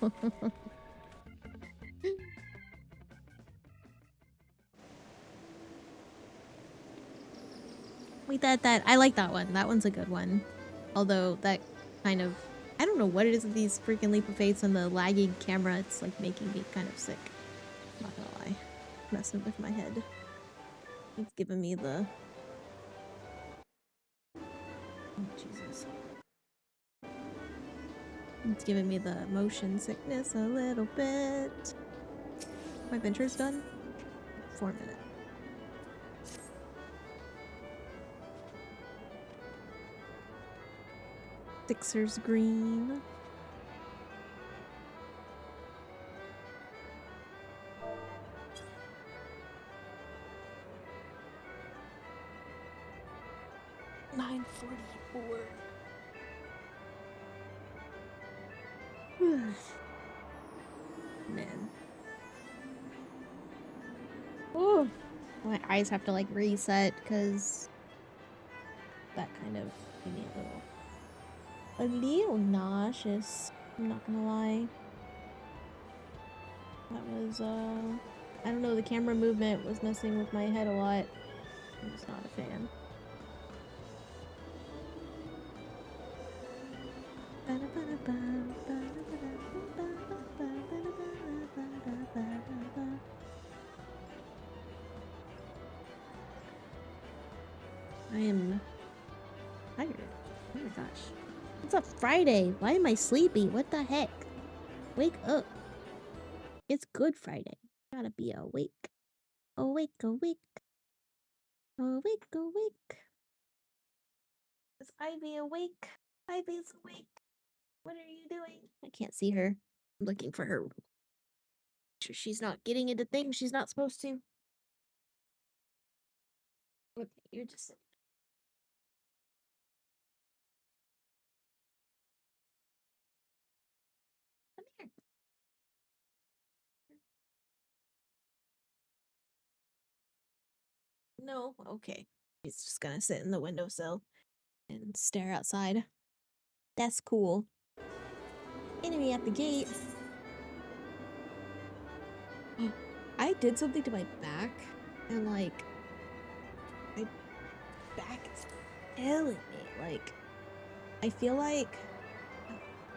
Wait, that. I like that one. That one's a good one. Although that kind of... I don't know what it is with these freaking leap of faiths and the laggy camera. It's like making me kind of sick. I'm not gonna lie. Messing with my head. It's giving me the... Oh, Jesus. It's giving me the motion sickness a little bit. My venture's done? 4 minutes. Sixers green. $9.44. Man. Oh, my eyes have to like reset because that kind of gave me a little nauseous. I'm not gonna lie. That was I don't know, the camera movement was messing with my head a lot. I'm just not a fan. I am tired. Oh my gosh. It's a Friday. Why am I sleepy? What the heck? Wake up. It's Good Friday. Gotta be awake. Awake, awake. Awake, awake. Is Ivy awake? Ivy's awake. What are you doing? I can't see her. I'm looking for her. Sure she's not getting into things she's not supposed to. Okay, you're just sitting. Come here. No, okay. She's just gonna sit in the windowsill and stare outside. That's cool. Enemy at the gate. I did something to my back, and like, my back is killing me. Like, I feel like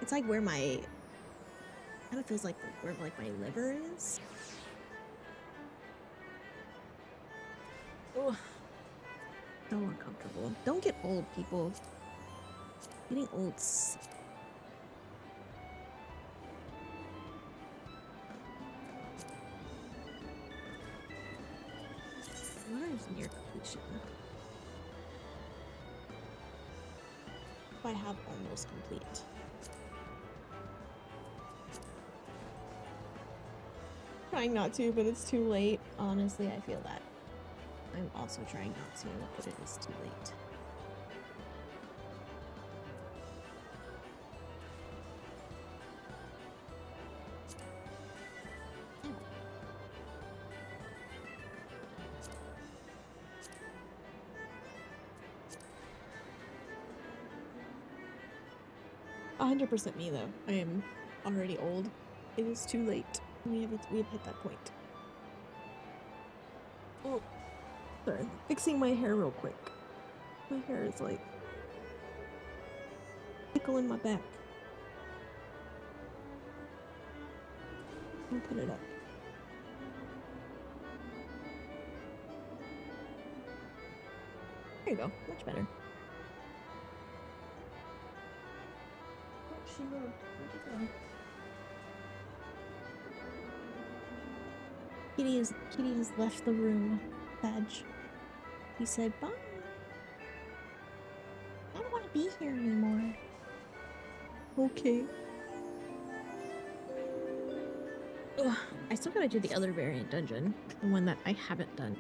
it's like where my kind of feels like where like my liver is. Oh, so uncomfortable. Don't get old, people. Getting old. Water is near completion. I have almost complete. Trying not to, but it's too late. Honestly, I feel that. I'm also trying not to, but it is too late. Oh. 100% me though. I am already old. It is too late. We have hit that point. Oh, sorry. Fixing my hair real quick. My hair is like tickling my back. I'll put it up. There you go. Much better. Where'd she go? Where'd she go? Kitty has left the room. Badge. He said bye. I don't want to be here anymore. Okay. Ugh, I still gotta do the other variant dungeon. The one that I haven't done.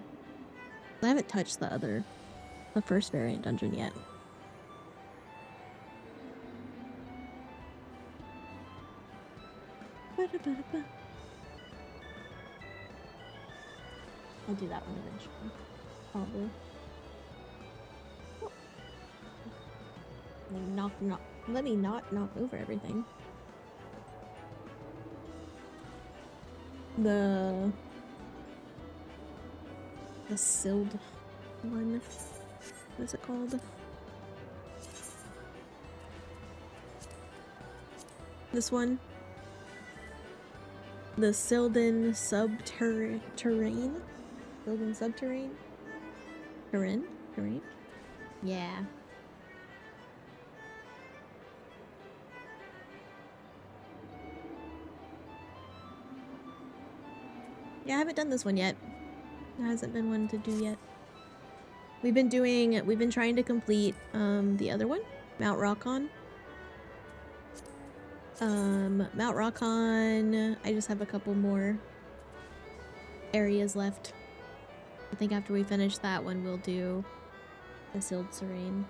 I haven't touched the first variant dungeon yet. I'll do that one eventually. Probably. Oh. Let me not knock over everything. The sealed one. What is it called? This one. The Sylvan Subterrain? Sylvan Subterrain? Terrain? Yeah. Yeah, I haven't done this one yet. There hasn't been one to do yet. We've been trying to complete the other one, Mount Rockon. Mount Rockon. I just have a couple more areas left. I think after we finish that one, we'll do the sealed terrain.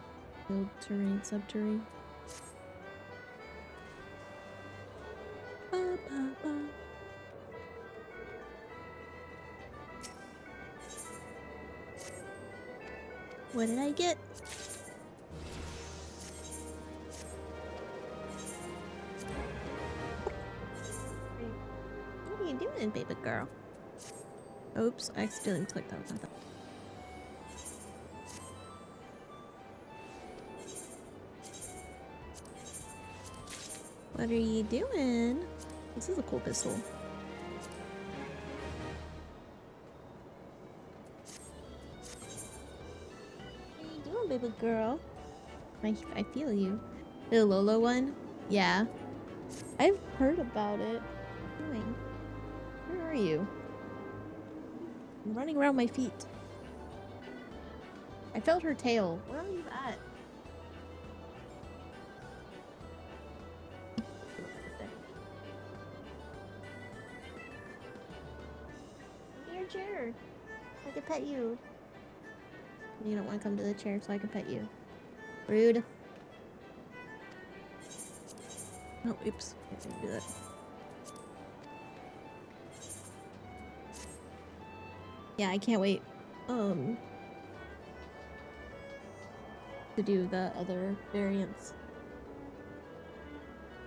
Sealed terrain, subterrain. Ba, ba, ba. What did I get? What are you doing, baby girl? Oops, I accidentally clicked that. What are you doing? This is a cool pistol. What are you doing, baby girl? I feel you. The Lolo one? Yeah. I've heard about it. What are you doing? Where are you? I'm running around my feet. I felt her tail. Where are you at? Your chair. I can pet you. You don't want to come to the chair so I can pet you. Rude. Oh, oops. I didn't do that. Yeah, I can't wait. To do the other variants.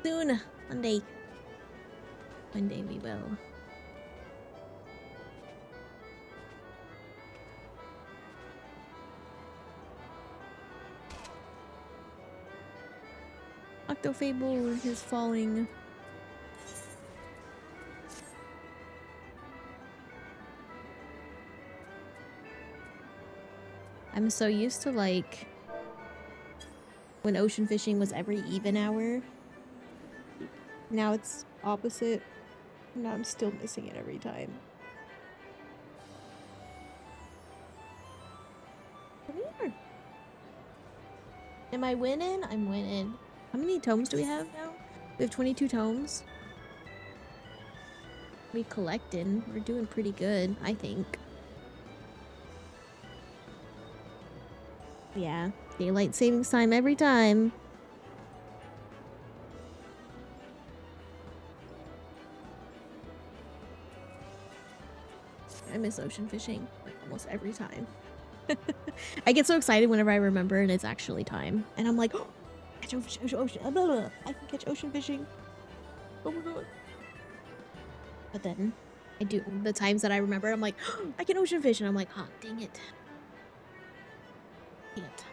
Soon. One day. One day we will. Octofable is falling. I'm so used to like when ocean fishing was every even hour. Now it's opposite. Now I'm still missing it every time. Come here. Am I winning? I'm winning. How many tomes do we have now? We have 22 tomes. We collecting. We're doing pretty good, I think. Yeah, daylight savings time every time. I miss ocean fishing like almost every time. I get so excited whenever I remember and it's actually time. And I'm like, oh, catch ocean, blah, blah, I can catch ocean fishing. Oh my god. But then I do the times that I remember, I'm like, oh, I can ocean fish, and I'm like, oh, dang it. Dang it.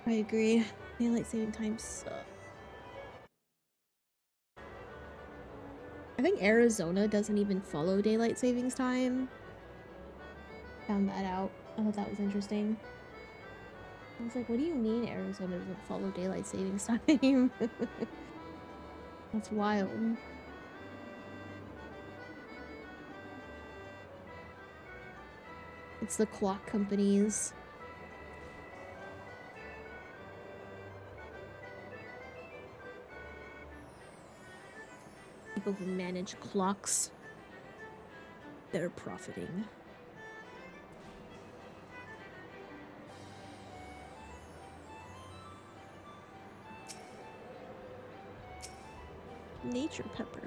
I agree. Daylight saving time sucks. I think Arizona doesn't even follow daylight savings time. Found that out. I thought that was interesting. I was like, what do you mean Arizona doesn't follow daylight savings time? That's wild. It's the clock companies. People who manage clocks. They're profiting. Nature pepper.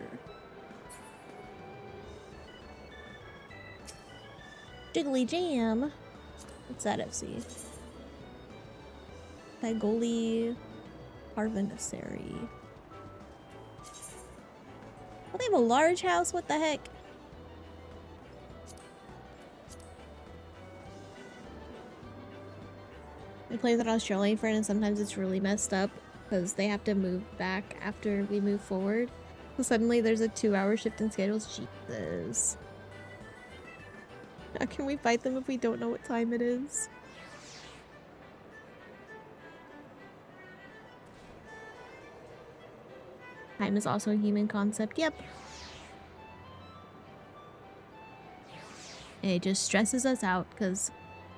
Jiggly jam. What's that FC? Pagoli Carboniceri. Oh, they have a large house? What the heck? I play with an Australian friend and sometimes it's really messed up because they have to move back after we move forward. So suddenly there's a 2-hour shift in schedules. Jesus. How can we fight them if we don't know what time it is? Time is also a human concept. Yep. It just stresses us out because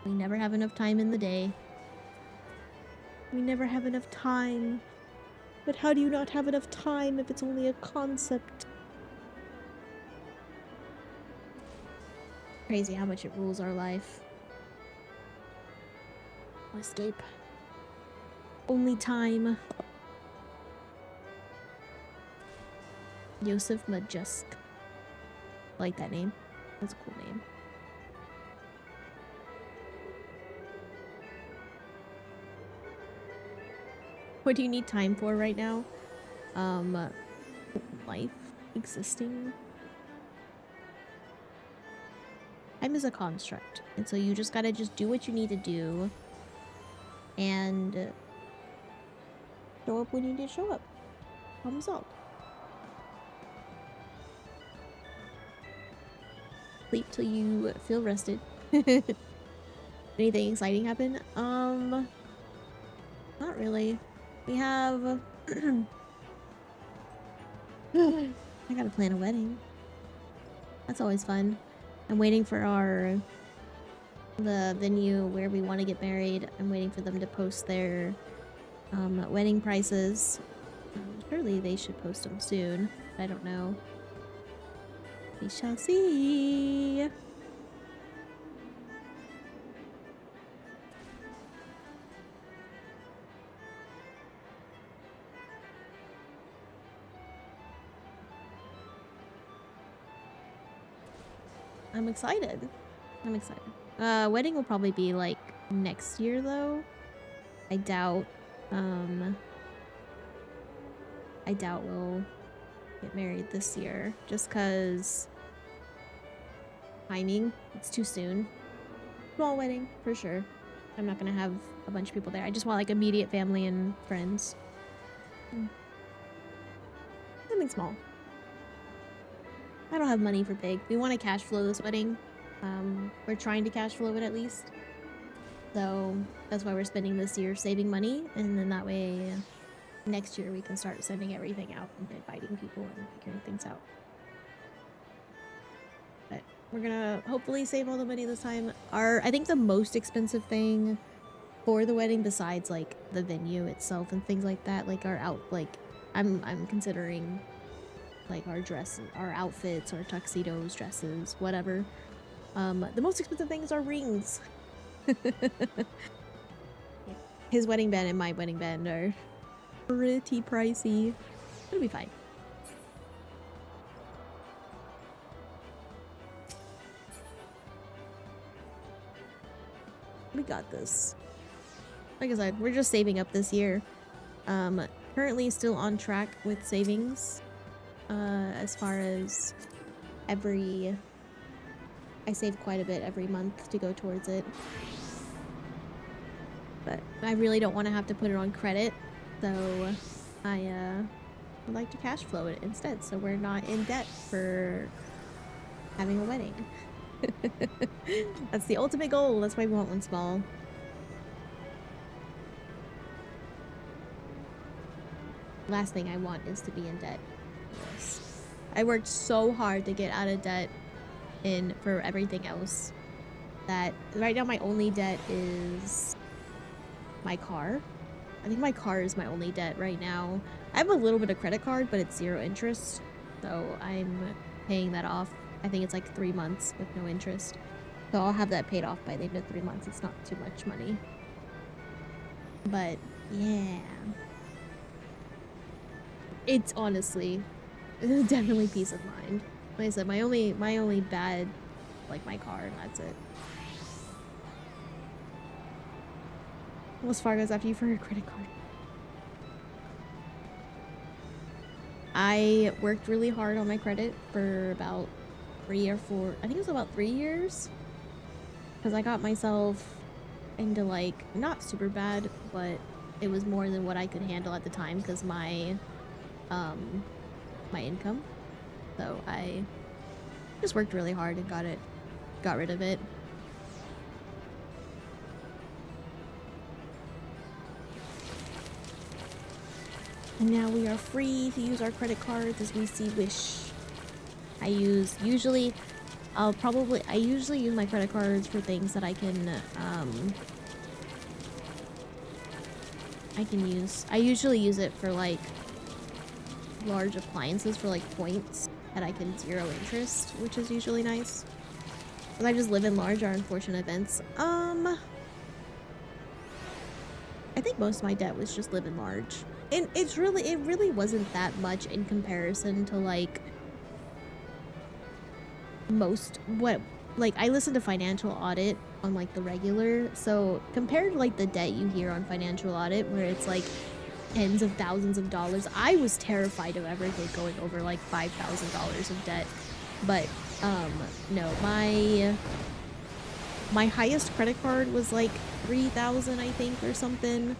we never have enough time in the day. We never have enough time. But how do you not have enough time if it's only a concept? Crazy how much it rules our life. Escape. Only time. Yosef Majusk. I like that name. That's a cool name. What do you need time for right now? Life existing. Time is a construct, and so you just gotta do what you need to do and show up when you need to show up. Problem solved. Sleep till you feel rested. Anything exciting happen? Not really. We have I gotta plan a wedding. That's always fun. I'm waiting for the venue where we want to get married. I'm waiting for them to post their wedding prices. Surely they should post them soon. I don't know. We shall see. I'm excited. I'm excited. Wedding will probably be like next year though. I doubt we'll get married this year just cause timing. It's too soon. Small wedding for sure. I'm not gonna have a bunch of people there. I just want like immediate family and friends. Something small. I don't have money for big. We want to cash flow this wedding. We're trying to cash flow it at least. So that's why we're spending this year saving money. And then that way next year we can start sending everything out and inviting people and figuring things out. But we're gonna hopefully save all the money this time. I think the most expensive thing for the wedding besides like the venue itself and things like that, like I'm considering like our dresses, our outfits, our tuxedos, dresses, whatever. The most expensive things are rings. His wedding band and my wedding band are pretty pricey. It'll be fine. We got this. Like I said, we're just saving up this year. Currently still on track with savings. As far as I save quite a bit every month to go towards it. But I really don't want to have to put it on credit, so I would like to cash flow it instead, so we're not in debt for having a wedding. That's the ultimate goal. That's why we want one small. Last thing I want is to be in debt. Yes. I worked so hard to get out of debt for everything else that right now my only debt is my car. I think my car is my only debt right now. I have a little bit of credit card, but it's 0 interest, so I'm paying that off. I think it's like 3 months with no interest, so I'll have that paid off by the end of 3 months. It's not too much money, but yeah, it's honestly definitely peace of mind. Like I said, my only bad, like my car, and that's it. Wells Fargo's after you for your credit card. I worked really hard on my credit for about 3 or 4, I think it was about 3 years, because I got myself into like not super bad, but it was more than what I could handle at the time because my income. So I just worked really hard and got rid of it. And now we are free to use our credit cards as we see wish. I use usually I usually use my credit cards for things that I usually use it for like large appliances for like points that I can 0 interest, which is usually nice. Because I just live in large or unfortunate events. I think most of my debt was just live in large. And it really wasn't that much in comparison to like I listen to Financial Audit on like the regular, so compared to like the debt you hear on Financial Audit where it's like tens of thousands of dollars, I was terrified of ever going over like $5,000 of debt. But no, my highest credit card was like $3,000 I think or something,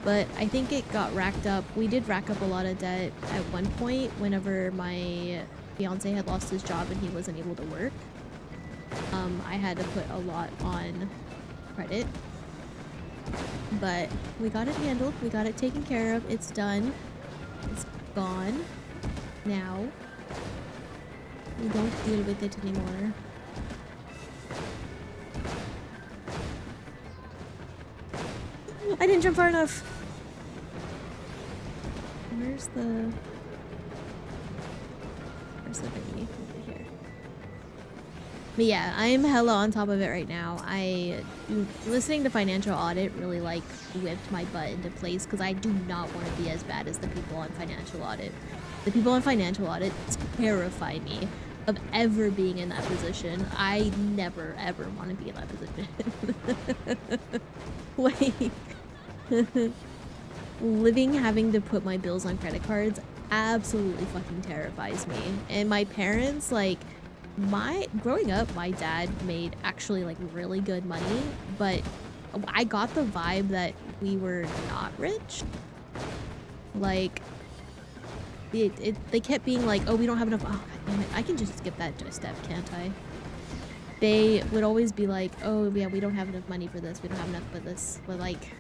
but I think it got racked up. We did rack up a lot of debt at one point whenever my fiance had lost his job and he wasn't able to work. I had to put a lot on credit, but we got it handled. We got it taken care of. It's done. It's gone now. We don't deal with it anymore. I didn't jump far enough. Where's the thingy? Over here. But yeah, I'm hella on top of it right now. Listening to Financial Audit really like whipped my butt into place because I do not want to be as bad as the people on Financial Audit. The people on Financial Audit terrify me of ever being in that position. I never ever want to be in that position. Like having to put my bills on credit cards absolutely fucking terrifies me. And my parents, like, growing up, my dad made actually like really good money, but I got the vibe that we were not rich. Like, they kept being like, oh, we don't have enough. Oh, God damn it. I can just skip that step, can't I? They would always be like, oh, yeah, we don't have enough money for this. We don't have enough for this. But like,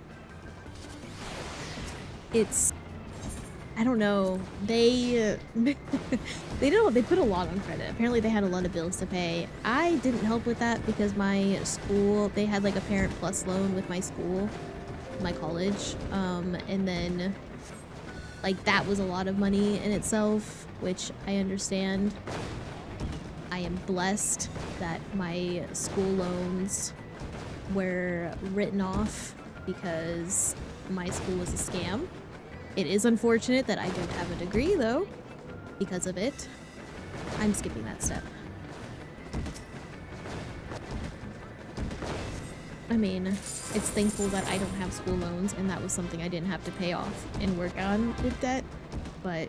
I don't know. They put a lot on credit. Apparently they had a lot of bills to pay. I didn't help with that because my school, they had like a Parent Plus loan with my school, my college. And then like that was a lot of money in itself, which I understand. I am blessed that my school loans were written off because my school was a scam. It is unfortunate that I don't have a degree, though, because of it. I'm skipping that step. I mean, it's thankful that I don't have school loans, and that was something I didn't have to pay off and work on with debt. But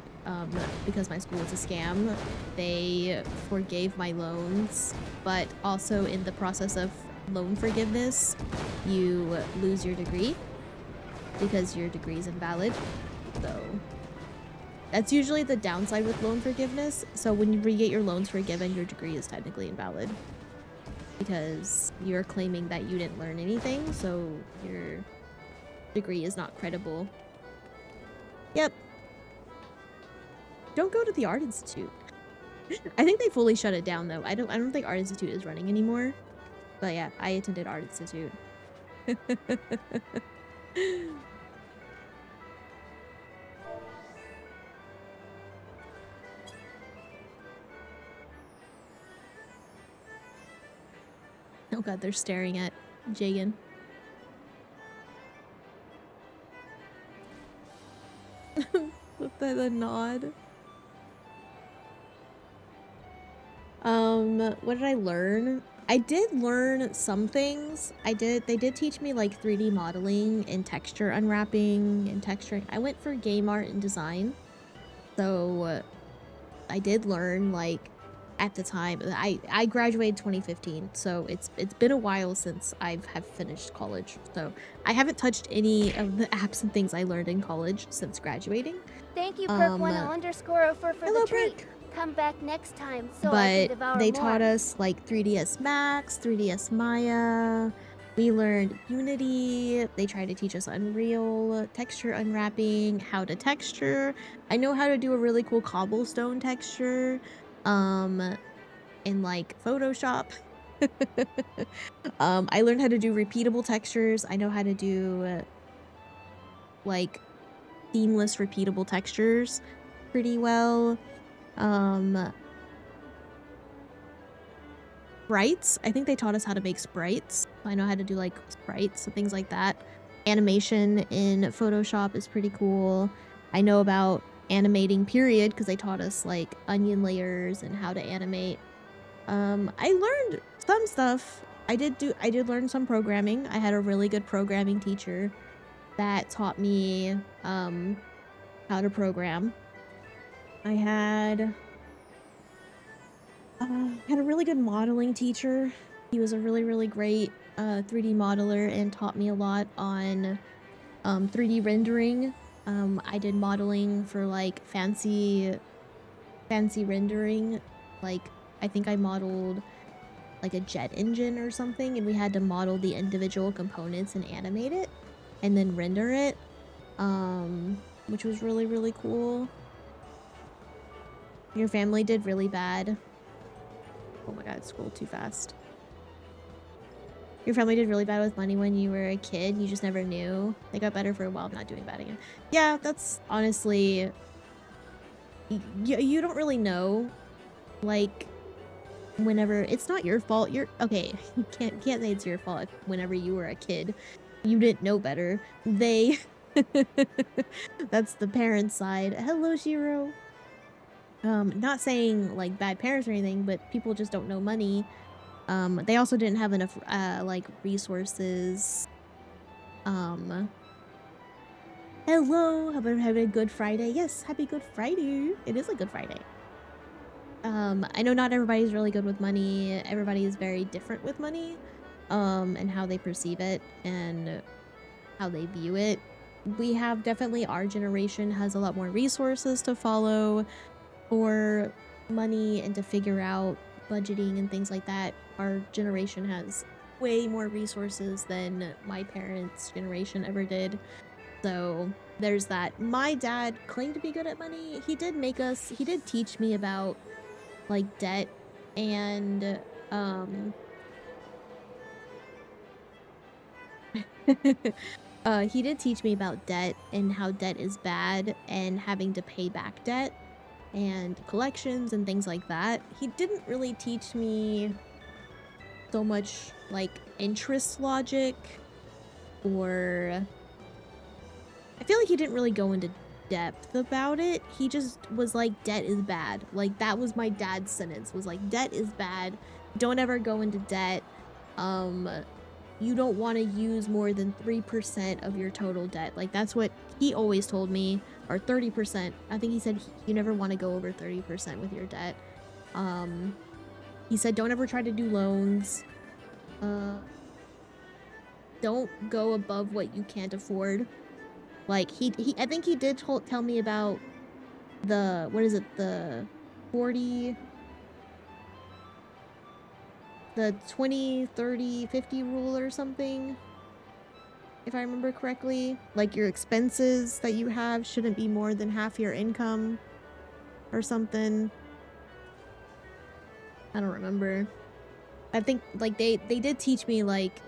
because my school was a scam, they forgave my loans. But also in the process of loan forgiveness, you lose your degree because your degree is invalid. So that's usually the downside with loan forgiveness. So when you get your loans forgiven, your degree is technically invalid because you're claiming that you didn't learn anything, so your degree is not credible. Yep. Don't go to the Art Institute. I think they fully shut it down though. I don't think Art Institute is running anymore. But yeah, I attended Art Institute. Oh god, they're staring at Jagan. With the nod. What did I learn? I did learn some things. They did teach me like 3D modeling and texture unwrapping and texturing. I went for game art and design. So I did learn, like, at the time. I graduated 2015, so it's been a while since I have finished college. So I haven't touched any of the apps and things I learned in college since graduating. Thank you, Perk10_04 for hello, the treat. Perk. Come back next time so I can devour But they more. taught us like 3ds Max, 3ds Maya. We learned Unity. They tried to teach us Unreal, texture unwrapping, how to texture. I know how to do a really cool cobblestone texture. in like Photoshop. I learned how to do repeatable textures. I know how to do like seamless repeatable textures pretty well. Sprites. I think they taught us how to make sprites. I know how to do like sprites and things like that. Animation in Photoshop is pretty cool. I know about animating period because they taught us like onion layers and how to animate. I learned some stuff. I did learn some programming. I had a really good programming teacher that taught me how to program. I had a really good modeling teacher. He was a really great 3D modeler and taught me a lot on 3D rendering. I did modeling for like fancy rendering. Like I think I modeled like a jet engine or something, and we had to model the individual components and animate it and then render it, which was really cool. Your family did really bad. Oh my god, it scrolled too fast. Your family did really bad with money when you were a kid. You just never knew. They got better for a while. I'm not doing bad again. Yeah, that's honestly... You don't really know. Like, whenever... It's not your fault. You're... Okay, you can't say it's your fault whenever you were a kid. You didn't know better. They... That's the parent side. Hello, Shiro. Not saying like bad parents or anything, but people just don't know money. They also didn't have enough like resources. Hello, hope you're having a good Friday. Yes, happy Good Friday. It is a good Friday. I know not everybody's really good with money. Everybody is very different with money, and how they perceive it and how they view it. We have definitely, our generation has a lot more resources to follow for money and to figure out budgeting and things like that. Our generation has way more resources than my parents' generation ever did. So there's that. My dad claimed to be good at money. He did teach me about like debt and he did teach me about debt and how debt is bad and having to pay back debt and collections and things like that. He didn't really teach me so much like interest logic, or I feel like he didn't really go into depth about it. He just was like, debt is bad. Like, that was my dad's sentence, was like, debt is bad. Don't ever go into debt. You don't want to use more than 3% of your total debt. Like, that's what he always told me. Or 30%. I think he said you never want to go over 30% with your debt. He said don't ever try to do loans. Don't go above what you can't afford. Like, I think he did tell me about the, what is it, the 20, 30, 50 rule or something, if I remember correctly. Like, your expenses that you have shouldn't be more than half your income or something. I don't remember. I think, like, they did teach me, like,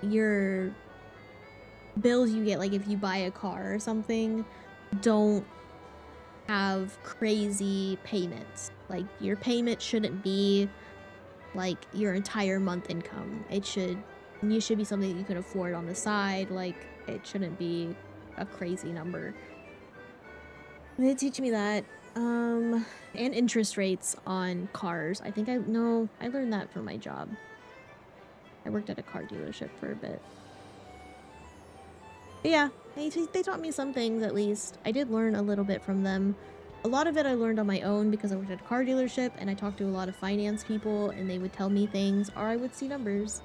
your bills you get, like, if you buy a car or something, don't have crazy payments. Like, your payment shouldn't be like your entire month income. You should be something that you can afford on the side. Like, it shouldn't be a crazy number. They teach me that. And interest rates on cars. I think I learned that from my job. I worked at a car dealership for a bit. But yeah, they taught me some things at least. I did learn a little bit from them. A lot of it I learned on my own because I worked at a car dealership and I talked to a lot of finance people and they would tell me things, or I would see numbers.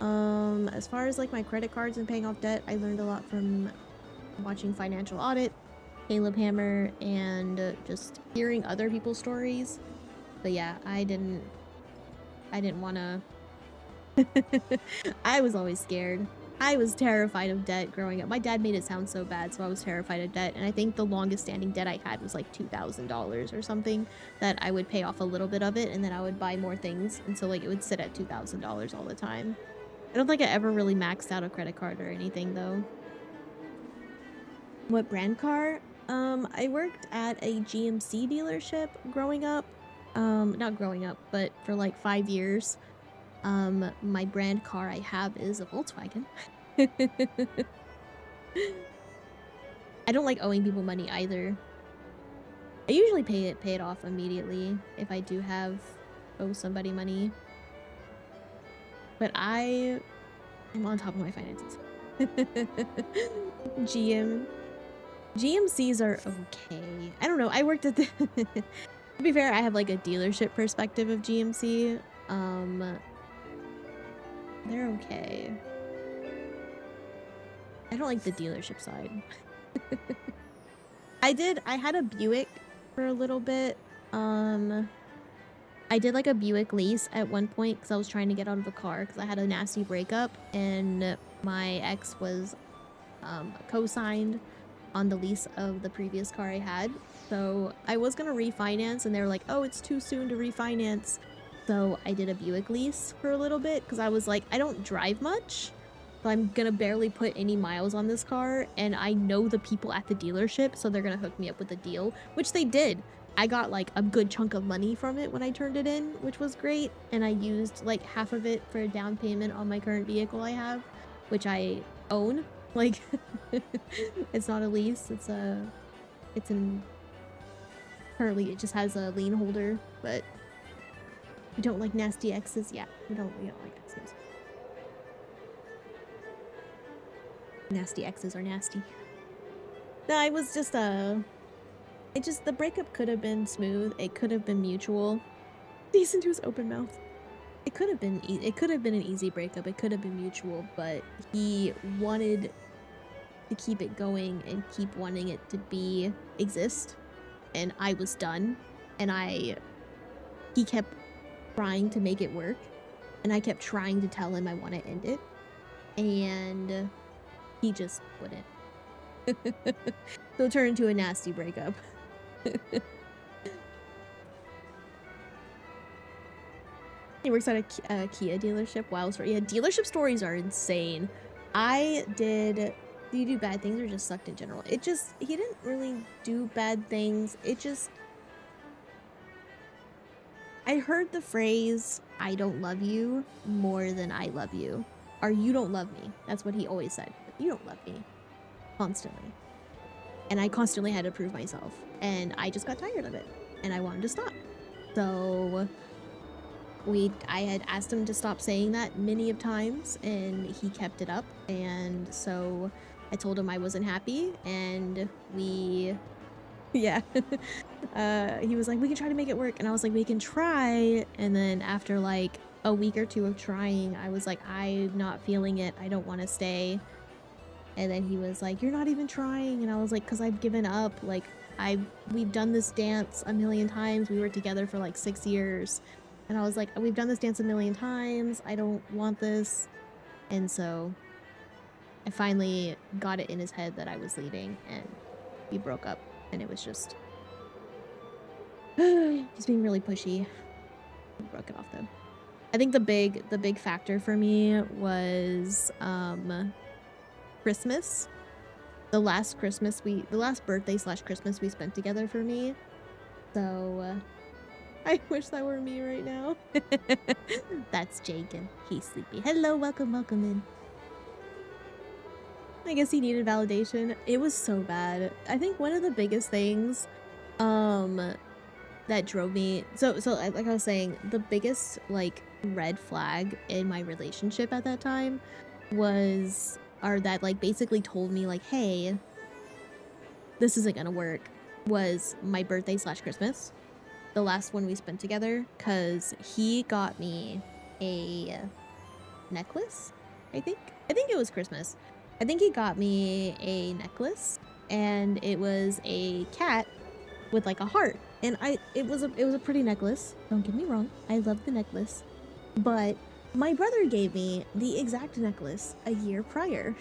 As far as like my credit cards and paying off debt, I learned a lot from watching Financial Audit, Caleb Hammer, and just hearing other people's stories. But yeah, I didn't want to... I was always scared. I was terrified of debt growing up. My dad made it sound so bad, so I was terrified of debt. And I think the longest standing debt I had was like $2,000 or something, that I would pay off a little bit of it and then I would buy more things. And so like it would sit at $2,000 all the time. I don't think I ever really maxed out a credit card or anything though. What brand car? I worked at a GMC dealership growing up. Not growing up, but for like 5 years. My brand car I have is a Volkswagen. I don't like owing people money either. I usually pay it off immediately if I do owe somebody money. But I'm on top of my finances. GMCs are okay. I don't know. I worked at the to be fair, I have like a dealership perspective of GMC. They're okay. I don't like the dealership side. I had a Buick for a little bit. I did like a Buick lease at one point because I was trying to get out of a car because I had a nasty breakup and my ex was co-signed on the lease of the previous car I had. So I was gonna refinance and they were like, oh, it's too soon to refinance. So I did a Buick lease for a little bit because I was like, I don't drive much, so I'm gonna barely put any miles on this car, and I know the people at the dealership, so they're gonna hook me up with a deal, which they did. I got like a good chunk of money from it when I turned it in, which was great, and I used like half of it for a down payment on my current vehicle I have, which I own. Like, it's not a lease, currently it just has a lien holder, but we don't like nasty exes. Yeah, we don't like exes. Nasty exes are nasty. No, it was just the breakup could have been smooth. It could have been mutual. Decent to his open mouth. It could have been an easy breakup. It could have been mutual, but he wanted to keep it going and keep wanting it to exist, and I was done, and he kept trying to make it work, and I kept trying to tell him I want to end it, and he just wouldn't. So it turned into a nasty breakup. He works at a Kia dealership. Wow, sorry. Yeah, dealership stories are insane. Do you do bad things or just sucked in general? He didn't really do bad things. I heard the phrase, I don't love you more than I love you. Or you don't love me. That's what he always said. You don't love me. Constantly. And I constantly had to prove myself. And I just got tired of it. And I wanted to stop. So I had asked him to stop saying that many of times, and he kept it up. And so I told him I wasn't happy, and yeah. He was like, we can try to make it work. And I was like, we can try. And then after like a week or two of trying, I was like, I'm not feeling it. I don't want to stay. And then he was like, you're not even trying. And I was like, because I've given up. Like, we've done this dance a million times. We were together for like 6 years. And I was like, we've done this dance a million times. I don't want this. And so I finally got it in his head that I was leaving, and we broke up. And it was just being really pushy. We broke it off though. I think the big factor for me was Christmas. The last birthday/Christmas we spent together for me. So I wish that were me right now. That's Jake, and he's sleepy. Hello, welcome in. I guess he needed validation. It was so bad. I think one of the biggest things that drove me, so like I was saying, the biggest like red flag in my relationship at that time that like basically told me like, hey, this isn't gonna work, was my birthday/Christmas, the last one we spent together, because he got me a necklace. I think it was Christmas. I think he got me a necklace, and it was a cat with like a heart, and it was a pretty necklace, don't get me wrong, I love the necklace, but my brother gave me the exact necklace a year prior.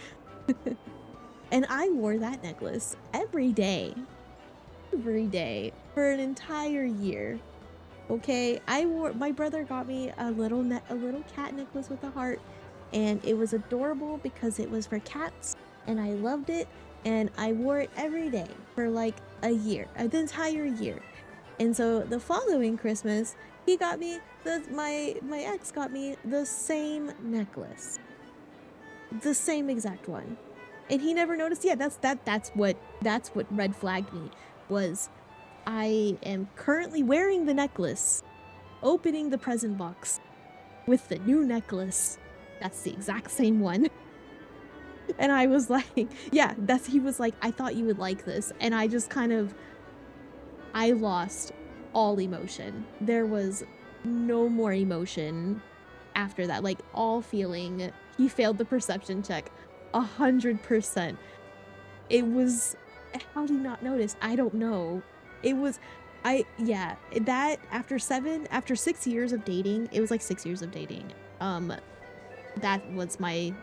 And I wore that necklace every day for an entire year. Okay, my brother got me a little cat necklace with a heart, and it was adorable because it was for cats, and I loved it, and I wore it every day for like a year, the entire year. And so the following Christmas, he got me my ex got me the same necklace, the same exact one, and he never noticed. Yeah, that's what red flagged me. Was I am currently wearing the necklace, opening the present box with the new necklace. That's the exact same one. And I was like, yeah, he was like, I thought you would like this. And I just I lost all emotion. There was no more emotion after that. Like, all feeling. He failed the perception check 100%. It was, how did he not notice? I don't know. It was, that after 6 years of dating, it was like 6 years of dating. That was my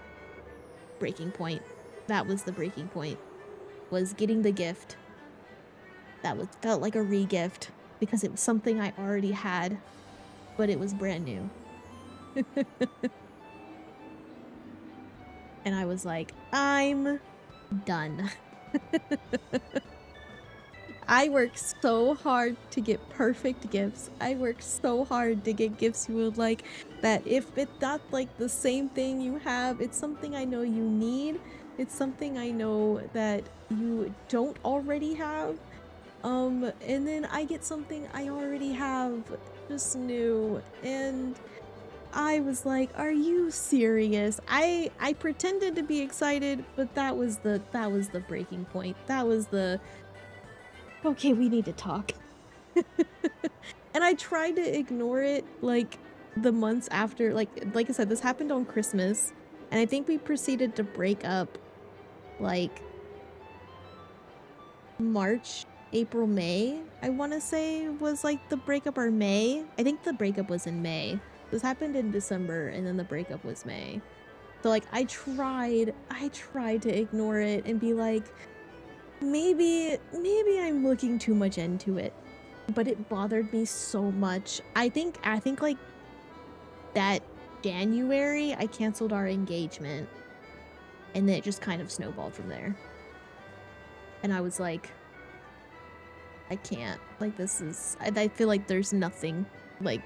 breaking point. That was the breaking point, was getting the gift. That felt like a re-gift because it was something I already had, but it was brand new. And I was like, I'm done. I work so hard to get perfect gifts. I work so hard to get gifts you would like, that if it's not like the same thing you have, it's something I know you need. It's something I know that you don't already have. And then I get something I already have, just new. And I was like, are you serious? I pretended to be excited, but that was the breaking point. That was the, okay, we need to talk. And I tried to ignore it like the months after. Like I said, this happened on Christmas, and I think we proceeded to break up like March, April, May, I want to say was like the breakup, or May. I think the breakup was in May. This happened in December, and then the breakup was May. So like I tried to ignore it and be like, maybe I'm looking too much into it. But it bothered me so much. I think like that January I canceled our engagement, and then it just kind of snowballed from there. And I was like, I can't, like, this is, I feel like there's nothing, like,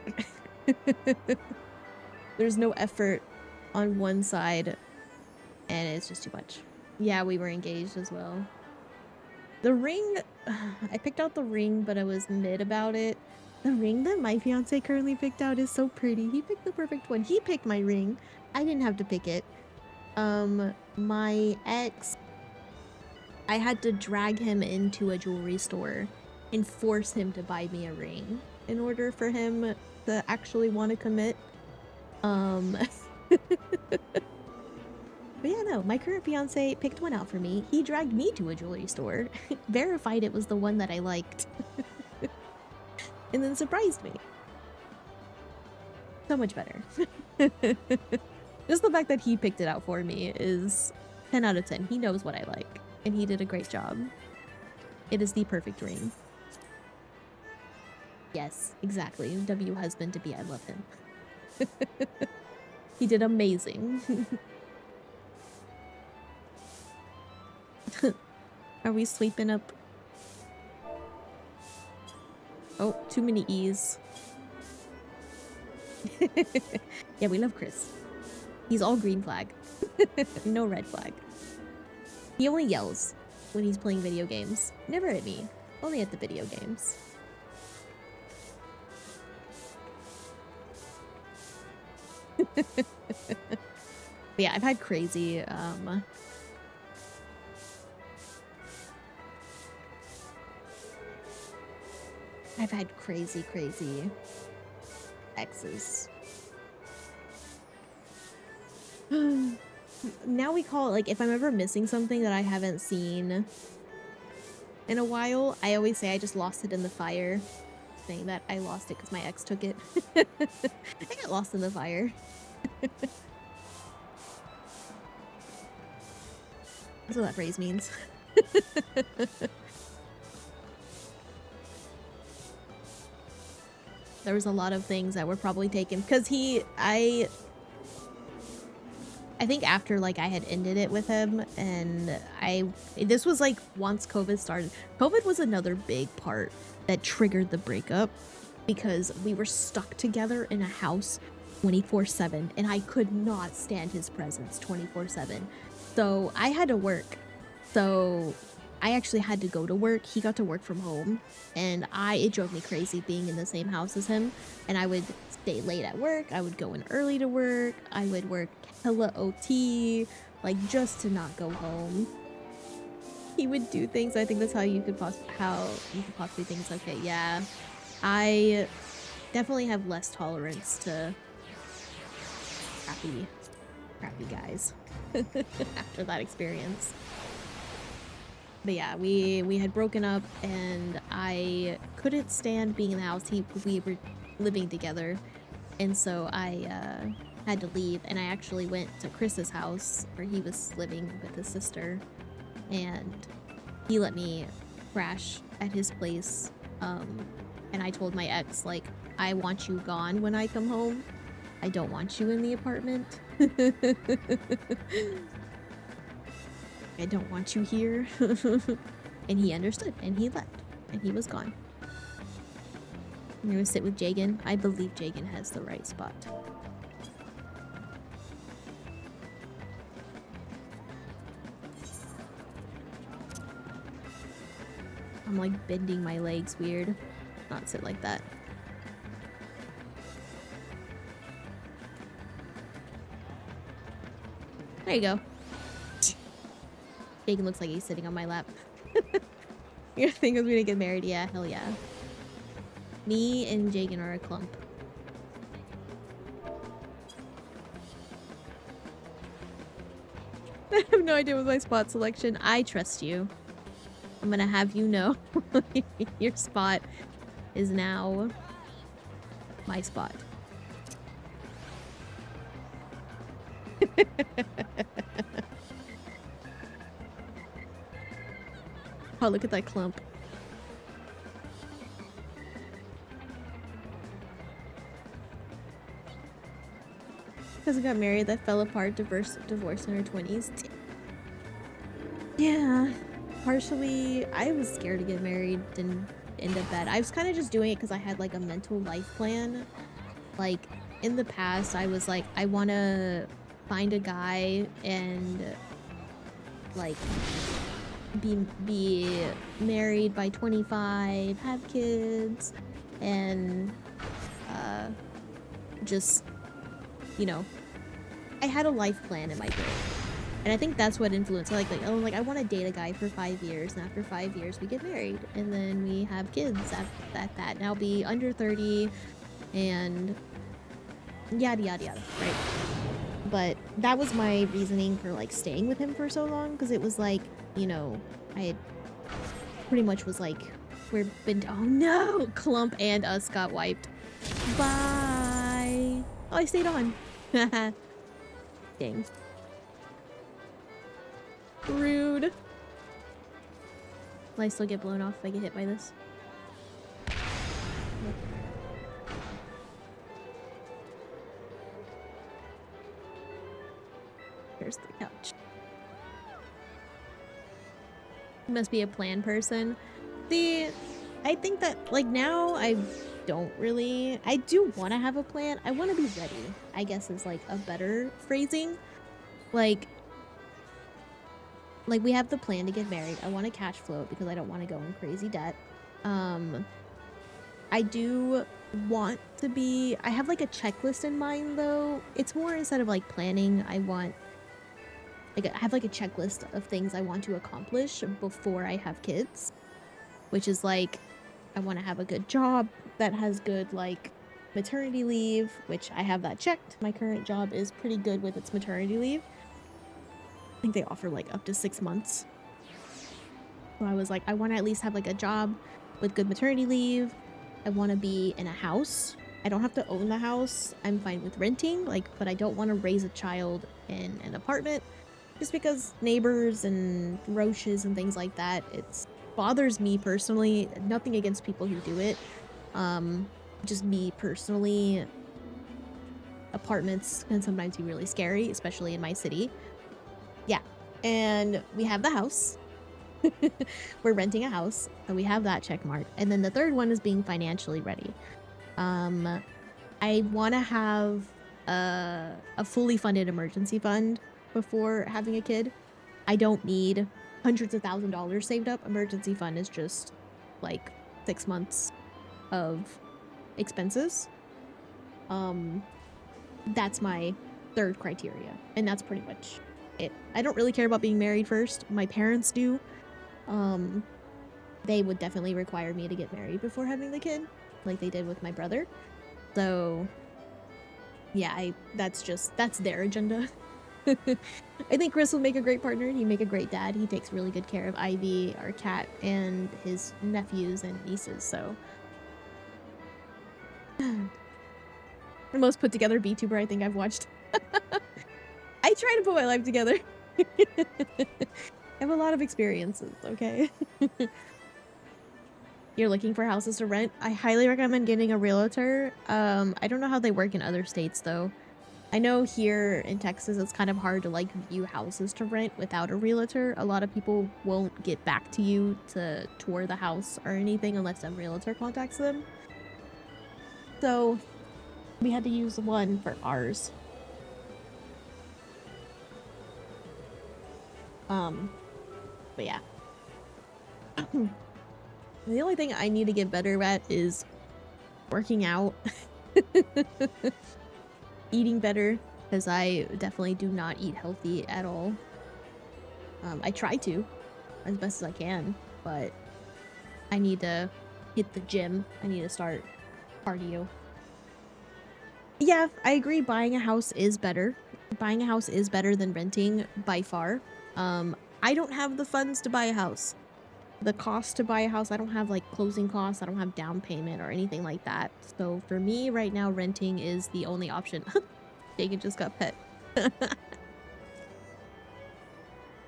there's no effort on one side, and it's just too much. Yeah, we were engaged as well. The ring, I picked out the ring, but I was mid about it. The ring that my fiance currently picked out is so pretty. He picked the perfect one. He picked my ring. I didn't have to pick it. My ex, I had to drag him into a jewelry store and force him to buy me a ring in order for him to actually want to commit. But yeah, no, my current fiance picked one out for me. He dragged me to a jewelry store, verified it was the one that I liked, and then surprised me. So much better. Just the fact that he picked it out for me is 10 out of 10. He knows what I like, and he did a great job. It is the perfect ring. Yes, exactly. W husband to be, I love him. He did amazing. Are we sweeping up? Oh, too many E's. Yeah, we love Chris. He's all green flag. No red flag. He only yells when he's playing video games. Never at me. Only at the video games. Yeah, I've had crazy, crazy exes. Now we call it, like, if I'm ever missing something that I haven't seen in a while, I always say I just lost it in the fire. Saying that I lost it because my ex took it. I got lost in the fire. That's what that phrase means. There was a lot of things that were probably taken because I think after like I had ended it with him, and this was like once COVID started. COVID was another big part that triggered the breakup because we were stuck together in a house 24/7 and I could not stand his presence 24/7. So I had to work. So I actually had to go to work. He got to work from home, and it drove me crazy being in the same house as him. And I would stay late at work. I would go in early to work. I would work hella OT, like just to not go home. He would do things. I think that's how you could possibly think it's okay. Yeah, I definitely have less tolerance to crappy guys after that experience. But yeah, we had broken up and I couldn't stand being in the house. We were living together, and so I had to leave, and I actually went to Chris's house where he was living with his sister, and he let me crash at his place. And I told my ex, like, I want you gone when I come home. I don't want you in the apartment. I don't want you here. And he understood, and he left, and he was gone. I'm gonna sit with Jagan. I believe Jagan has the right spot. I'm like bending my legs weird. Not sit like that. There you go. Jagan looks like he's sitting on my lap. Your thing was gonna get married? Yeah, hell yeah. Me and Jagan are a clump. I have no idea with my spot selection. I trust you. I'm gonna have you know your spot is now my spot. Oh, look at that clump. Because I got married, that fell apart, divorced in her 20s. Yeah, partially, I was scared to get married, didn't end up that. I was kind of just doing it because I had like a mental life plan. Like, in the past, I was like, I want to find a guy and like be married by 25, have kids, and just, you know, I had a life plan in my brain, and I think that's what influenced. Like I want to date a guy for 5 years, and after 5 years we get married, and then we have kids at that, and I'll be under 30, and yada yada yada, right? But that was my reasoning for like staying with him for so long, because it was like, you know, I had pretty much was like, oh no, Clump and us got wiped. Bye. Oh, I stayed on. Dang. Rude. Will I still get blown off if I get hit by this? Nope. There's the couch. You must be a plan person. I think that, like, now I do want to have a plan. I want to be ready, I guess, is like a better phrasing. Like we have the plan to get married. I want to cash flow because I don't want to go in crazy debt. I do want to be, I have like a checklist in mind though. It's more, instead of like planning, I have like a checklist of things I want to accomplish before I have kids, which is like, I want to have a good job that has good like maternity leave, which I have that checked. My current job is pretty good with its maternity leave. I think they offer like up to 6 months. So I was like, I want to at least have like a job with good maternity leave. I want to be in a house I don't have to own the house. I'm fine with renting, like, but I don't want to raise a child in an apartment just because neighbors and roaches and things like that. It bothers me personally. Nothing against people who do it. Just me personally, apartments can sometimes be really scary, especially in my city. Yeah, and we have the house. We're renting a house, so we have that check mark. And then the third one is being financially ready. I want to have a fully funded emergency fund before having a kid. I don't need hundreds of $1,000s saved up. Emergency fund is just like 6 months of expenses. That's my third criteria, and that's pretty much it. I don't really care about being married first. My parents do. They would definitely require me to get married before having the kid, like they did with my brother. So yeah, that's their agenda. I think Chris will make a great partner. He'd make a great dad. He takes really good care of Ivy, our cat, and his nephews and nieces, so. The most put together VTuber I think I've watched. I try to put my life together. I have a lot of experiences, okay? You're looking for houses to rent? I highly recommend getting a realtor. I don't know how they work in other states though. I know here in Texas it's kind of hard to like view houses to rent without a realtor. A lot of people won't get back to you to tour the house or anything unless a realtor contacts them. So we had to use one for ours. But yeah. The only thing I need to get better at is working out. Eating better, because I definitely do not eat healthy at all. I try to, as best as I can, but I need to hit the gym. I need to start cardio. Yeah, I agree. Buying a house is better. Buying a house is better than renting by far. I don't have the funds to buy a house. The cost to buy a house, I don't have like closing costs. I don't have down payment or anything like that. So for me right now, renting is the only option. Jacob just got pet.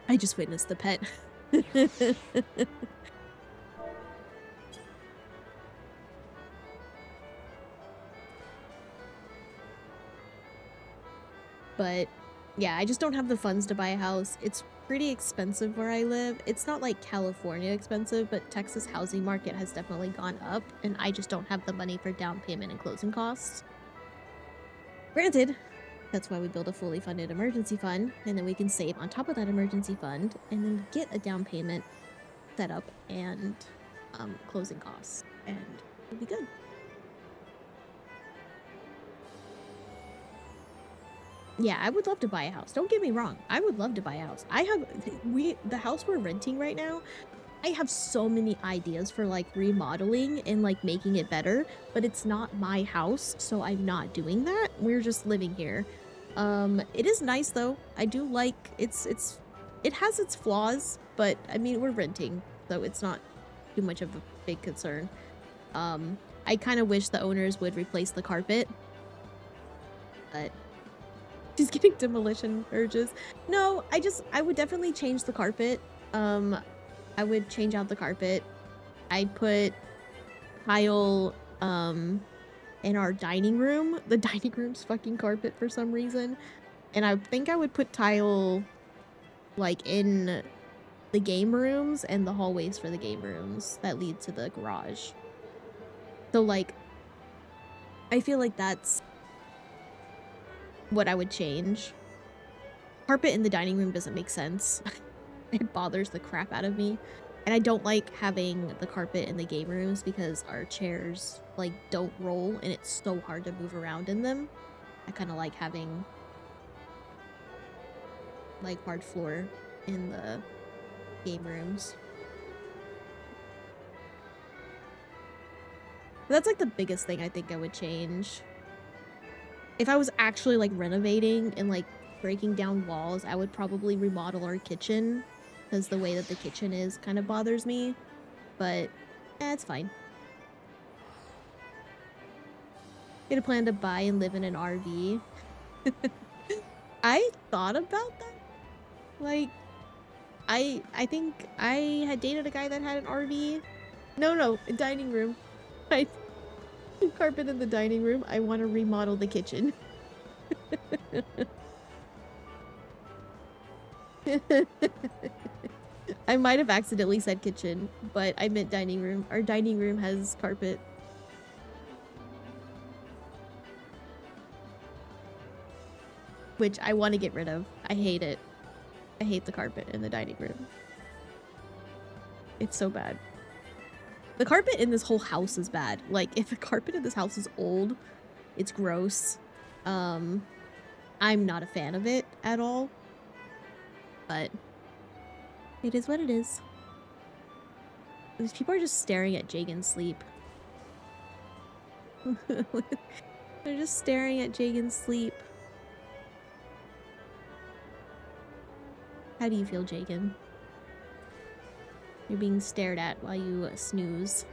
I just witnessed the pet. But yeah, I just don't have the funds to buy a house. It's pretty expensive where I live. It's not like California expensive, but Texas housing market has definitely gone up, and I just don't have the money for down payment and closing costs. Granted, that's why we build a fully funded emergency fund, and then we can save on top of that emergency fund and then get a down payment set up and closing costs, and it'll be good. Yeah, I would love to buy a house. Don't get me wrong. I would love to buy a house. The house we're renting right now, I have so many ideas for like remodeling and like making it better, but it's not my house, so I'm not doing that. We're just living here. It is nice though. I do like it has its flaws, but I mean, we're renting, so it's not too much of a big concern. I kind of wish the owners would replace the carpet, but she's getting demolition urges. No, I would definitely change the carpet. I would change out the carpet. I'd put tile in our dining room. The dining room's fucking carpet for some reason. And I think I would put tile like in the game rooms and the hallways for the game rooms that lead to the garage. So like I feel like that's what I would change. Carpet in the dining room doesn't make sense. It bothers the crap out of me. And I don't like having the carpet in the game rooms because our chairs like don't roll and it's so hard to move around in them. I kind of like having like hard floor in the game rooms. But that's like the biggest thing I think I would change. If I was actually like renovating and like breaking down walls, I would probably remodel our kitchen because the way that the kitchen is kind of bothers me, but it's fine. had a plan to buy and live in an RV. I thought about that. Like, I think I had dated a guy that had an RV. No, a dining room. I carpet in the dining room. I want to remodel the kitchen. I might have accidentally said kitchen, but I meant dining room. Our dining room has carpet. Which I want to get rid of. I hate it. I hate the carpet in the dining room. It's so bad. The carpet in this whole house is bad. Like, if the carpet in this house is old, it's gross. I'm not a fan of it at all. But it is what it is. These people are just staring at Jagan sleep. They're just staring at Jagan sleep. How do you feel, Jagan? You're being stared at while you snooze.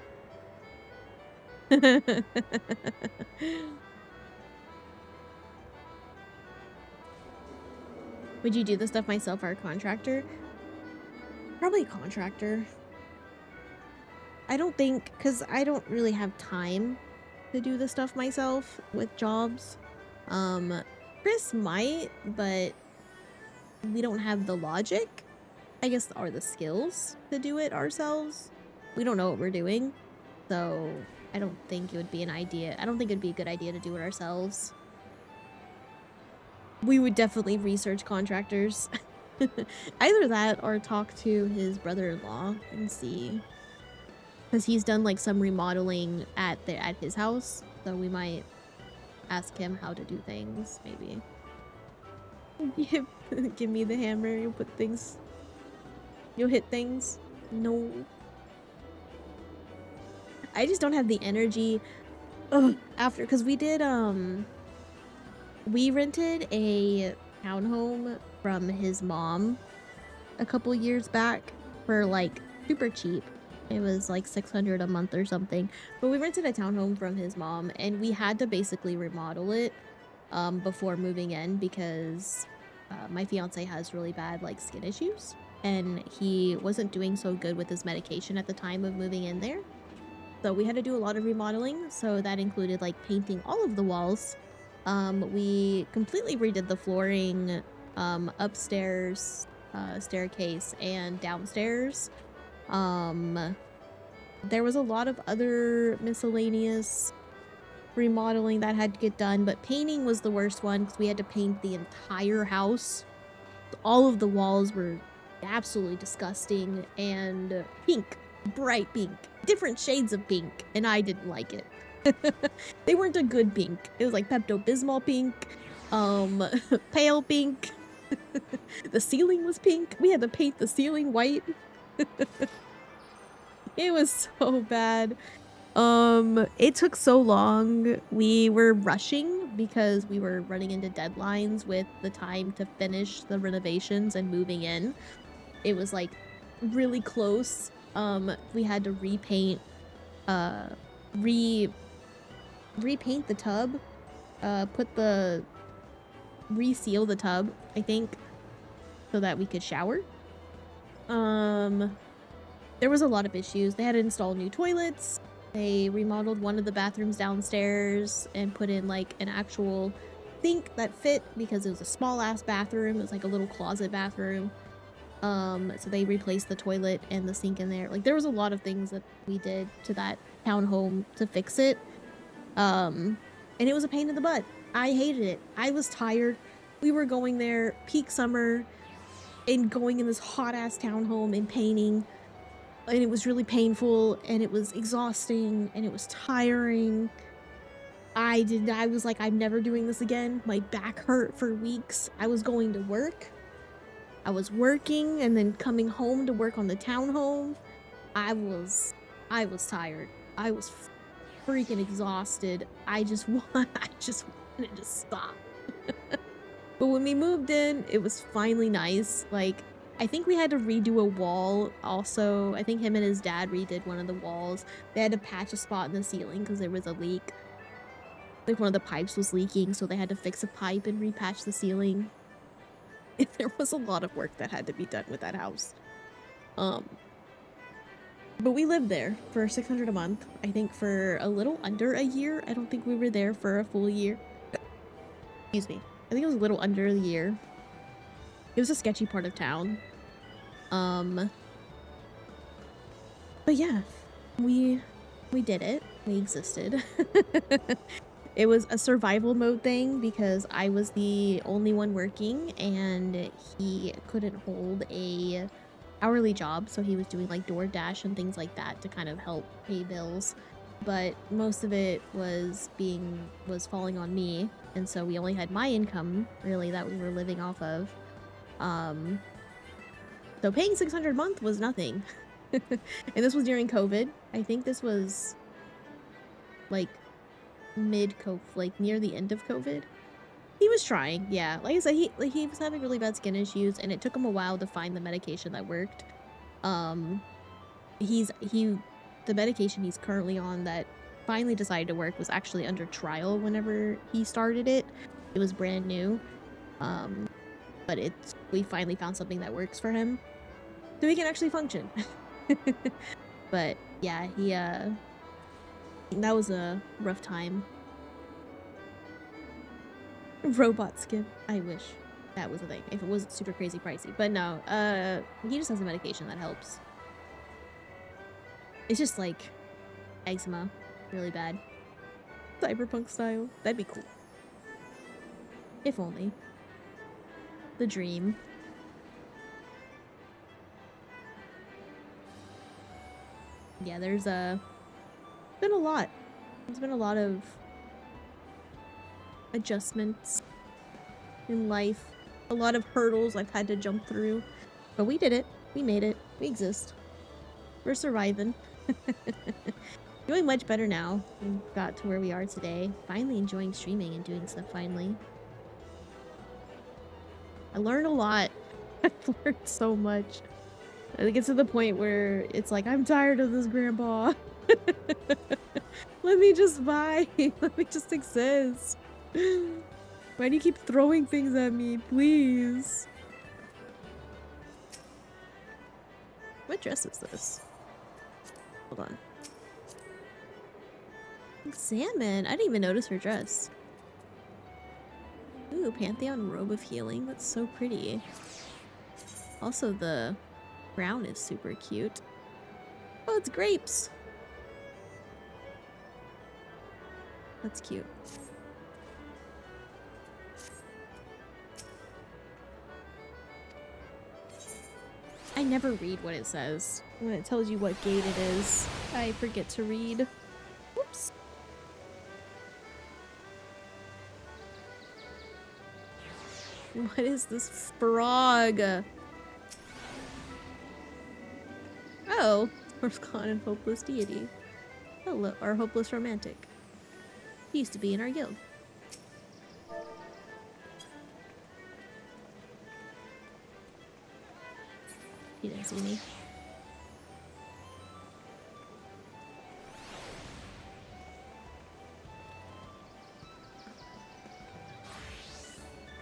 Would you do this stuff myself or a contractor? Probably a contractor. I don't think, because I don't really have time to do this stuff myself with jobs. Chris might, but we don't have the logic, I guess, or the skills to do it ourselves. We don't know what we're doing, so I don't think it would be an idea. I don't think it'd be a good idea to do it ourselves. We would definitely research contractors. Either that or talk to his brother-in-law and see, because he's done like some remodeling at his house, so we might ask him how to do things, maybe. Give me the hammer, you'll put things, you'll hit things. No, I just don't have the energy. After, because we did we rented a townhome from his mom a couple years back for like super cheap. It was like $600 a month or something, but we rented a townhome from his mom and we had to basically remodel it before moving in because my fiance has really bad like skin issues and he wasn't doing so good with his medication at the time of moving in there, so we had to do a lot of remodeling. So that included like painting all of the walls. We completely redid the flooring upstairs, staircase, and downstairs. There was a lot of other miscellaneous remodeling that had to get done, but painting was the worst one because we had to paint the entire house. All of the walls were absolutely disgusting and pink, bright pink, different shades of pink, and I didn't like it. They weren't a good pink. It was like Pepto-Bismol pink, pale pink. The ceiling was pink. We had to paint the ceiling white. It was so bad. It took so long. We were rushing because we were running into deadlines with the time to finish the renovations and moving in. It was like really close. We had to repaint, repaint the tub, reseal the tub, I think, so that we could shower. There was a lot of issues. They had to install new toilets. They remodeled one of the bathrooms downstairs and put in like an actual sink that fit because it was a small ass bathroom. It was like a little closet bathroom. So they replaced the toilet and the sink in there. Like there was a lot of things that we did to that townhome to fix it. And it was a pain in the butt. I hated it. I was tired. We were going there peak summer and going in this hot ass townhome and painting. And it was really painful and it was exhausting and it was tiring. I was like, I'm never doing this again. My back hurt for weeks. I was going to work. I was working and then coming home to work on the townhome. I was tired. I was freaking exhausted. I just wanted to stop. But when we moved in, it was finally nice. Like, I think we had to redo a wall also. I think him and his dad redid one of the walls. They had to patch a spot in the ceiling because there was a leak. Like, one of the pipes was leaking, so they had to fix a pipe and repatch the ceiling. There was a lot of work that had to be done with that house. But we lived there for $600 a month. I think for a little under a year. I don't think we were there for a full year. Excuse me. I think it was a little under a year. It was a sketchy part of town. But yeah, we did it. We existed. It was a survival mode thing because I was the only one working and he couldn't hold a hourly job, so he was doing like DoorDash and things like that to kind of help pay bills, but most of it was falling on me, and so we only had my income really that we were living off of. So paying $600 a month was nothing. And this was during COVID. I think this was like mid-COVID, like near the end of COVID. He was trying, yeah. Like I said, he was having really bad skin issues, and it took him a while to find the medication that worked. The medication he's currently on that finally decided to work was actually under trial whenever he started it. It was brand new. But we finally found something that works for him, so he can actually function. But yeah, that was a rough time. Robot skin. I wish that was a thing. If it wasn't super crazy pricey. But no, he just has a medication that helps. It's just like eczema. Really bad. Cyberpunk style. That'd be cool. If only. The dream. Yeah, there's been a lot. There's been a lot of adjustments in life, a lot of hurdles I've had to jump through, but we did it. We made it. We exist. We're surviving. Doing much better now. We got to where we are today. Finally enjoying streaming and doing stuff finally. I learned a lot. I've learned so much. I think it's to the point where it's like, I'm tired of this, Grandpa. Let me just buy. Let me just exist. Why do you keep throwing things at me? Please. What dress is this? Hold on. Salmon. I didn't even notice her dress. Ooh, Pantheon Robe of Healing. That's so pretty. Also, the brown is super cute. Oh, it's grapes. That's cute. I never read what it says. When it tells you what gate it is, I forget to read. Whoops. What is this frog? Oh, Horsegon and Hopeless Deity. Hello, our Hopeless Romantic. He used to be in our guild. He didn't see me.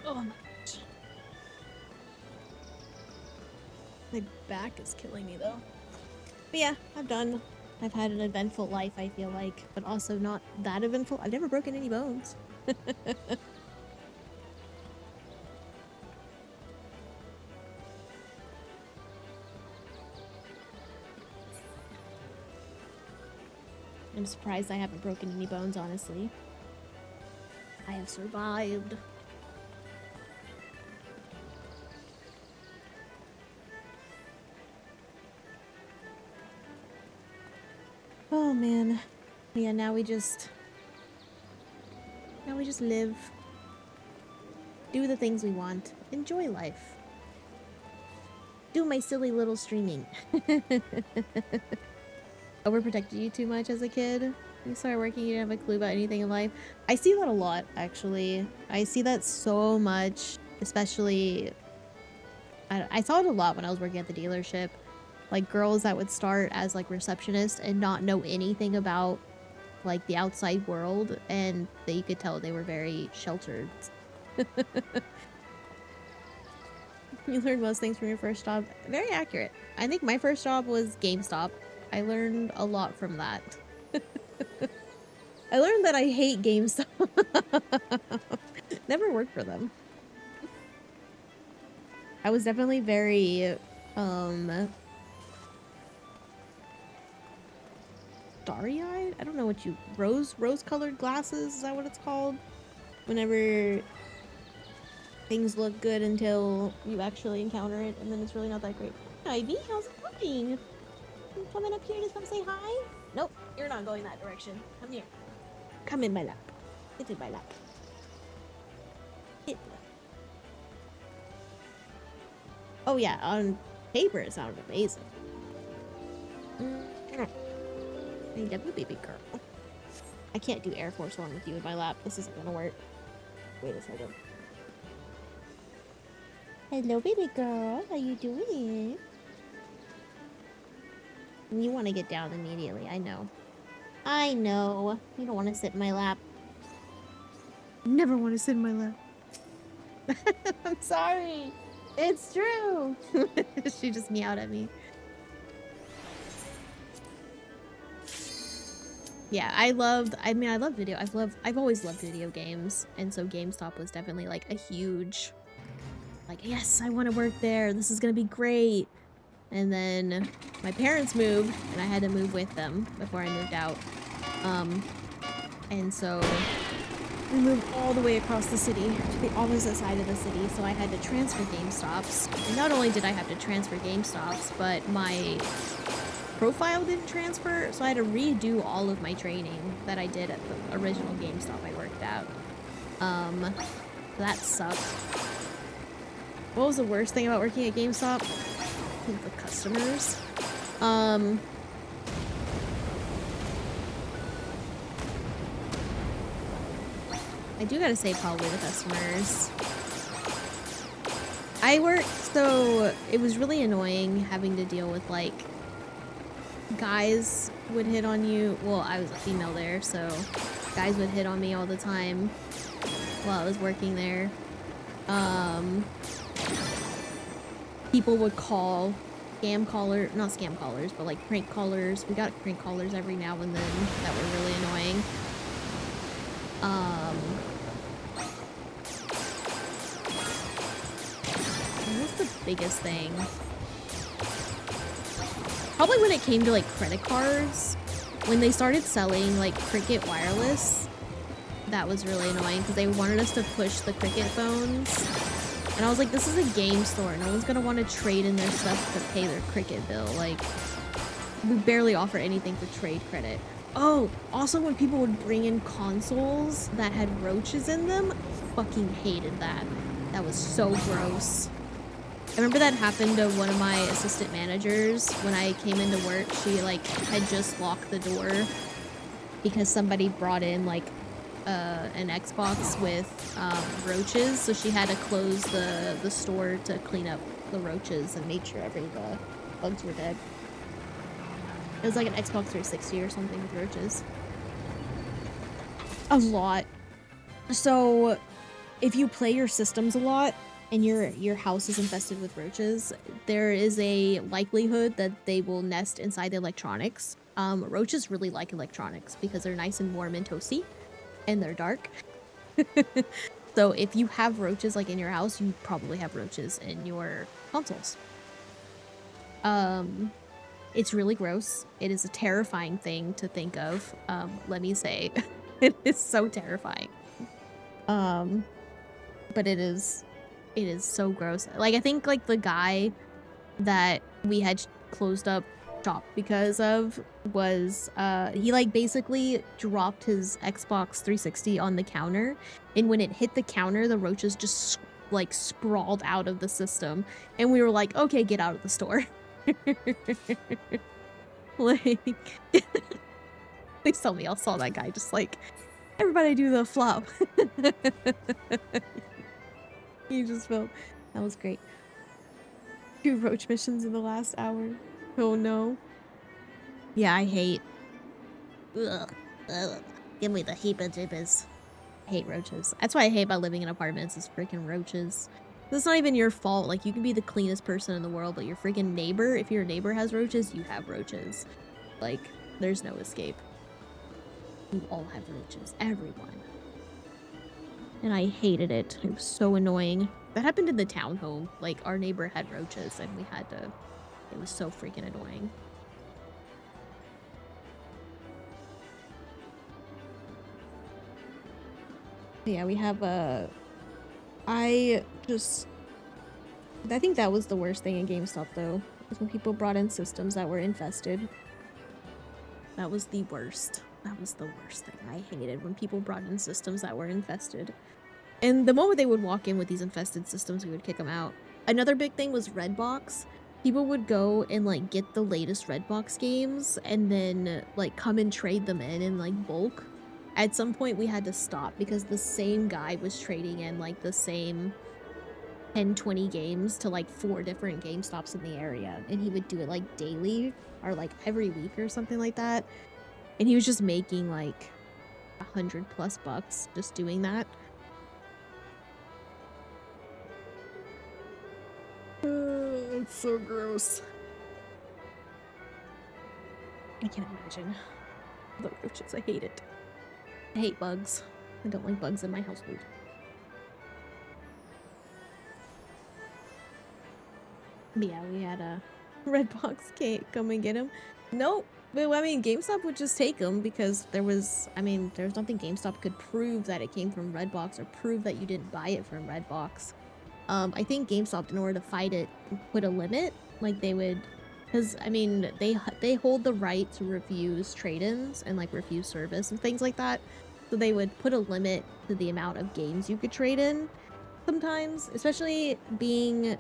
Oh my gosh. My back is killing me though. But yeah, I'm done. I've had an eventful life, I feel like, but also not that eventful. I've never broken any bones. I'm surprised I haven't broken any bones, honestly. I have survived. Oh man. Yeah, now we just live. Do the things we want. Enjoy life. Do my silly little streaming. Overprotected you too much as a kid? You started working, you didn't have a clue about anything in life. I see that a lot, actually. I see that so much, especially... I saw it a lot when I was working at the dealership. Like, girls that would start as, like, receptionists and not know anything about, like the outside world, and you could tell they were very sheltered. You learned most things from your first job. Very accurate. I think my first job was GameStop. I learned a lot from that. I learned that I hate GameStop. Never worked for them. I was definitely very, starry-eyed? I don't know what you... Rose-colored glasses? Is that what it's called? Whenever things look good until you actually encounter it, and then it's really not that great. Hey, Ivy, how's it going? You coming up here to come say hi? Nope, you're not going that direction. Come here. Come in my lap. Sit in my lap. Sit. Oh yeah, on paper it sounded amazing. I love you, baby girl. I can't do Air Force One with you in my lap. This isn't gonna work. Wait a second. Hello, baby girl. How you doing? You want to get down immediately. I know. I know. You don't want to sit in my lap. Never want to sit in my lap. I'm sorry. It's true. She just meowed at me. Yeah, I love video. I've always loved video games, and so GameStop was definitely like a huge, like, yes, I want to work there. This is gonna be great. And then my parents moved, and I had to move with them before I moved out. And so we moved all the way across the city to the opposite side of the city, so I had to transfer GameStops. And not only did I have to transfer GameStops, but my profile didn't transfer, so I had to redo all of my training that I did at the original GameStop I worked at. That sucked. What was the worst thing about working at GameStop? I think the customers. I do gotta say probably the customers. So it was really annoying having to deal with, like, guys would hit on you. Well, I was a female there, so guys would hit on me all the time while I was working there. People would call not scam callers, but like prank callers. We got prank callers every now and then that were really annoying. What was the biggest thing? Probably when it came to like credit cards, when they started selling like Cricket Wireless, that was really annoying because they wanted us to push the Cricket phones. And I was like, this is a game store. No one's gonna want to trade in their stuff to pay their Cricket bill. Like, we barely offer anything for trade credit. Oh, also when people would bring in consoles that had roaches in them, fucking hated that. That was so gross. I remember that happened to one of my assistant managers when I came into work. She like had just locked the door because somebody brought in like an Xbox with roaches, so she had to close the store to clean up the roaches and make sure the bugs were dead. It was like an Xbox 360 or something with roaches. A lot. So if you play your systems a lot and your house is infested with roaches, there is a likelihood that they will nest inside the electronics. Roaches really like electronics because they're nice and warm and toasty. And they're dark. So if you have roaches like in your house, you probably have roaches in your consoles. It's really gross. It is a terrifying thing to think of. Let me say, it is so terrifying. But it is so gross. Like, I think like the guy that we had closed up shop because of was he like basically dropped his Xbox 360 on the counter, and when it hit the counter, the roaches just like sprawled out of the system, and we were like, okay, get out of the store. Like, please tell me I saw that guy just like, everybody do the flop. He just felt that was great. 2 roach missions in the last hour. Oh no. Yeah, I hate. Ugh. Ugh, give me the heebie-jeebies. I hate roaches. That's what I hate about living in apartments is freaking roaches. It's not even your fault. Like, you can be the cleanest person in the world, but your freaking neighbor, if your neighbor has roaches, you have roaches. Like, there's no escape. You all have roaches. Everyone. And I hated it. It was so annoying. That happened in the townhome. Like, our neighbor had roaches, and we had to... It was so freaking annoying. Yeah, we have I think that was the worst thing in GameStop, though, is when people brought in systems that were infested. That was the worst. That was the worst thing. I hated when people brought in systems that were infested. And the moment they would walk in with these infested systems, we would kick them out. Another big thing was Redbox. People would go and, like, get the latest Redbox games and then, like, come and trade them in like, bulk. At some point, we had to stop because the same guy was trading in, like, the same 10, 20 games to, like, 4 different GameStops in the area. And he would do it, like, daily or, like, every week or something like that. And he was just making, like, $100+ just doing that. It's so gross. I can't imagine. The roaches, I hate it. I hate bugs. I don't like bugs in my household. But yeah, we had a Redbox cake come and get him. Nope. But I mean, GameStop would just take them because there was nothing GameStop could prove that it came from Redbox or prove that you didn't buy it from Redbox. I think GameStop, in order to fight it, put a limit. Like, they would... Because, I mean, they hold the right to refuse trade-ins and, like, refuse service and things like that. So they would put a limit to the amount of games you could trade in sometimes. Especially being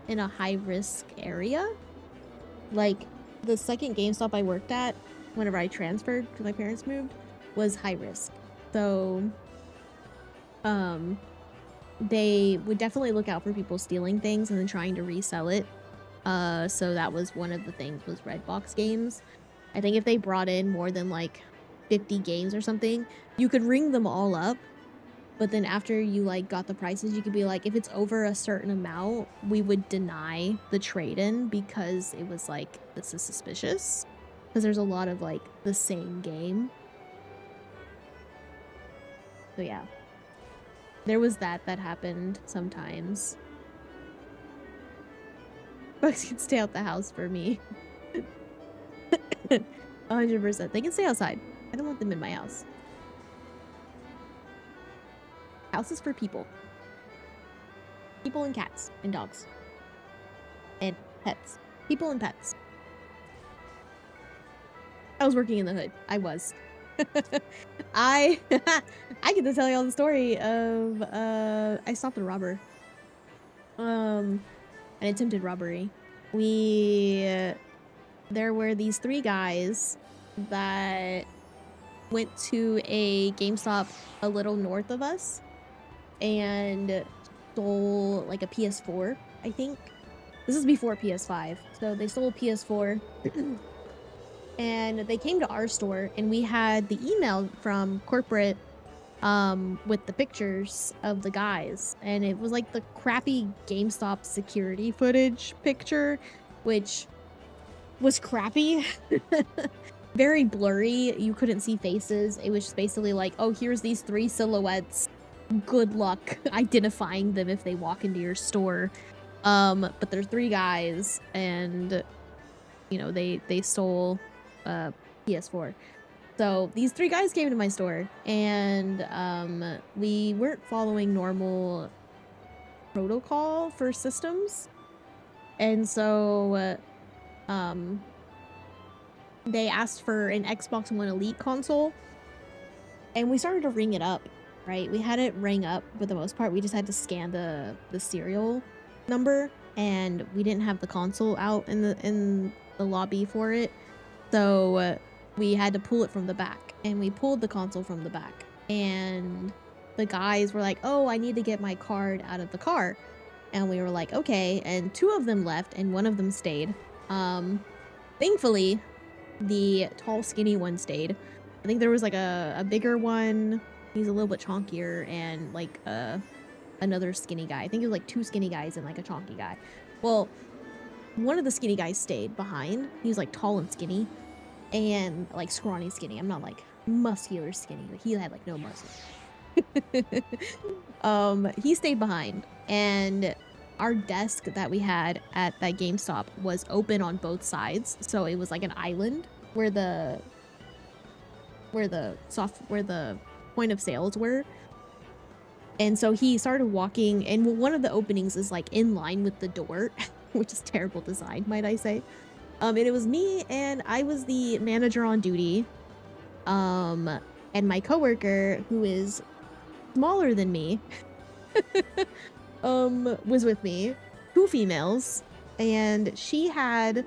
in a high-risk area. Like, the second GameStop I worked at, whenever I transferred because my parents moved, was high-risk. So, they would definitely look out for people stealing things and then trying to resell it. So that was one of the things, was Redbox games. I think if they brought in more than like 50 games or something, you could ring them all up, but then after you like got the prices, you could be like, if it's over a certain amount, we would deny the trade-in because it was like, this is suspicious, because there's a lot of like the same game. So yeah. There was that happened sometimes. Bugs can stay out the house for me. 100%. They can stay outside. I don't want them in my house. House is for people. People and cats and dogs. And pets. People and pets. I was working in the hood. I was. I get to tell you all the story of I stopped a robber. An attempted robbery. There were these 3 guys that went to a GameStop a little north of us and stole like a PS4, I think. This is before PS5. So they stole a PS4. And they came to our store and we had the email from corporate with the pictures of the guys, and it was like the crappy GameStop security footage picture, which was crappy. Very blurry. You couldn't see faces. It was just basically like, oh, here's these 3 silhouettes. Good luck identifying them if they walk into your store. But there's 3 guys, and you know, they stole PS4. So these 3 guys came to my store, and we weren't following normal protocol for systems, and so they asked for an Xbox One Elite console, and we started to ring it up. Right, we had it ring up for the most part. We just had to scan the serial number, and we didn't have the console out in the lobby for it. So we had to pull it from the back, and we pulled the console from the back, and the guys were like, oh, I need to get my card out of the car. And we were like, okay. And 2 of them left and 1 of them stayed. Thankfully, the tall, skinny one stayed. I think there was like a bigger one. He's a little bit chonkier, and like another skinny guy. I think it was like 2 skinny guys and like a chonky guy. Well, one of the skinny guys stayed behind. He was like tall and skinny, and like scrawny skinny. I'm not like muscular skinny, but he had like no muscle. He stayed behind, and our desk that we had at that GameStop was open on both sides, so it was like an island where the point of sales were. And so he started walking, and one of the openings is like in line with the door, which is terrible design, might I say. And it was me, and I was the manager on duty. And my coworker, who is smaller than me, was with me. 2 females, and she had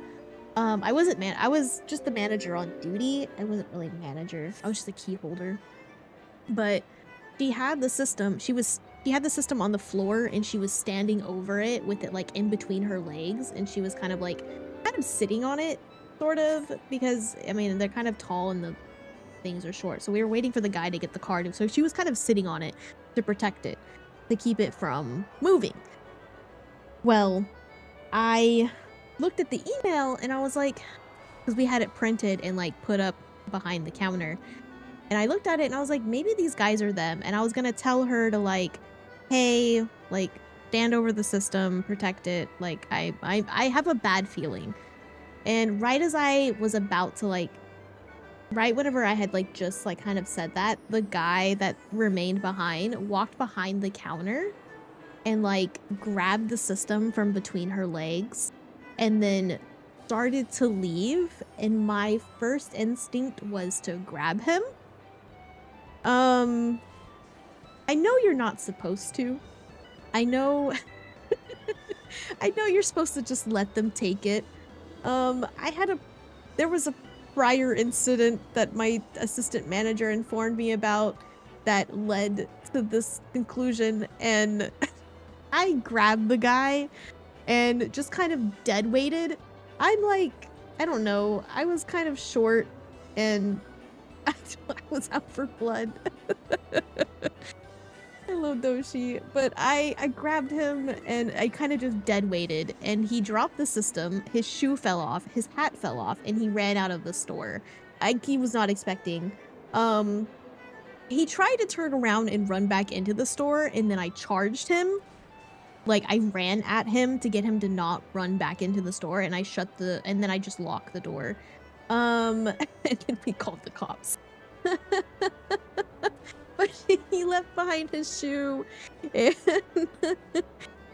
I was just the manager on duty. I wasn't really a manager. I was just a key holder. But she had the system. She had the system on the floor, and she was standing over it with it like in between her legs, and she was kind of sitting on it, sort of, because I mean they're kind of tall and the things are short. So we were waiting for the guy to get the card, and so she was kind of sitting on it to protect it, to keep it from moving. Well, I looked at the email, and I was like, because we had it printed and like put up behind the counter, and I looked at it and I was like, maybe these guys are them. And I was gonna tell her to like, hey, like stand over the system, protect it. Like I have a bad feeling. And right as I was about to like, right whenever I had like just like kind of said that, the guy that remained behind walked behind the counter and like grabbed the system from between her legs and then started to leave. And my first instinct was to grab him. I know you're not supposed to. I know I know you're supposed to just let them take it. There was a prior incident that my assistant manager informed me about that led to this conclusion, and I grabbed the guy and just kind of dead weighted. I'm like, I don't know, I was kind of short and I was out for blood. I love Doshi, but I grabbed him and I kind of just dead weighted, and he dropped the system. His shoe fell off, his hat fell off, and he ran out of the store. He was not expecting. He tried to turn around and run back into the store, and then I charged him. Like, I ran at him to get him to not run back into the store, and and then I just locked the door. And then we called the cops. But he left behind his shoe, and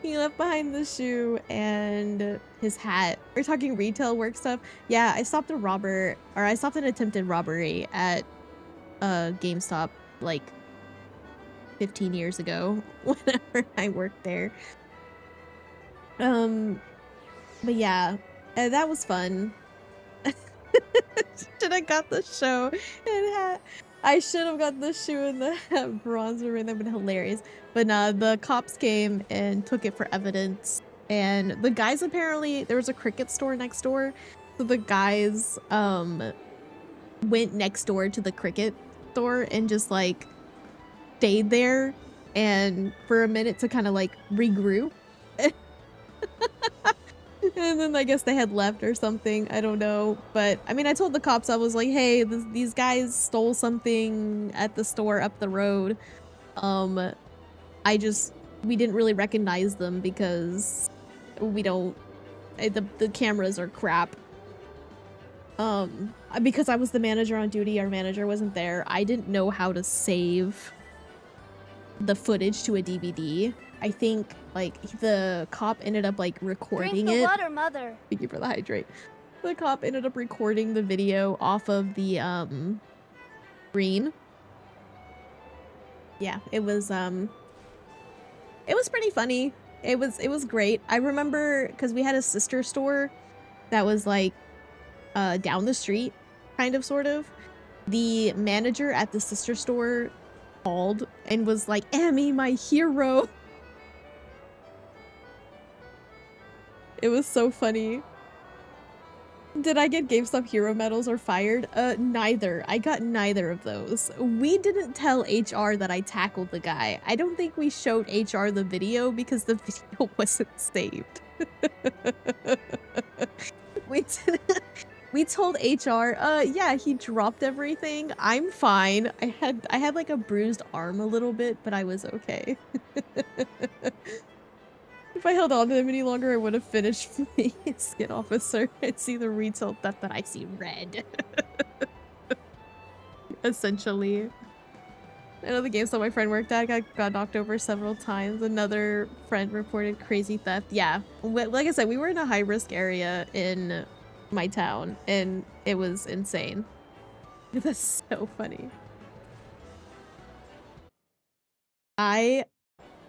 he left behind the shoe and his hat. We're talking retail work stuff. Yeah, I stopped an attempted robbery at GameStop like 15 years ago whenever I worked there. But yeah, that was fun. Should have got the show and hat. I should have got the shoe and the hat bronzer, and that would have been hilarious. But nah, the cops came and took it for evidence. And the guys, apparently, there was a Cricket store next door. So the guys went next door to the Cricket store and just like stayed there and for a minute to kind of like regroup. And then I guess they had left or something. I don't know. But I mean, I told the cops, I was like, hey, these guys stole something at the store up the road. We didn't really recognize them because the cameras are crap. Because I was the manager on duty, our manager wasn't there. I didn't know how to save the footage to a DVD. I think like the cop ended up like recording Drink the it. water, mother. Thank you for the hydrate. The cop ended up recording the video off of the screen. Yeah, it was pretty funny. It was great. I remember because we had a sister store that was like down the street, kind of, sort of. The manager at the sister store called and was like, Amy, my hero. It was so funny. Did I get GameStop hero medals or fired? Neither. I got neither of those. We didn't tell HR that I tackled the guy. I don't think we showed HR the video because the video wasn't saved. We told HR, yeah, he dropped everything. I'm fine. I had like a bruised arm a little bit, but I was okay. If I held on to him any longer, I would have finished me, Skid Officer, and see the retail theft that I see red. Essentially. I know the GameStop my friend worked at got knocked over several times. Another friend reported crazy theft. Yeah, like I said, we were in a high-risk area in my town, and it was insane. That's so funny.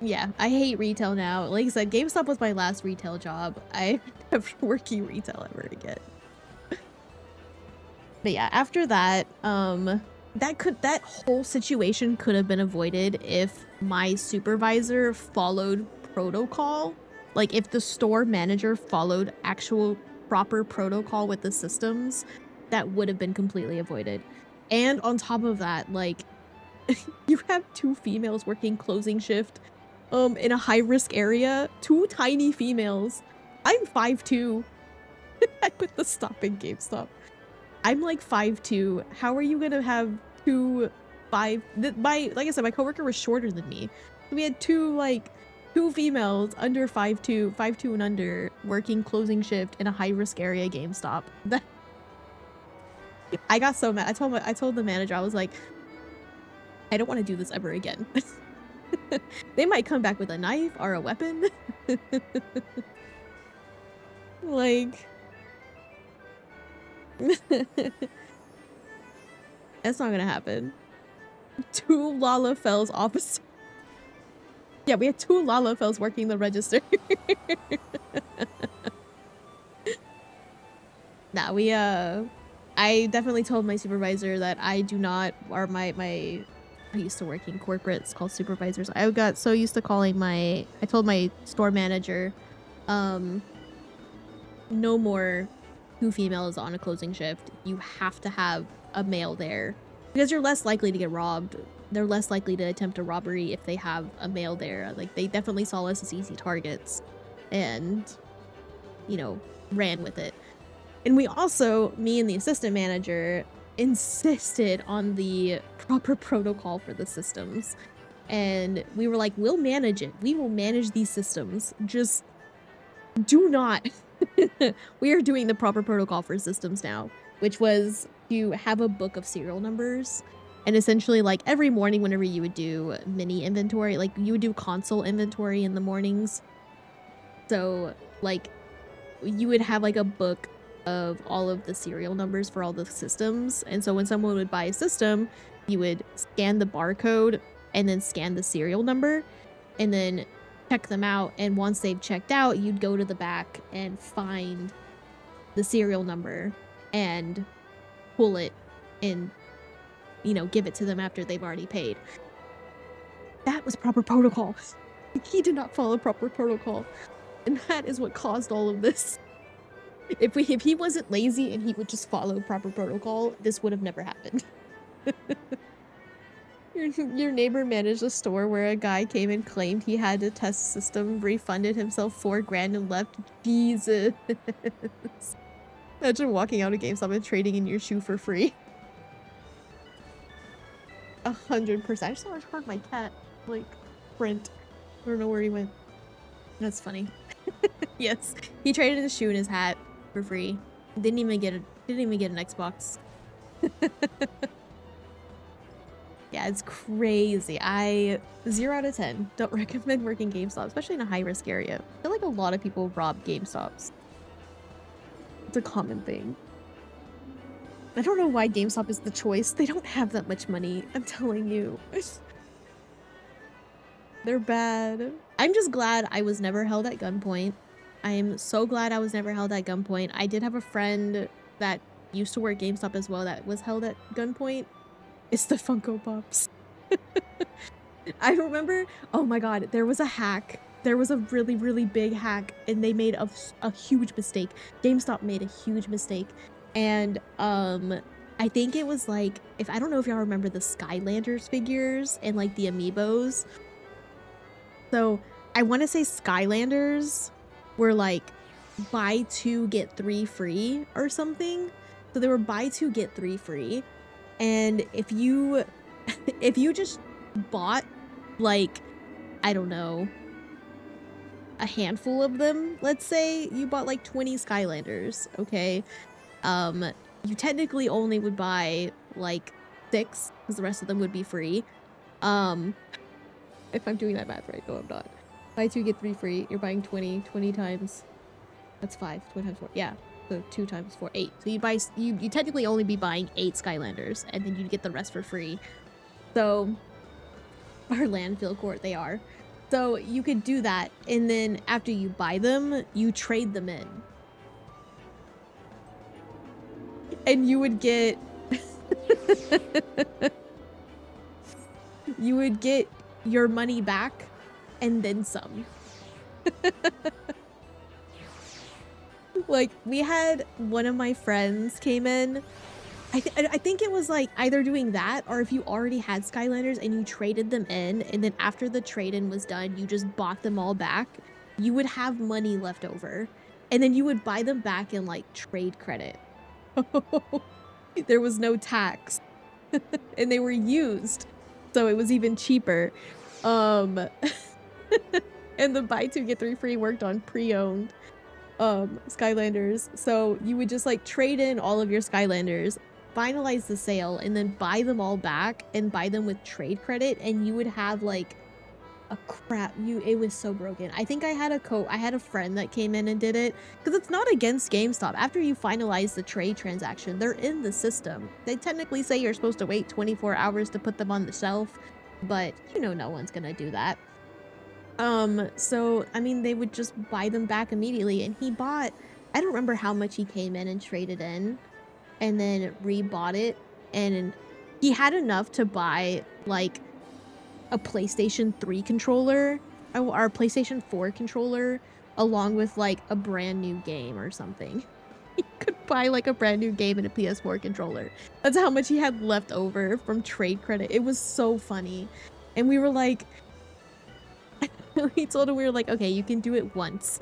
Yeah, I hate retail now. Like I said, GameStop was my last retail job. I'm never working retail ever again. But yeah, after that, that whole situation could have been avoided if my supervisor followed protocol. Like if the store manager followed actual proper protocol with the systems, that would have been completely avoided. And on top of that, like you have 2 females working closing shift in a high-risk area. 2 tiny females. I'm 5'2". I put the stop in GameStop. I'm like 5'2". How are you gonna have 2 5? Like I said, my coworker was shorter than me. We had 2 females under 5'2", 5'2" and under, working closing shift in a high-risk area GameStop. I got so mad. I told the manager, I was like, I don't want to do this ever again. They might come back with a knife or a weapon. Like, that's not gonna happen. 2 Lalafells officers. Yeah, we had 2 Lalafells working the register. Nah, I definitely told my supervisor that I do not, or I used to work in corporates called supervisors. I got so used to calling I told my store manager, no more 2 females on a closing shift. You have to have a male there because you're less likely to get robbed. They're less likely to attempt a robbery if they have a male there. Like, they definitely saw us as easy targets and, you know, ran with it. And we also, me and the assistant manager, insisted on the proper protocol for the systems. And we were like, we'll manage it. We will manage these systems. Just do not. We are doing the proper protocol for systems now, which was to have a book of serial numbers. And essentially, like, every morning whenever you would do mini inventory, like, you would do console inventory in the mornings. So, like, you would have, like, a book of all of the serial numbers for all the systems. And so when someone would buy a system, you would scan the barcode and then scan the serial number and then check them out. And once they've checked out, you'd go to the back and find the serial number and pull it and, you know, give it to them after they've already paid. That was proper protocol. He did not follow proper protocol. And that is what caused all of this. If he wasn't lazy and he would just follow proper protocol, this would have never happened. Your neighbor managed a store where a guy came and claimed he had a test system, refunded himself $4 grand and left. Jesus. Imagine walking out of GameStop and trading in your shoe for free. 100%. I just heard my cat, like, sprint. I don't know where he went. That's funny. Yes, he traded his shoe and his hat for free. Didn't even get an Xbox. Yeah, it's crazy. 0 out of 10 don't recommend working GameStop, especially in a high-risk area. I feel like a lot of people rob GameStops. It's a common thing. I don't know why GameStop is the choice. They don't have that much money, I'm telling you. They're bad. I'm just glad I was never held at gunpoint. I am so glad I was never held at gunpoint. I did have a friend that used to work GameStop as well that was held at gunpoint. It's the Funko Pops. I remember, oh my god, there was a hack there was a really, really big hack, and they made a huge mistake. GameStop made a huge mistake, and I think it was like, I don't know if y'all remember the Skylanders figures and like the amiibos. So I want to say Skylanders were like buy 2 get 3 free or something. So they were buy 2 get 3 free, and if you just bought like, I don't know, a handful of them, let's say you bought like 20 Skylanders, okay, you technically only would buy like 6 because the rest of them would be free. If I'm doing that math right, no, I'm not. Buy 2 get 3 free. You're buying 20 times, that's 5, 20 times 4, yeah, so 2 times 4, 8. So you technically only be buying 8 Skylanders, and then you'd get the rest for free. So our landfill court, they are. So you could do that, and then after you buy them, you trade them in. And you would get you would get your money back and then some. Like, we had one of my friends came in. I think it was like either doing that, or if you already had Skylanders and you traded them in, and then after the trade-in was done, you just bought them all back, you would have money left over, and then you would buy them back in like trade credit. There was no tax. And they were used, so it was even cheaper. And the buy 2 get 3 free worked on pre-owned Skylanders. So you would just like trade in all of your Skylanders, finalize the sale, and then buy them all back and buy them with trade credit, and you would have like a crap, it was so broken. I think I had a friend that came in and did it, because it's not against GameStop. After you finalize the trade transaction, they're in the system. They technically say you're supposed to wait 24 hours to put them on the shelf, but you know no one's gonna do that. So I mean, they would just buy them back immediately, and he bought, I don't remember how much he came in and traded in, and then rebought it, and he had enough to buy like a PlayStation 3 controller or a PlayStation 4 controller, along with like a brand new game or something. He could buy like a brand new game and a PS4 controller. That's how much he had left over from trade credit. It was so funny. And we were like, we told him, we were like, okay, you can do it once.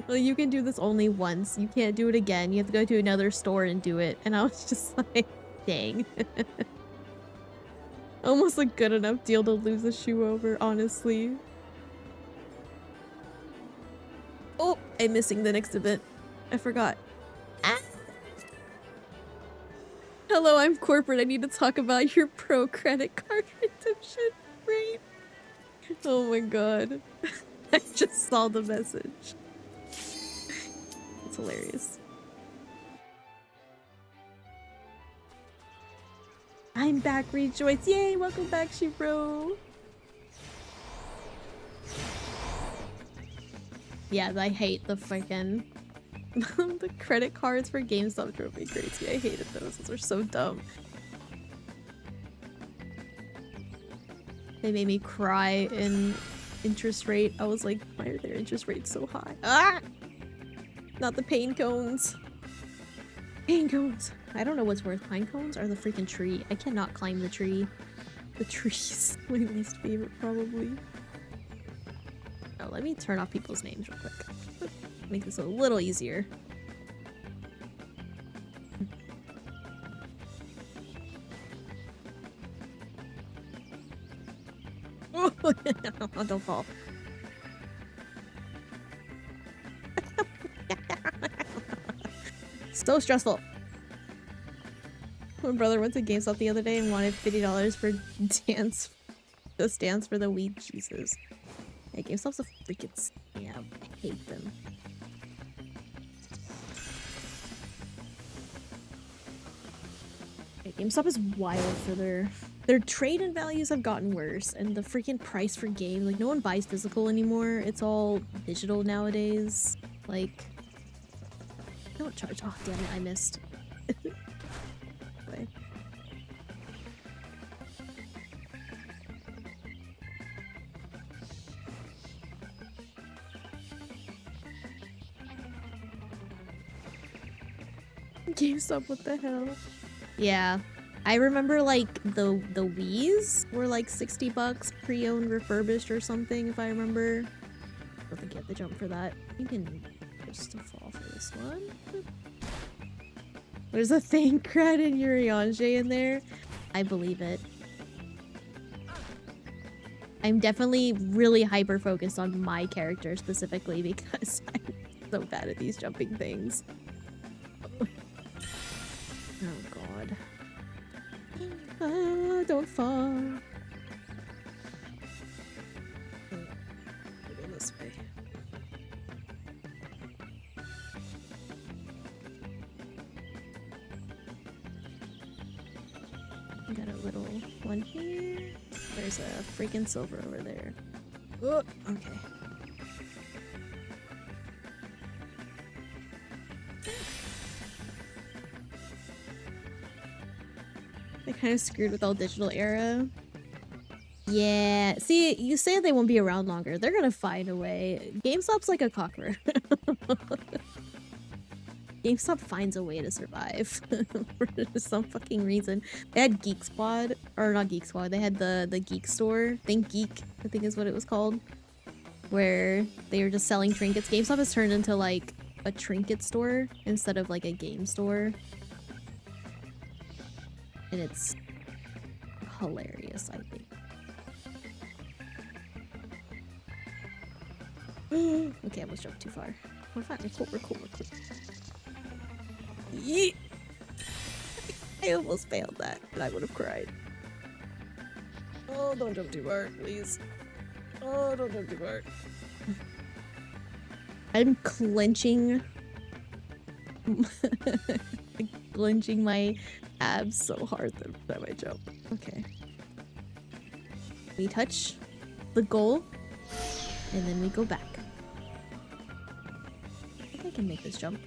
You can do this only once. You can't do it again. You have to go to another store and do it. And I was just like, dang. Almost a good enough deal to lose a shoe over, honestly. Oh, I'm missing the next event. I forgot. Ah. Hello, I'm corporate. I need to talk about your pro credit card redemption rate. Oh my god. I just saw the message. It's hilarious. I'm back, Rejoice. Yay, welcome back, Shibro. Yeah, I hate the freaking the credit cards for GameStop drove me crazy. I hated those. Those are so dumb. They made me cry in interest rate. I was like, why are their interest rates so high? Ah! Not the pain cones. Pain cones. I don't know what's worse, pine cones or the freaking tree. I cannot climb the tree. The tree's my least favorite, probably. Oh, let me turn off people's names real quick. Make this a little easier. Oh, don't fall. So stressful. My brother went to GameStop the other day and wanted $50 for dance for the weed Jesus. Yeah, GameStop's a freaking scam. I hate them. Yeah, GameStop is wild for their trade-in values have gotten worse, and the freaking price for games, like no one buys physical anymore. It's all digital nowadays. Like, don't charge. Oh damn it, I missed. GameStop, what the hell? Yeah. I remember like the Wii's were like 60 bucks pre-owned refurbished or something if I remember. I don't think you have to jump for that. You can just fall for this one. There's a Thancred and Urianger in there. I believe it. I'm definitely really hyper focused on my character specifically because I'm so bad at these jumping things. Oh god. Ah, don't fall. Go this way. Got a little one here. There's a freaking silver over there. Oh, okay. They kind of screwed with all digital era. Yeah, see, you say they won't be around longer. They're gonna find a way. GameStop's like a cockroach. GameStop finds a way to survive for some fucking reason. They had Geek Squad, or not Geek Squad, they had the Geek Store. Think Geek, I think is what it was called. Where they were just selling trinkets. GameStop has turned into like a trinket store instead of like a game store. And it's hilarious, I think. Okay, I almost jumped too far. We're fine, we're cool, we're cool, we're cool. Yeet! I almost failed that, and I would have cried. Oh, don't jump too hard, please. Oh, don't jump too hard. I'm clenching... clenching my abs so hard the time I jump. Okay. We touch the goal, and then we go back. I think I can make this jump.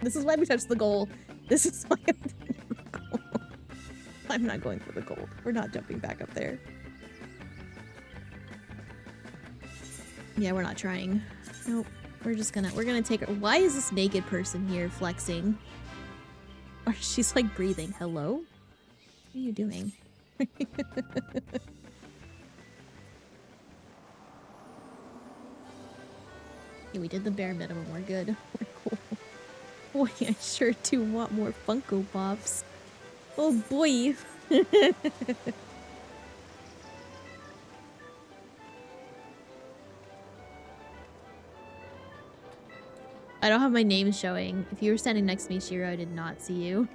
This is why we touched the goal. This is why I'm doing the goal. I'm not going for the goal. We're not jumping back up there. Yeah, we're not trying. Nope. We're gonna take her. Why is this naked person here flexing? Or she's like breathing. Hello? What are you doing? Yeah, we did the bare minimum. We're good. We're cool. Boy, I sure do want more Funko Pops. Oh boy. I don't have my name showing. If you were standing next to me, Shiro, I did not see you.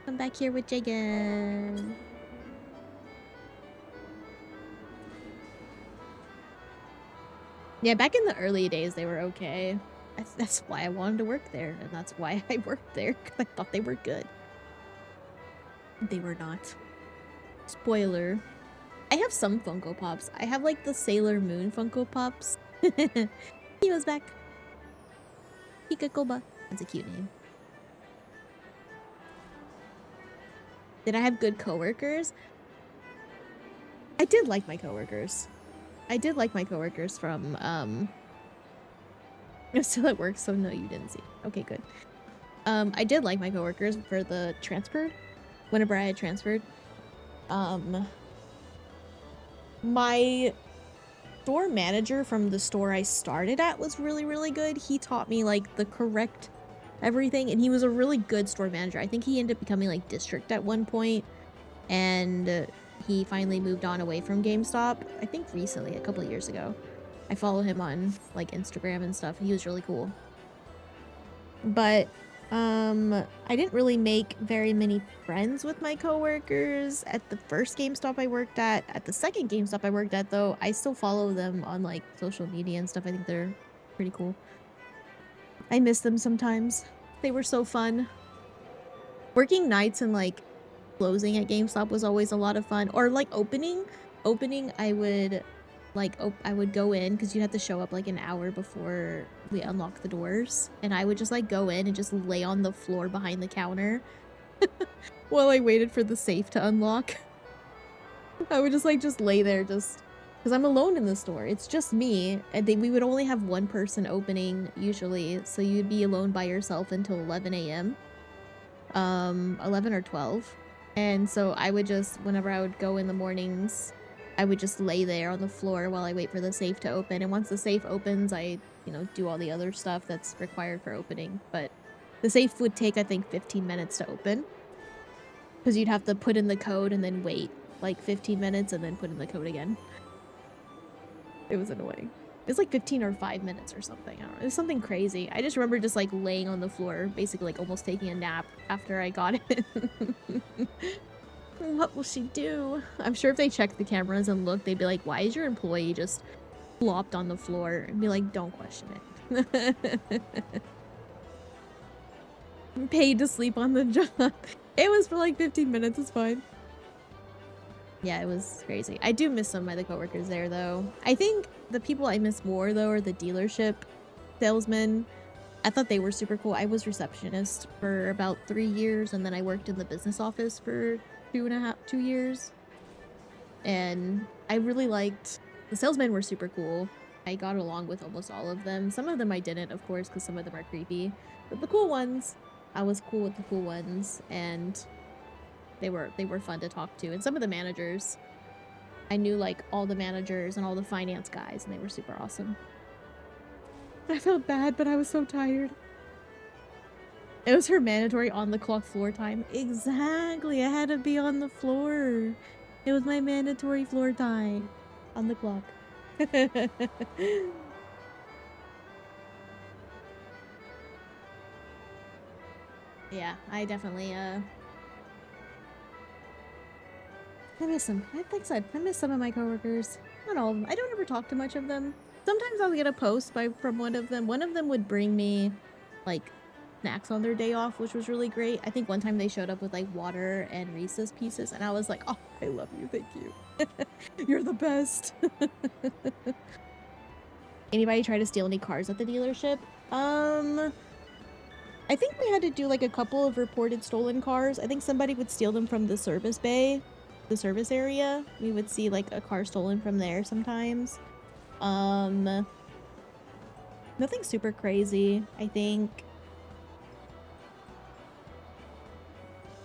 Come back here with Jagan. Yeah, back in the early days, they were okay. That's why I wanted to work there, and that's why I worked there, because I thought they were good. They were not. Spoiler. I have some Funko Pops. I have, like, the Sailor Moon Funko Pops. He was back. Hikakoba. That's a cute name. Did I have good coworkers? I did like my coworkers. I did like my coworkers from, I'm still at work, so no, you didn't see. Okay, good. I did like my coworkers for the transfer. Whenever I had transferred. My store manager from the store I started at was really, really good. He taught me, like, the correct everything, and he was a really good store manager. I think he ended up becoming, like, district at one point, and he finally moved on away from GameStop, I think recently, a couple of years ago. I follow him on, like, Instagram and stuff. He was really cool. But, I didn't really make very many friends with my coworkers at the first GameStop I worked at. At the second GameStop I worked at, though, I still follow them on, like, social media and stuff. I think they're pretty cool. I miss them sometimes. They were so fun. Working nights and, like, closing at GameStop was always a lot of fun. Or, like, opening, I would, like, I would go in, because you'd have to show up, like, an hour before we unlock the doors. And I would just, like, go in and just lay on the floor behind the counter while I waited for the safe to unlock. I would just, like, just lay there, just because I'm alone in the store. It's just me, and we would only have one person opening usually, so you'd be alone by yourself until 11 a.m. 11 or 12. And so I would just, whenever I would go in the mornings, I would just lay there on the floor while I wait for the safe to open. And once the safe opens, I, you know, do all the other stuff that's required for opening. But the safe would take, I think, 15 minutes to open. Because you'd have to put in the code and then wait like 15 minutes and then put in the code again. It was annoying. It was like 15 or 5 minutes or something. I don't know. It was something crazy. I just remember just like laying on the floor, basically like almost taking a nap after I got it. What will she do? I'm sure if they checked the cameras and looked, they'd be like, why is your employee just flopped on the floor? And be like, don't question it. I'm paid to sleep on the job. It was for like 15 minutes. It's fine. Yeah, it was crazy. I do miss some of the coworkers there, though. I think the people I miss more, though, are the dealership salesmen. I thought they were super cool. I was receptionist for about 3 years, and then I worked in the business office for 2 years. And I really liked... The salesmen were super cool. I got along with almost all of them. Some of them I didn't, of course, because some of them are creepy. But the cool ones, I was cool with the cool ones, and... They were fun to talk to. And some of the managers, I knew like all the managers and all the finance guys, and they were super awesome. I felt bad, but I was so tired. It was her mandatory on-the-clock floor time. Exactly, I had to be on the floor. It was my mandatory floor time. On the clock. Yeah, I definitely, I miss them. Like I said, I miss some of my coworkers. Not all of them. I don't ever talk to much of them. Sometimes I'll get a post from one of them. One of them would bring me, like, snacks on their day off, which was really great. I think one time they showed up with, like, water and Reese's Pieces, and I was like, oh, I love you. Thank you. You're the best. Anybody try to steal any cars at the dealership? I think we had to do, like, a couple of reported stolen cars. I think somebody would steal them from the service bay. The service area. We would see like a car stolen from there sometimes. Nothing super crazy, I think.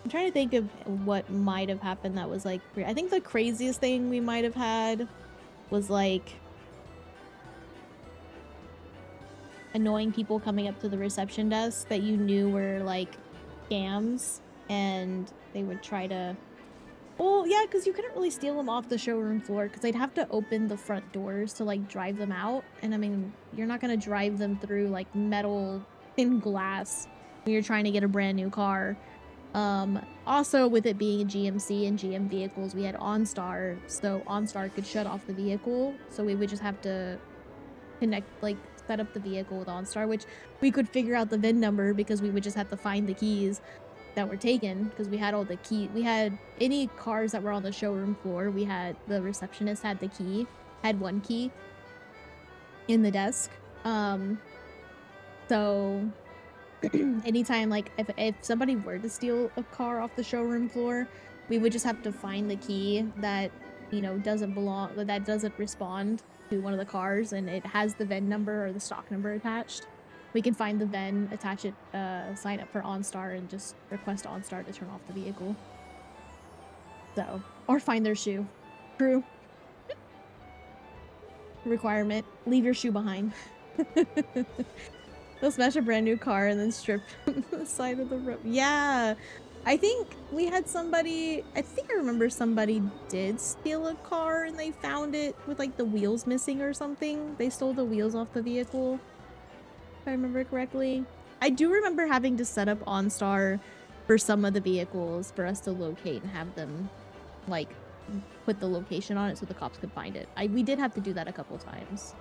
I'm trying to think of what might have happened that was like, I think the craziest thing we might have had was like annoying people coming up to the reception desk that you knew were like scams, and they would try to... Well, yeah, because you couldn't really steal them off the showroom floor because they'd have to open the front doors to, like, drive them out. And, I mean, you're not going to drive them through, like, metal thin glass when you're trying to get a brand new car. Also, with it being a GMC and GM vehicles, we had OnStar, so OnStar could shut off the vehicle. So we would just have to connect, like, set up the vehicle with OnStar, which we could figure out the VIN number because we would just have to find the keys that were taken, because we had all the key. We had any cars that were on the showroom floor. We had the receptionist had the key, had one key in the desk. So anytime like if somebody were to steal a car off the showroom floor, we would just have to find the key that, you know, doesn't belong, that doesn't respond to one of the cars, and it has the VIN number or the stock number attached. We can find the VIN, attach it, sign up for OnStar, and just request OnStar to turn off the vehicle. So, or find their shoe. True. Requirement. Leave your shoe behind. They'll smash a brand new car and then strip the side of the road. Yeah! I think we had somebody... I think I remember somebody did steal a car and they found it with, like, the wheels missing or something. They stole the wheels off the vehicle. If I remember correctly. I do remember having to set up OnStar for some of the vehicles for us to locate and have them, like, put the location on it so the cops could find it. We did have to do that a couple times.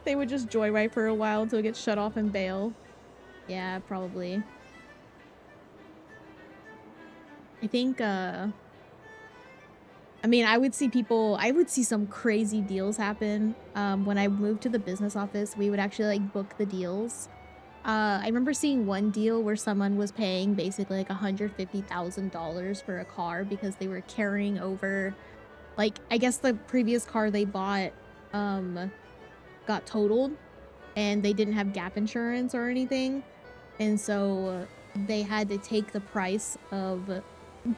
They would just joyride for a while until it gets shut off and bail. Yeah, probably. I think, I mean, I would see some crazy deals happen. When I moved to the business office, we would actually, like, book the deals. I remember seeing one deal where someone was paying basically, like, $150,000 for a car because they were carrying over like, I guess the previous car they bought, got totaled, and they didn't have gap insurance or anything, and so they had to take the price of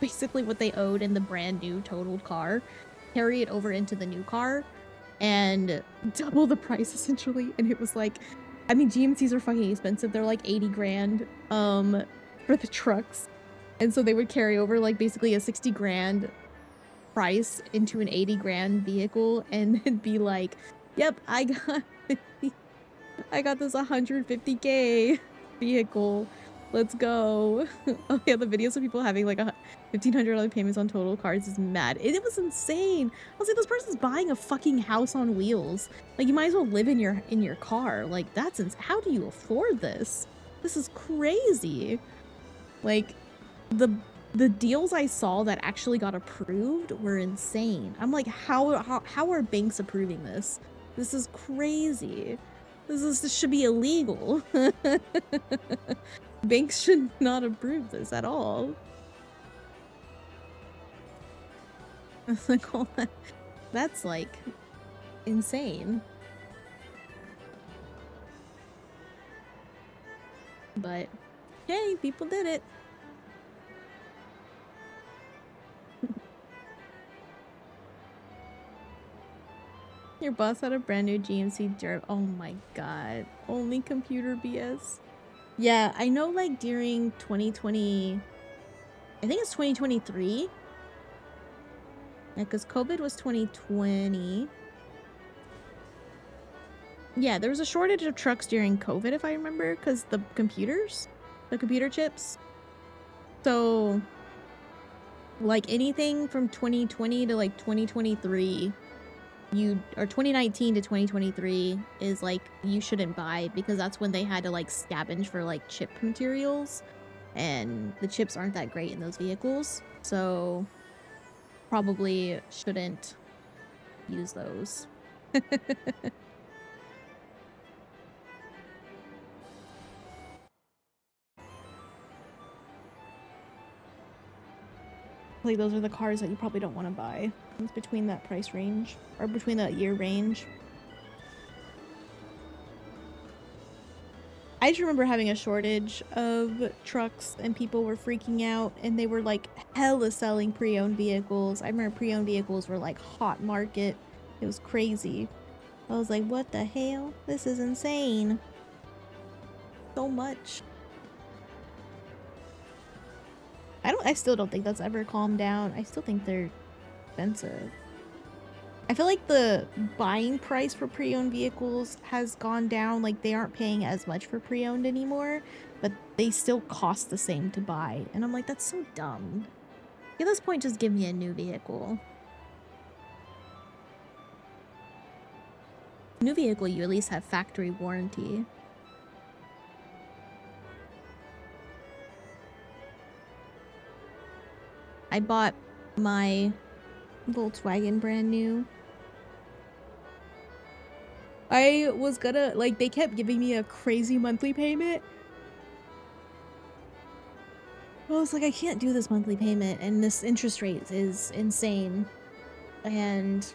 basically what they owed in the brand new totaled car, carry it over into the new car, and double the price essentially. And it was like, I mean, GMCs are fucking expensive. They're like 80 grand for the trucks, and so they would carry over like basically a 60 grand price into an 80 grand vehicle, and then be like, yep, I got this 150K vehicle, let's go. Oh yeah, the videos of people having like $1,500 payments on total cars is mad. It was insane. I was like, this person's buying a fucking house on wheels. Like, you might as well live in your car. Like, that's how do you afford this? This is crazy. Like, the deals I saw that actually got approved were insane. I'm like, how are banks approving this? This is crazy. This should be illegal. Banks should not approve this at all. Like, all that's like insane. But hey, people did it. Your boss had a brand new GMC Dirt. Oh my god. Only computer BS. Yeah, I know, like, during 2020... I think it's 2023. Yeah, because COVID was 2020. Yeah, there was a shortage of trucks during COVID, if I remember, because the computer chips. So, like, anything from 2020 to, like, 2023... or 2019 to 2023 is like, you shouldn't buy, because that's when they had to like scavenge for like chip materials, and the chips aren't that great in those vehicles, so probably shouldn't use those. Like, those are the cars that you probably don't want to buy. It's between that price range, or between that year range. I just remember having a shortage of trucks, and people were freaking out, and they were like hella selling pre-owned vehicles. I remember pre-owned vehicles were like hot market. It was crazy. I was like, what the hell? This is insane. So much. I still don't think that's ever calmed down. I still think they're expensive. I feel like the buying price for pre-owned vehicles has gone down. Like, they aren't paying as much for pre-owned anymore, but they still cost the same to buy. And I'm like, that's so dumb. At this point, just give me a new vehicle. New vehicle, you at least have factory warranty. I bought my Volkswagen brand new. I was gonna, like, they kept giving me a crazy monthly payment. I was like, I can't do this monthly payment, and this interest rate is insane. And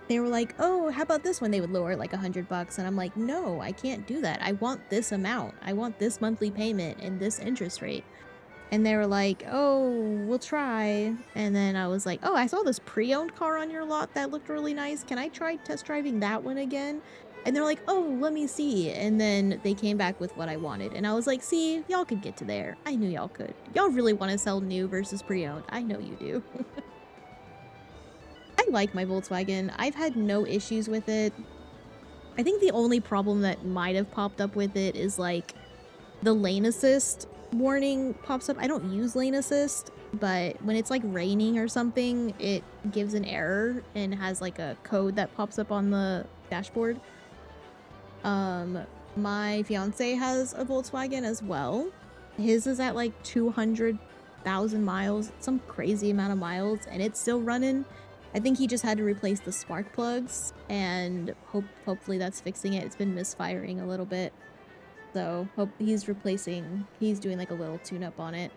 they were like, oh, how about this one? They would lower like $100, and I'm like, no, I can't do that. I want this amount. I want this monthly payment and this interest rate. And they were like, oh, we'll try. And then I was like, oh, I saw this pre-owned car on your lot that looked really nice. Can I try test driving that one again? And they're like, oh, let me see. And then they came back with what I wanted. And I was like, see, y'all could get to there. I knew y'all could. Y'all really want to sell new versus pre-owned. I know you do. I like my Volkswagen. I've had no issues with it. I think the only problem that might have popped up with it is like the lane assist warning pops up. I don't use lane assist, but when it's like raining or something, it gives an error and has like a code that pops up on the dashboard. My fiance has a Volkswagen as well. His is at like 200,000 miles, some crazy amount of miles, and it's still running. I think he just had to replace the spark plugs, and hopefully that's fixing it. It's been misfiring a little bit. So hope he's doing like a little tune-up on it.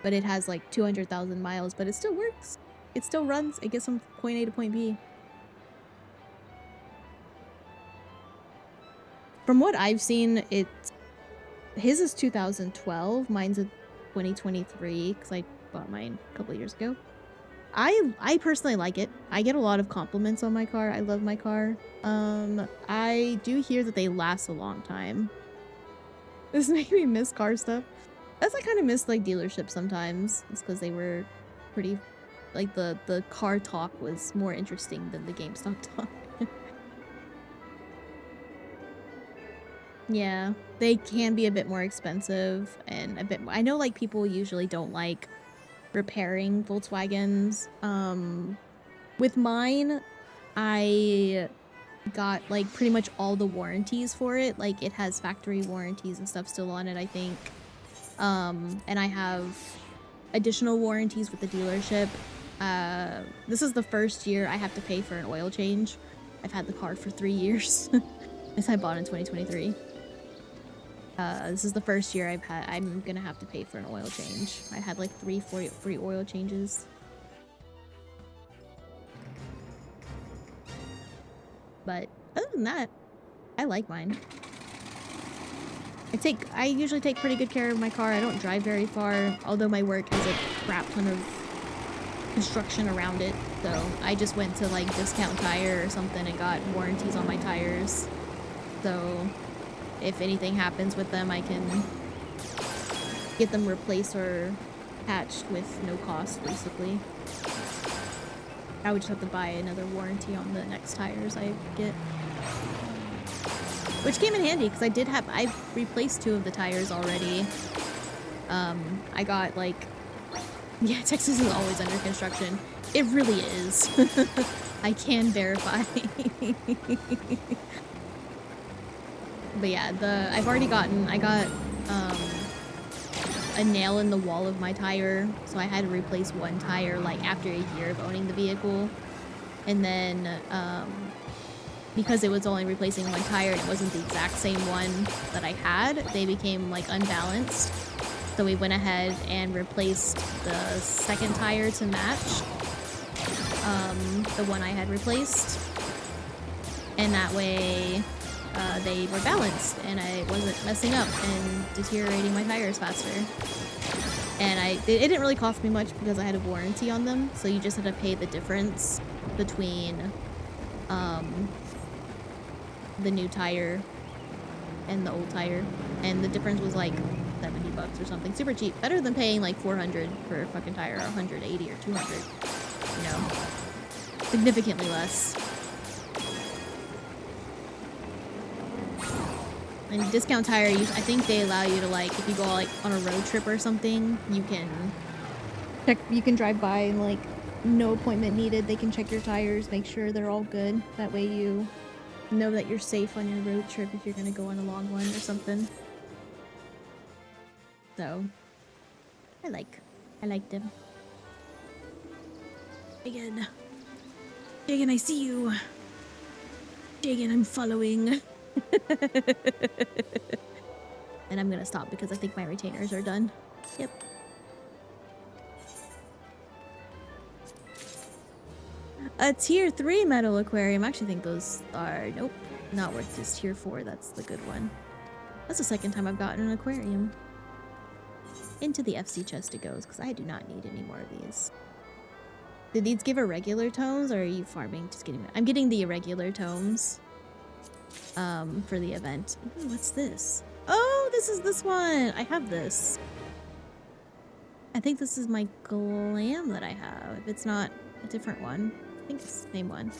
But it has like 200,000 miles, but it still works. it still runs. It gets from point A to point B. From what I've seen, his is 2012. Mine's a 2023 because I bought mine a couple years ago. I personally like it. I get a lot of compliments on my car. I love my car. I do hear that they last a long time. This makes me miss car stuff. That's I kind of miss like dealerships sometimes. It's because they were pretty, like the car talk was more interesting than the GameStop talk. Yeah, they can be a bit more expensive and a bit more. I know like people usually don't like repairing Volkswagens. With mine, I got like pretty much all the warranties for it. Like it has factory warranties and stuff still on it, I think. And I have additional warranties with the dealership. This is the first year I have to pay for an oil change. I've had the car for 3 years. As I bought in 2023. This is the first year I'm gonna have to pay for an oil change. I had like 3 free oil changes. But other than that, I like mine. I usually take pretty good care of my car. I don't drive very far, although my work has a crap ton of construction around it. So I just went to like Discount Tire or something and got warranties on my tires. So if anything happens with them, I can get them replaced or patched with no cost, basically. I would just have to buy another warranty on the next tires I get. Which came in handy, because I've replaced 2 of the tires already. I got like, yeah, Texas is always under construction. It really is. I can verify. But yeah, I got a nail in the wall of my tire, so I had to replace 1 tire like after a year of owning the vehicle. And then because it was only replacing 1 tire and it wasn't the exact same one that I had, they became like unbalanced. So we went ahead and replaced the 2nd tire to match the one I had replaced. And that way they were balanced and I wasn't messing up and deteriorating my tires faster. And it didn't really cost me much because I had a warranty on them, so you just had to pay the difference between the new tire and the old tire, and the difference was like $70 or something. Super cheap. Better than paying like $400 for a fucking tire, or $180 or $200. You know, significantly less. And Discount Tire, I think they allow you to, like, if you go like on a road trip or something, you can drive by and like no appointment needed. They can check your tires, make sure they're all good. That way you know that you're safe on your road trip if you're gonna go on a long one or something. So I like them. Jagan, I see you. Jagan, I'm following. And I'm gonna stop because I think my retainers are done. Yep. A tier 3 metal aquarium. I actually think those are, nope, not worth this. Tier 4, that's the good one. That's the 2nd time I've gotten an aquarium. Into the FC chest it goes, because I do not need any more of these. Did these give irregular tomes, or are you farming? Just getting. I'm getting the irregular tomes. For the event. Ooh, what's this? Oh, this is this one! I have this. I think this is my glam that I have. If it's not a different one. I think it's the same one.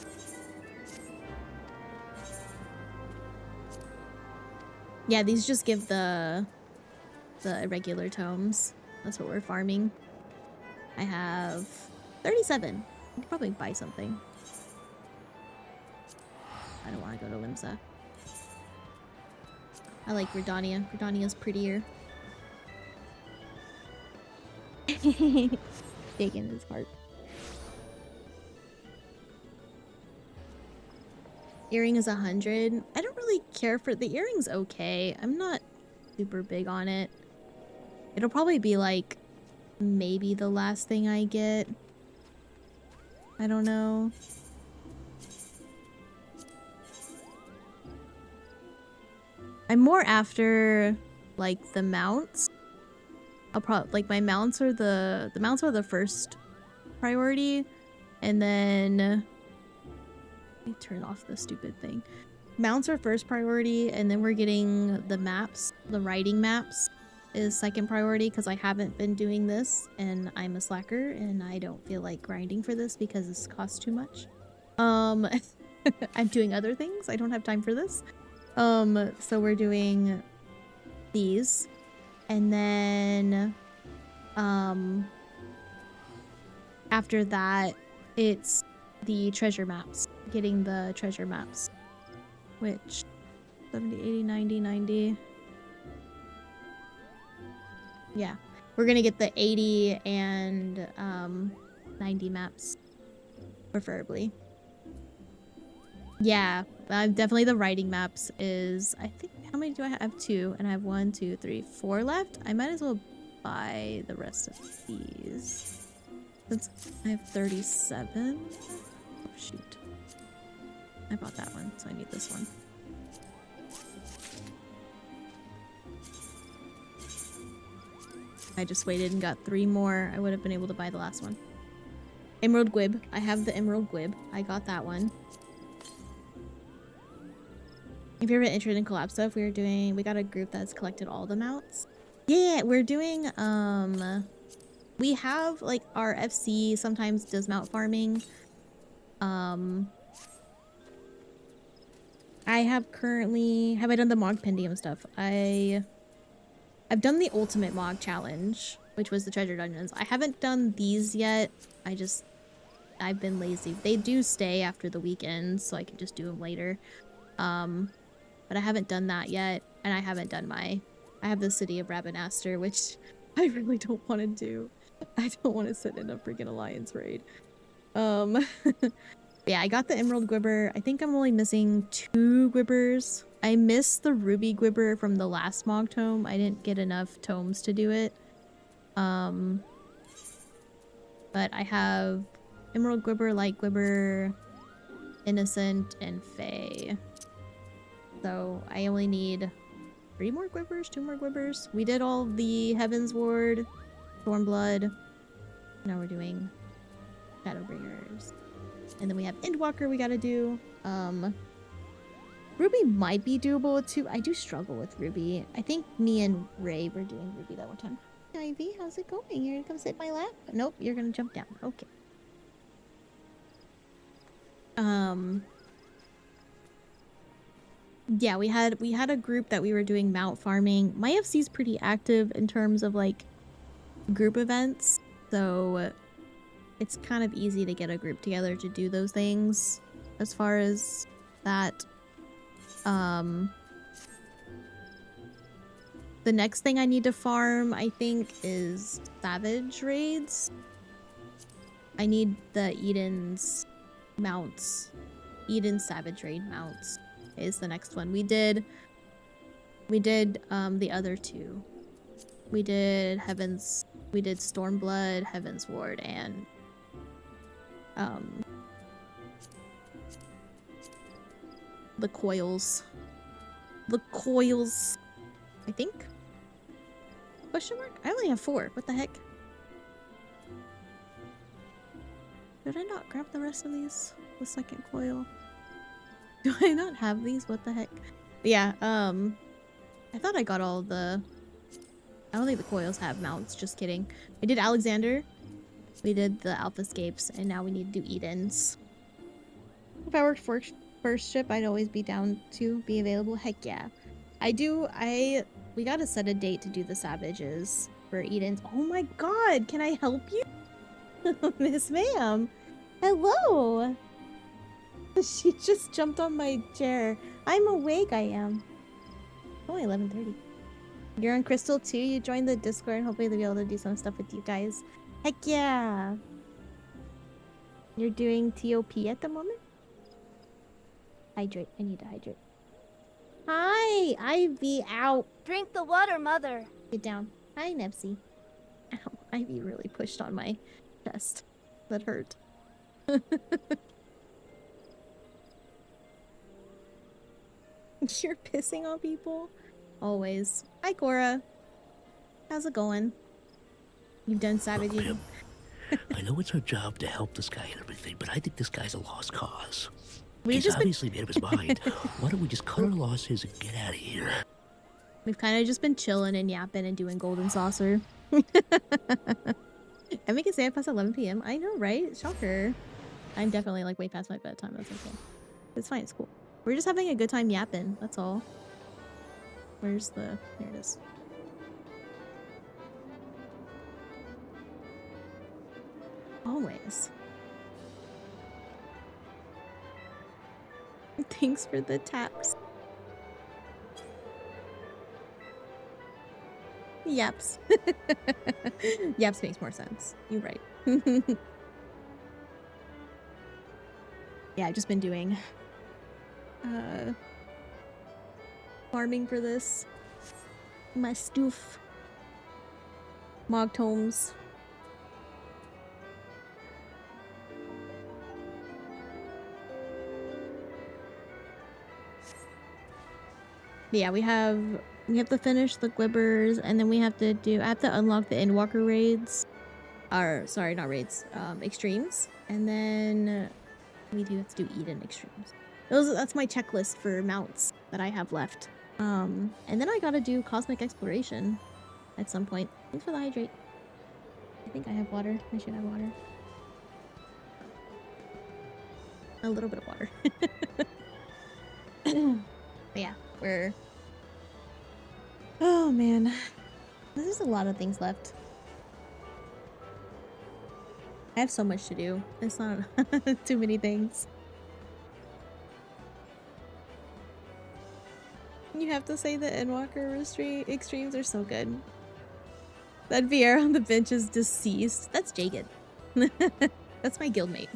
Yeah, these just give the irregular tomes. That's what we're farming. I have 37. I could probably buy something. I don't want to go to Limsa. I like Redania. Redania's prettier. Taking his heart. Earring is 100. I don't really care for the earring's okay. I'm not super big on it. It'll probably be like maybe the last thing I get. I don't know. I'm more after like the mounts. I'll probably like my mounts are the mounts are the first priority, and then let me turn off the stupid thing. Mounts are first priority, and then we're getting the maps, the writing maps is second priority because I haven't been doing this and I'm a slacker and I don't feel like grinding for this because this costs too much. I'm doing other things. I don't have time for this. So we're doing these, and then after that it's the treasure maps, getting the treasure maps, which 70, 80, 90, 90. Yeah, we're gonna get the 80 and 90 maps, preferably. Yeah, definitely the writing maps is, I think, how many do I have? I have 2, and I have 1, 2, 3, 4 left. I might as well buy the rest of these, since I have 37. Oh, shoot. I bought that one, so I need this one. I just waited and got 3 more. I would have been able to buy the last one. Emerald Gwib. I have the Emerald Gwib. I got that one. If you're ever interested in collab stuff, we got a group that's collected all the mounts. Yeah, we're doing, we have, like, our FC sometimes does mount farming. I have currently, have I done the Mog Pendium stuff? I've done the Ultimate Mog Challenge, which was the treasure dungeons. I haven't done these yet. I've been lazy. They do stay after the weekends, so I can just do them later. But I haven't done that yet, and I haven't done I have the City of Rabanaster, which I really don't want to do. I don't want to sit in a freaking Alliance raid. Yeah, I got the Emerald Gwibber. I think I'm only missing 2 Gwibbers. I missed the Ruby Gwibber from the last Mog Tome. I didn't get enough tomes to do it. But I have Emerald Gwibber, Light Gwibber, Innocent, and Fae. So I only need 3 more Gwibbers, 2 more Gwibbers. We did all the Heaven's Ward, Stormblood. Now we're doing Shadowbringers. And then we have Endwalker we gotta do. Ruby might be doable with 2. I do struggle with Ruby. I think me and Ray were doing Ruby that one time. Ivy, how's it going? You're gonna come sit in my lap? Nope, you're gonna jump down. Okay. Yeah, we had a group that we were doing mount farming. My FC's pretty active in terms of like group events, so it's kind of easy to get a group together to do those things as far as that. The next thing I need to farm, I think, is Savage raids. I need the Eden's mounts. Eden's Savage raid mounts is the next one. We did the other 2. We did Stormblood, Heaven's Ward, and the coils. The coils, I think? Question mark? I only have 4. What the heck? Did I not grab the rest of these? The second coil? Do I not have these? What the heck? But yeah, I thought I got all the... I don't think the coils have mounts, just kidding. I did Alexander. We did the Alpha Scapes, and now we need to do Edens. If I worked first ship, I'd always be down to be available. Heck yeah. We gotta set a date to do the Savages for Edens. Oh my god, can I help you? Miss Ma'am. Hello. She just jumped on my chair. I'm awake, I am. It's only 11:30. You're on Crystal too? You joined the Discord and hopefully they'll be able to do some stuff with you guys. Heck yeah! You're doing TOP at the moment? Hydrate. I need to hydrate. Hi! Ivy, out! Drink the water, mother. Get down. Hi, Nepsy. Ow, Ivy really pushed on my chest. That hurt. You're pissing on people? Always. Hi, Cora. How's it going? You've done savaging. I know it's our job to help this guy and everything, but I think this guy's a lost cause. We've He's just obviously made up his mind. Why don't we just cut our losses and get out of here? We've kind of just been chilling and yapping and doing golden saucer. And we can stay up past 11 p.m. I know, right? Shocker. I'm definitely like way past my bedtime. That's okay. It's fine. It's cool. We're just having a good time yapping. That's all. Where's the... There it is. Always. Thanks for the taps. Yaps. Yaps makes more sense. You're right. Yeah, I've just been doing farming for this. My stoof. Mogtomes. Yeah, we have to finish the Quibbers, and then we have to do... I have to unlock the Endwalker raids. Or, sorry, not raids. Extremes. And then we do have to do Eden Extremes. That's my checklist for mounts that I have left. And then I gotta do Cosmic Exploration at some point. Thanks for the hydrate. I think I have water. I should have water. A little bit of water. But yeah, we're... Oh man, there's a lot of things left. I have so much to do. It's not too many things. You have to say the Endwalker extremes are so good. That VR on the bench is deceased. That's Jagan. That's my guildmate.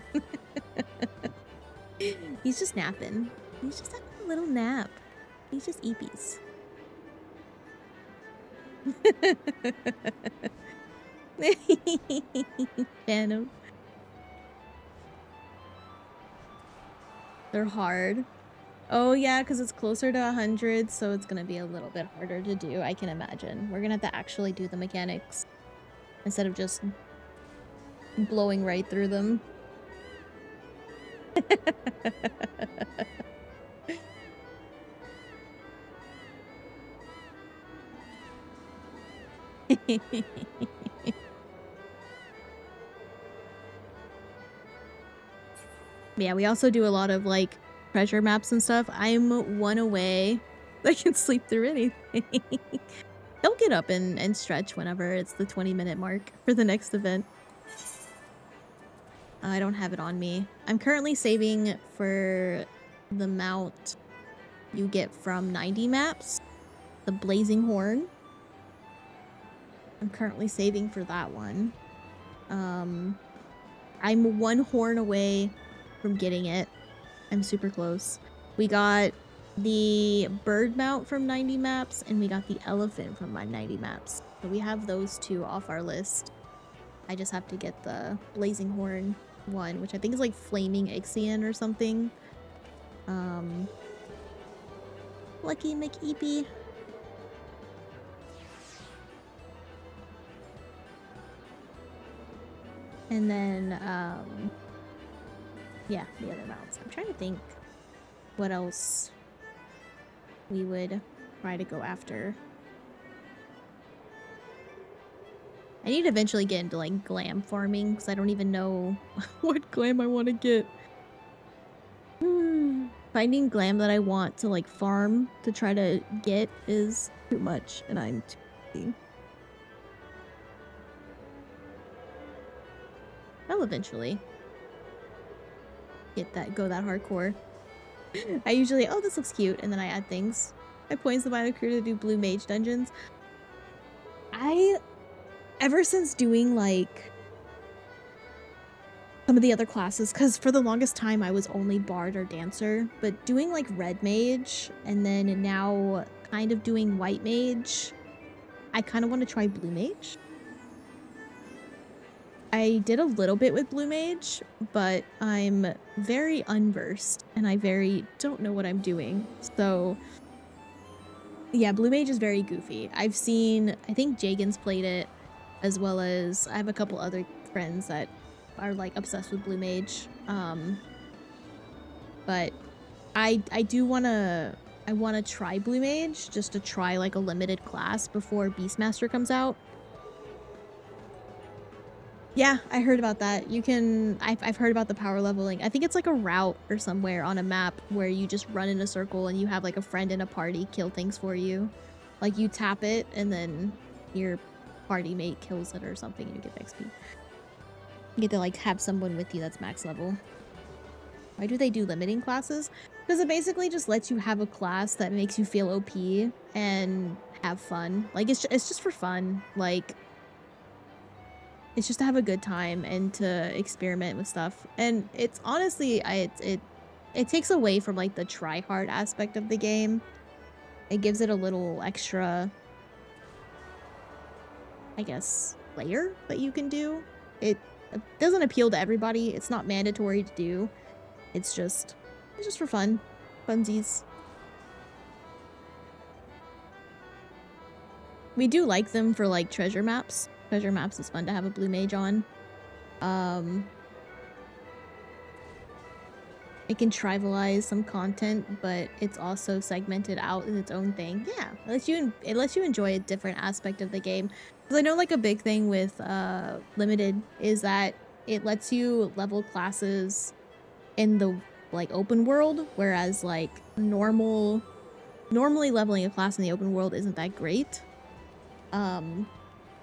He's just napping. He's just having a little nap. He's just eepies. Phantom. They're hard. Oh yeah, because it's closer to 100, so it's gonna be a little bit harder to do, I can imagine. We're gonna have to actually do the mechanics instead of just blowing right through them. Yeah, we also do a lot of like treasure maps and stuff. I'm one away. I can sleep through anything. Don't get up and stretch whenever it's the 20-minute mark for the next event. I don't have it on me. I'm currently saving for the mount you get from 90 maps, the Blazing Horn. I'm currently saving for that one. I'm one horn away from getting it. I'm super close. We got the bird mount from 90 maps, and we got the elephant from my 90 maps. So we have those two off our list. I just have to get the Blazing Horn one, which I think is like Flaming Ixion or something. Lucky McEepy. And then, yeah, the other mounts. I'm trying to think what else we would try to go after. I need to eventually get into, like, glam farming, because I don't even know what glam I want to get. Finding glam that I want to, like, farm to try to get is too much, and I'm too busy. I'll eventually go that hardcore. I usually, oh, this looks cute, and then I add things. I points the Violet crew to do blue mage dungeons. Ever since doing like some of the other classes, because for the longest time I was only bard or dancer, but doing like red mage and then now kind of doing white mage, I kind of want to try blue mage. I did a little bit with Blue Mage, but I'm very unversed and I very don't know what I'm doing. So yeah, Blue Mage is very goofy. I've seen, I think Jagan's played it, as well as I have a couple other friends that are like obsessed with Blue Mage. But I do wanna try Blue Mage just to try like a limited class before Beastmaster comes out. Yeah, I heard about that. You can, I've heard about the power leveling. I think it's like a route or somewhere on a map where you just run in a circle and you have like a friend in a party kill things for you. Like you tap it and then your party mate kills it or something and you get XP. You get to like have someone with you that's max level. Why do they do limiting classes? Because it basically just lets you have a class that makes you feel OP and have fun. Like it's just for fun. Like it's just to have a good time and to experiment with stuff. And it's honestly, it takes away from like the try hard aspect of the game. It gives it a little extra, I guess, layer that you can do. It doesn't appeal to everybody. It's not mandatory to do. It's just for fun. Funsies. We do like them for like treasure maps. Treasure maps is fun to have a blue mage on. It can tribalize some content, but it's also segmented out in its own thing. Yeah, it lets you enjoy a different aspect of the game. Because I know like a big thing with limited is that it lets you level classes in the like open world, whereas like normally leveling a class in the open world isn't that great.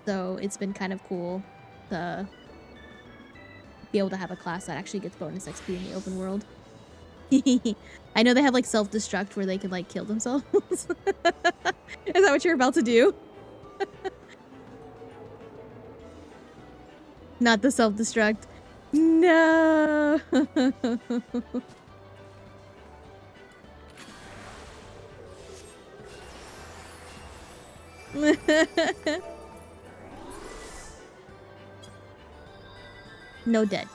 So it's been kind of cool to be able to have a class that actually gets bonus XP in the open world. I know they have like self-destruct where they can like kill themselves. Is that what you're about to do? Not the self-destruct. No. No dead.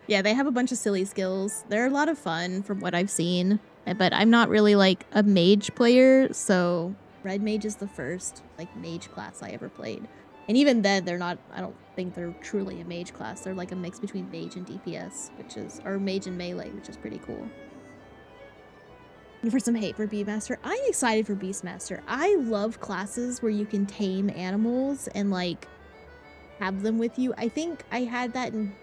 Yeah, they have a bunch of silly skills. They're a lot of fun from what I've seen, but I'm not really like a mage player, so red mage is the first like mage class I ever played. And even then they're not, I don't think they're truly a mage class. They're like a mix between mage and DPS, or mage and melee, which is pretty cool. And for some hate for Beastmaster, I'm excited for Beastmaster. I love classes where you can tame animals and like have them with you. I think I had that in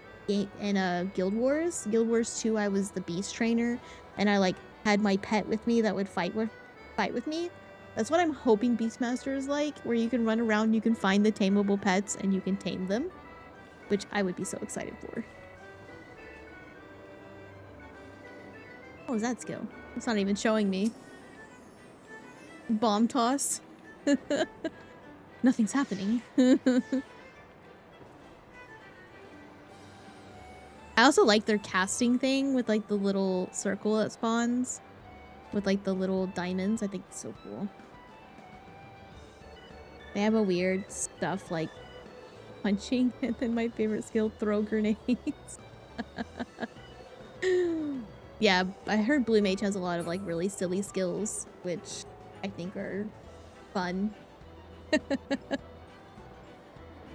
Guild Wars. Guild Wars 2, I was the beast trainer, and I like had my pet with me that would fight with me. That's what I'm hoping Beastmaster is like, where you can run around, you can find the tameable pets, and you can tame them, which I would be so excited for. What was that skill? It's not even showing me. Bomb toss. Nothing's happening. I also like their casting thing with like the little circle that spawns with like the little diamonds. I think it's so cool. They have a weird stuff like punching, and then my favorite skill, throw grenades. Yeah, I heard Blue Mage has a lot of like really silly skills, which I think are fun.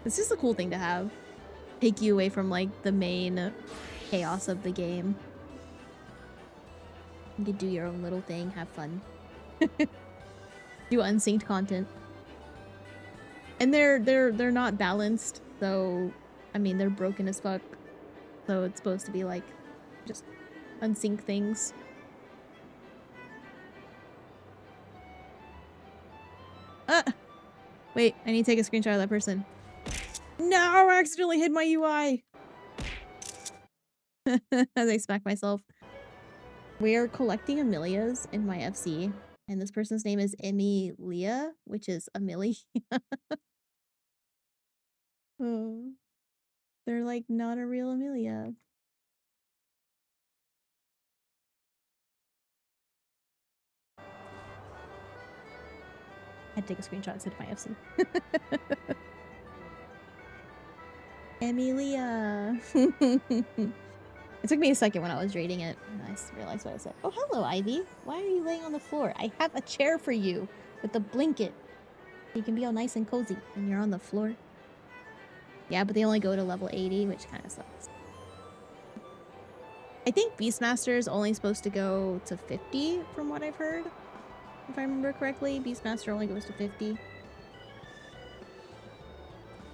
It's just a cool thing to have. Take you away from like the main chaos of the game. You can do your own little thing, have fun. Do unsynced content. And they're not balanced, so I mean they're broken as fuck. So it's supposed to be like just unsync things. Wait, I need to take a screenshot of that person. No, I accidentally hit my UI. As I smack myself. We are collecting Amelias in my FC, and this person's name is Emilia, which is Amelia. Oh, they're like not a real Amelia. I had to take a screenshot and send it to my FC. Emilia. It took me a second when I was reading it, and I realized what I said. Oh, hello, Ivy. Why are you laying on the floor? I have a chair for you with a blanket. You can be all nice and cozy, and you're on the floor. Yeah, but they only go to level 80, which kind of sucks. I think Beastmaster is only supposed to go to 50, from what I've heard. If I remember correctly, Beastmaster only goes to 50.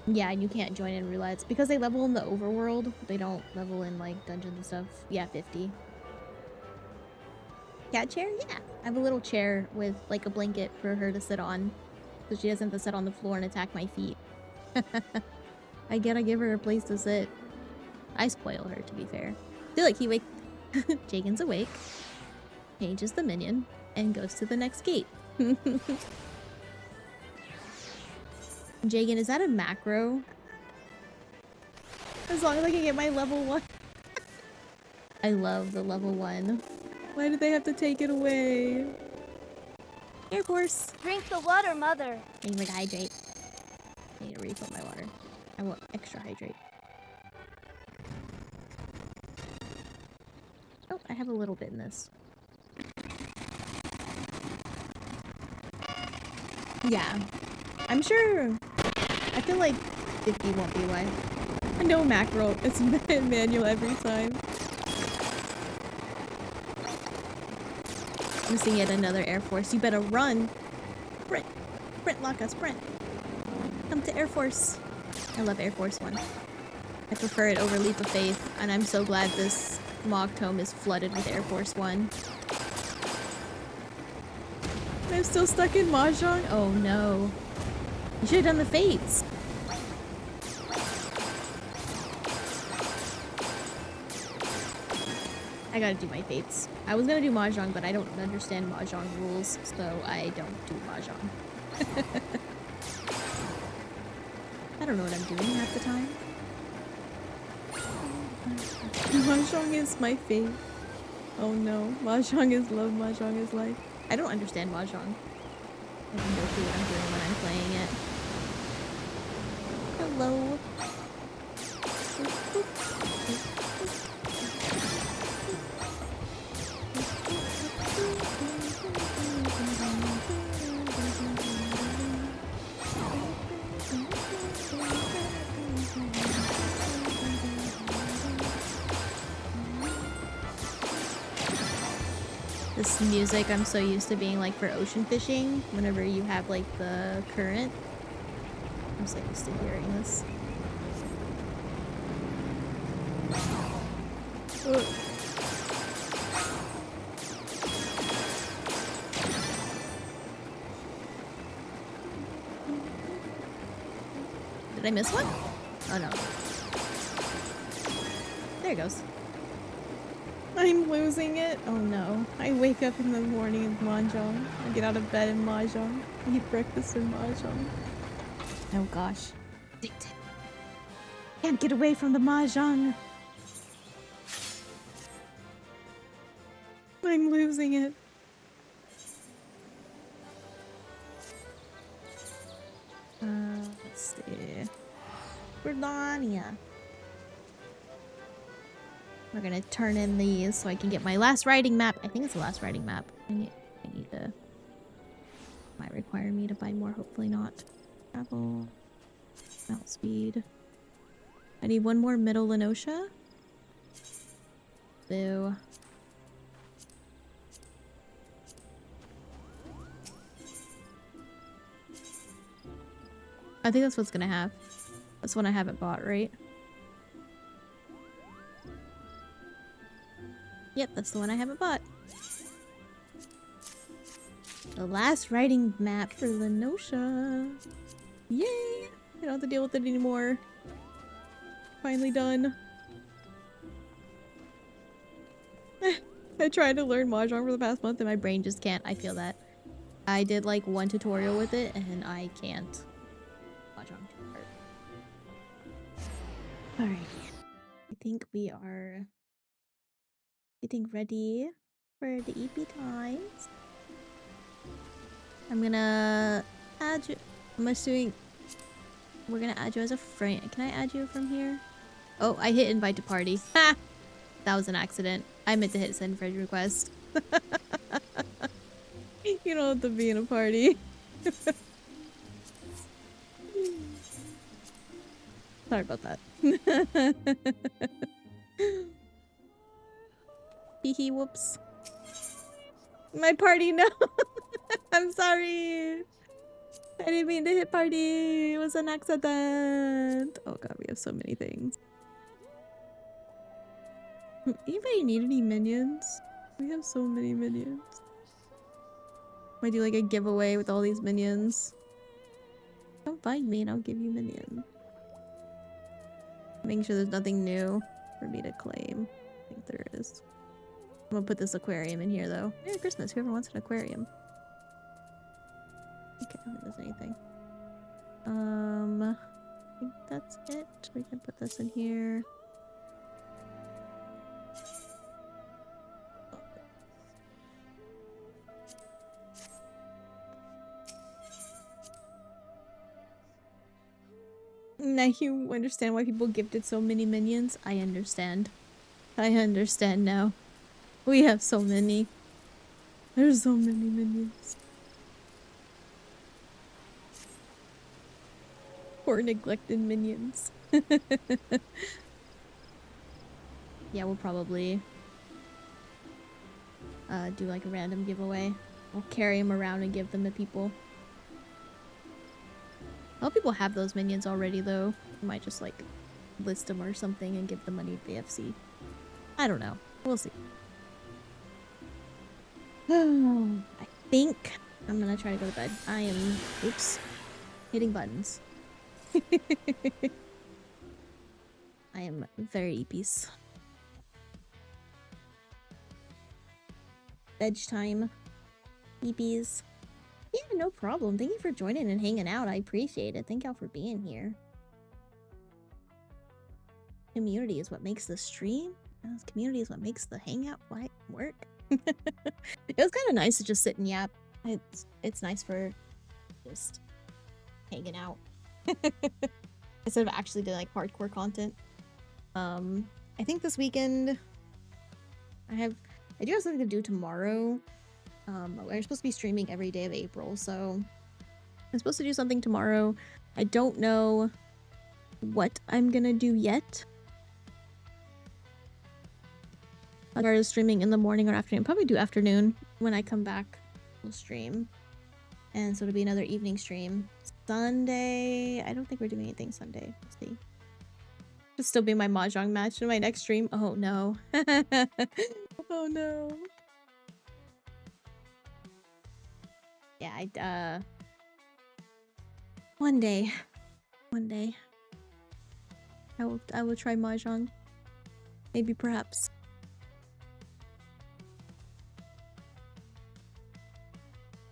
Yeah, and you can't join in roulettes because they level in the overworld. They don't level in like dungeons and stuff. Yeah, 50. Cat chair? Yeah. I have a little chair with like a blanket for her to sit on, so she doesn't have to sit on the floor and attack my feet. I gotta give her a place to sit. I spoil her, to be fair. I feel like he wake. Jagan's awake, changes the minion, and goes to the next gate. Jagan, is that a macro? As long as I can get my level 1. I love the level 1. Why did they have to take it away? Air Force. Drink the water, Mother. I need to hydrate. I need to refill my water. I want extra hydrate. Oh, I have a little bit in this. Yeah. I'm sure. I feel like 50 won't be why. No macro. It's manual every time. I'm seeing yet another Air Force. You better run. Sprint. Sprint, Laka, sprint. Come to Air Force. I love Air Force 1. I prefer it over Leap of Faith, and I'm so glad this Mogtome is flooded with Air Force 1. I'm still stuck in Mahjong? Oh no. You should have done the Fates. I gotta do my Fates. I was gonna do Mahjong, but I don't understand Mahjong rules, so I don't do Mahjong. I don't know what I'm doing half the time. Mahjong is my fate. Oh no. Mahjong is love, Mahjong is life. I don't understand Mahjong. I have no clue what I'm doing when I'm playing it. Hello. This music I'm so used to being like for ocean fishing whenever you have like the current. I'm so used to hearing this. Ugh. Did I miss one? Oh no. There it goes. I'm losing it. Oh no. I wake up in the morning in Mahjong. I get out of bed in Mahjong. Eat breakfast in Mahjong. Oh gosh. Addicted. Can't get away from the Mahjong. I'm losing it. Let's see. Berdania. We're gonna turn in these so I can get my last riding map. I think it's the last riding map. I need to... Might require me to buy more, hopefully not. Travel. Mount speed. I need one more middle Lenosha. Boo. I think that's what's gonna have. That's one I haven't bought, right? Yep, that's the one I haven't bought. The last riding map for Lenosha. Yay! I don't have to deal with it anymore. Finally done. I tried to learn Mahjong for the past month and my brain just can't. I feel that. I did like one tutorial with it and I can't. Mahjong. Alright. I think we are getting ready for the EP times. I'm gonna add you. I'm assuming We're gonna add you as a friend. Can I add you from here? Oh, I hit invite to party. Ha! That was an accident. I meant to hit send friend request. You don't have to be in a party. Sorry about that. Hee whoops. My party, no. I'm sorry. I didn't mean to hit party. It was an accident. Oh god, we have so many things. Anybody need any minions? We have so many minions. Might do like a giveaway with all these minions. Come find me and I'll give you minions. Making sure there's nothing new for me to claim. I think there is. I'm gonna put this aquarium in here though. Merry Christmas, whoever wants an aquarium. Okay, I don't think there's anything. I think that's it. We can put this in here. Now you understand why people gifted so many minions? I understand. I understand now. We have so many. There's so many minions. Poor neglected minions. Yeah, we'll probably do like a random giveaway. We'll carry them around and give them to people. A lot of people have those minions already though. We might just like list them or something and give the money to the FC. I don't know. We'll see. I think I'm gonna try to go to bed. I am, oops, hitting buttons. I am very peace. Veg time. Beepies. Yeah, no problem. Thank you for joining and hanging out. I appreciate it. Thank y'all for being here. Community is what makes the stream. Community is what makes the hangout work. It was kind of nice to just sit and yap. It's nice for just hanging out instead of actually doing like hardcore content. I think this weekend I do have something to do tomorrow. We're supposed to be streaming every day of April, so I'm supposed to do something tomorrow. I don't know what I'm gonna do yet. I'll start streaming in the morning or afternoon. Probably do afternoon. When I come back, we'll stream. And so it'll be another evening stream. Sunday, I don't think we're doing anything Sunday. Let's see. It'll still be my mahjong match in my next stream. Oh no. Oh no. Yeah, one day I will try mahjong. Maybe, perhaps.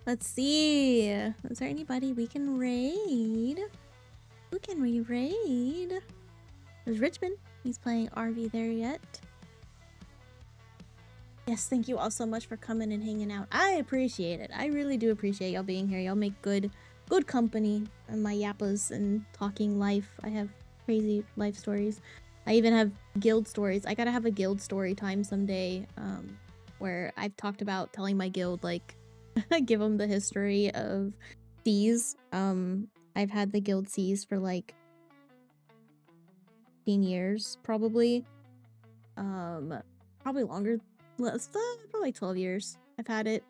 Let's see. Is there anybody we can raid? Who can we raid? There's Richmond. He's playing RV there yet. Yes, thank you all so much for coming and hanging out. I appreciate it. I really do appreciate y'all being here. Y'all make good company on my yappas and talking life. I have crazy life stories. I even have guild stories. I gotta have a guild story time someday, where I've talked about telling my guild, like, give them the history of C's. I've had the guild C's for like 15 years, probably. Probably longer. Probably 12 years I've had it.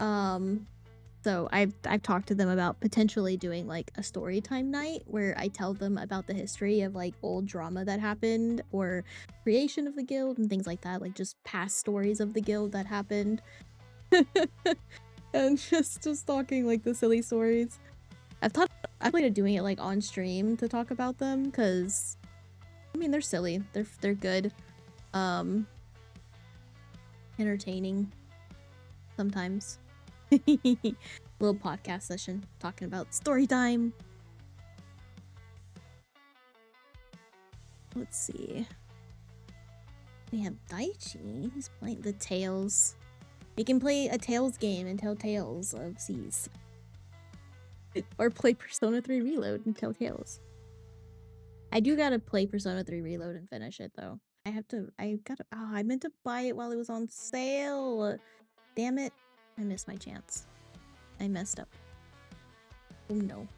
So I've talked to them about potentially doing like a story time night where I tell them about the history of like old drama that happened or creation of the guild and things like that, like just past stories of the guild that happened. And just talking like the silly stories. I've played doing it like on stream to talk about them because I mean they're silly. They're good. Entertaining sometimes. Little podcast session talking about story time. Let's see. We have Daichi. He's playing the Tales. We can play a Tales game and tell tales of C's. Or play Persona 3 Reload and tell tales. I do gotta play Persona 3 Reload and finish it, though. I meant to buy it while it was on sale. Damn it. I missed my chance. I messed up. Oh no.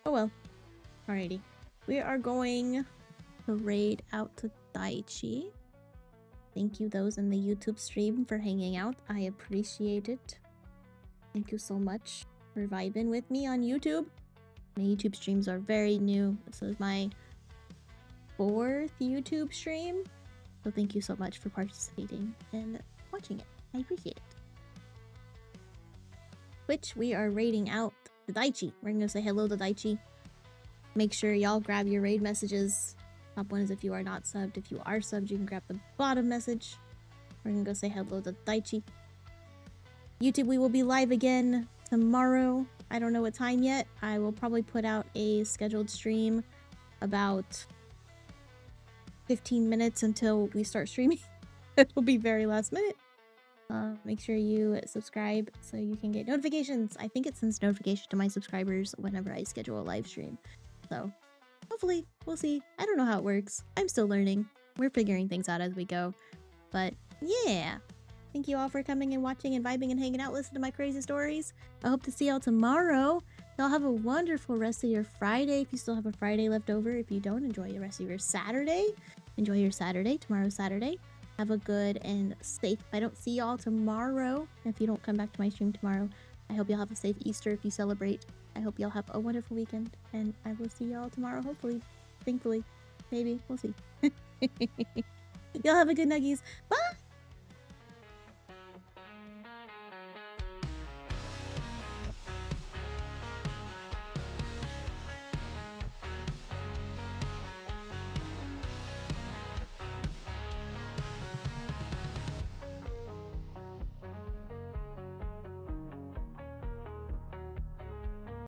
Oh well. Alrighty. We are going to raid out to Daichi. Thank you those in the YouTube stream for hanging out. I appreciate it. Thank you so much for vibing with me on YouTube. My YouTube streams are very new. This is my 4th YouTube stream. So thank you so much for participating and watching it. I appreciate it. Twitch, we are raiding out the Daichi. We're gonna say hello to Daichi. Make sure y'all grab your raid messages. Top one is if you are not subbed. If you are subbed, you can grab the bottom message. We're gonna go say hello to Daichi. YouTube, we will be live again tomorrow. I don't know what time yet. I will probably put out a scheduled stream about 15 minutes until we start streaming. It'll be very last minute. Make sure you subscribe so you can get notifications. I think it sends notification to my subscribers whenever I schedule a live stream. So hopefully, we'll see. I don't know how it works. I'm still learning. We're figuring things out as we go. But yeah. Thank you all for coming and watching and vibing and hanging out, listening to my crazy stories. I hope to see y'all tomorrow. Y'all have a wonderful rest of your Friday. If you still have a Friday left over. If you don't, enjoy the rest of your Saturday. Enjoy your Saturday. Tomorrow's Saturday. Have a good and safe. If I don't see y'all tomorrow, if you don't come back to my stream tomorrow, I hope y'all have a safe Easter if you celebrate. I hope y'all have a wonderful weekend. And I will see y'all tomorrow, hopefully. Thankfully. Maybe. We'll see. Y'all have a good nuggies. Bye!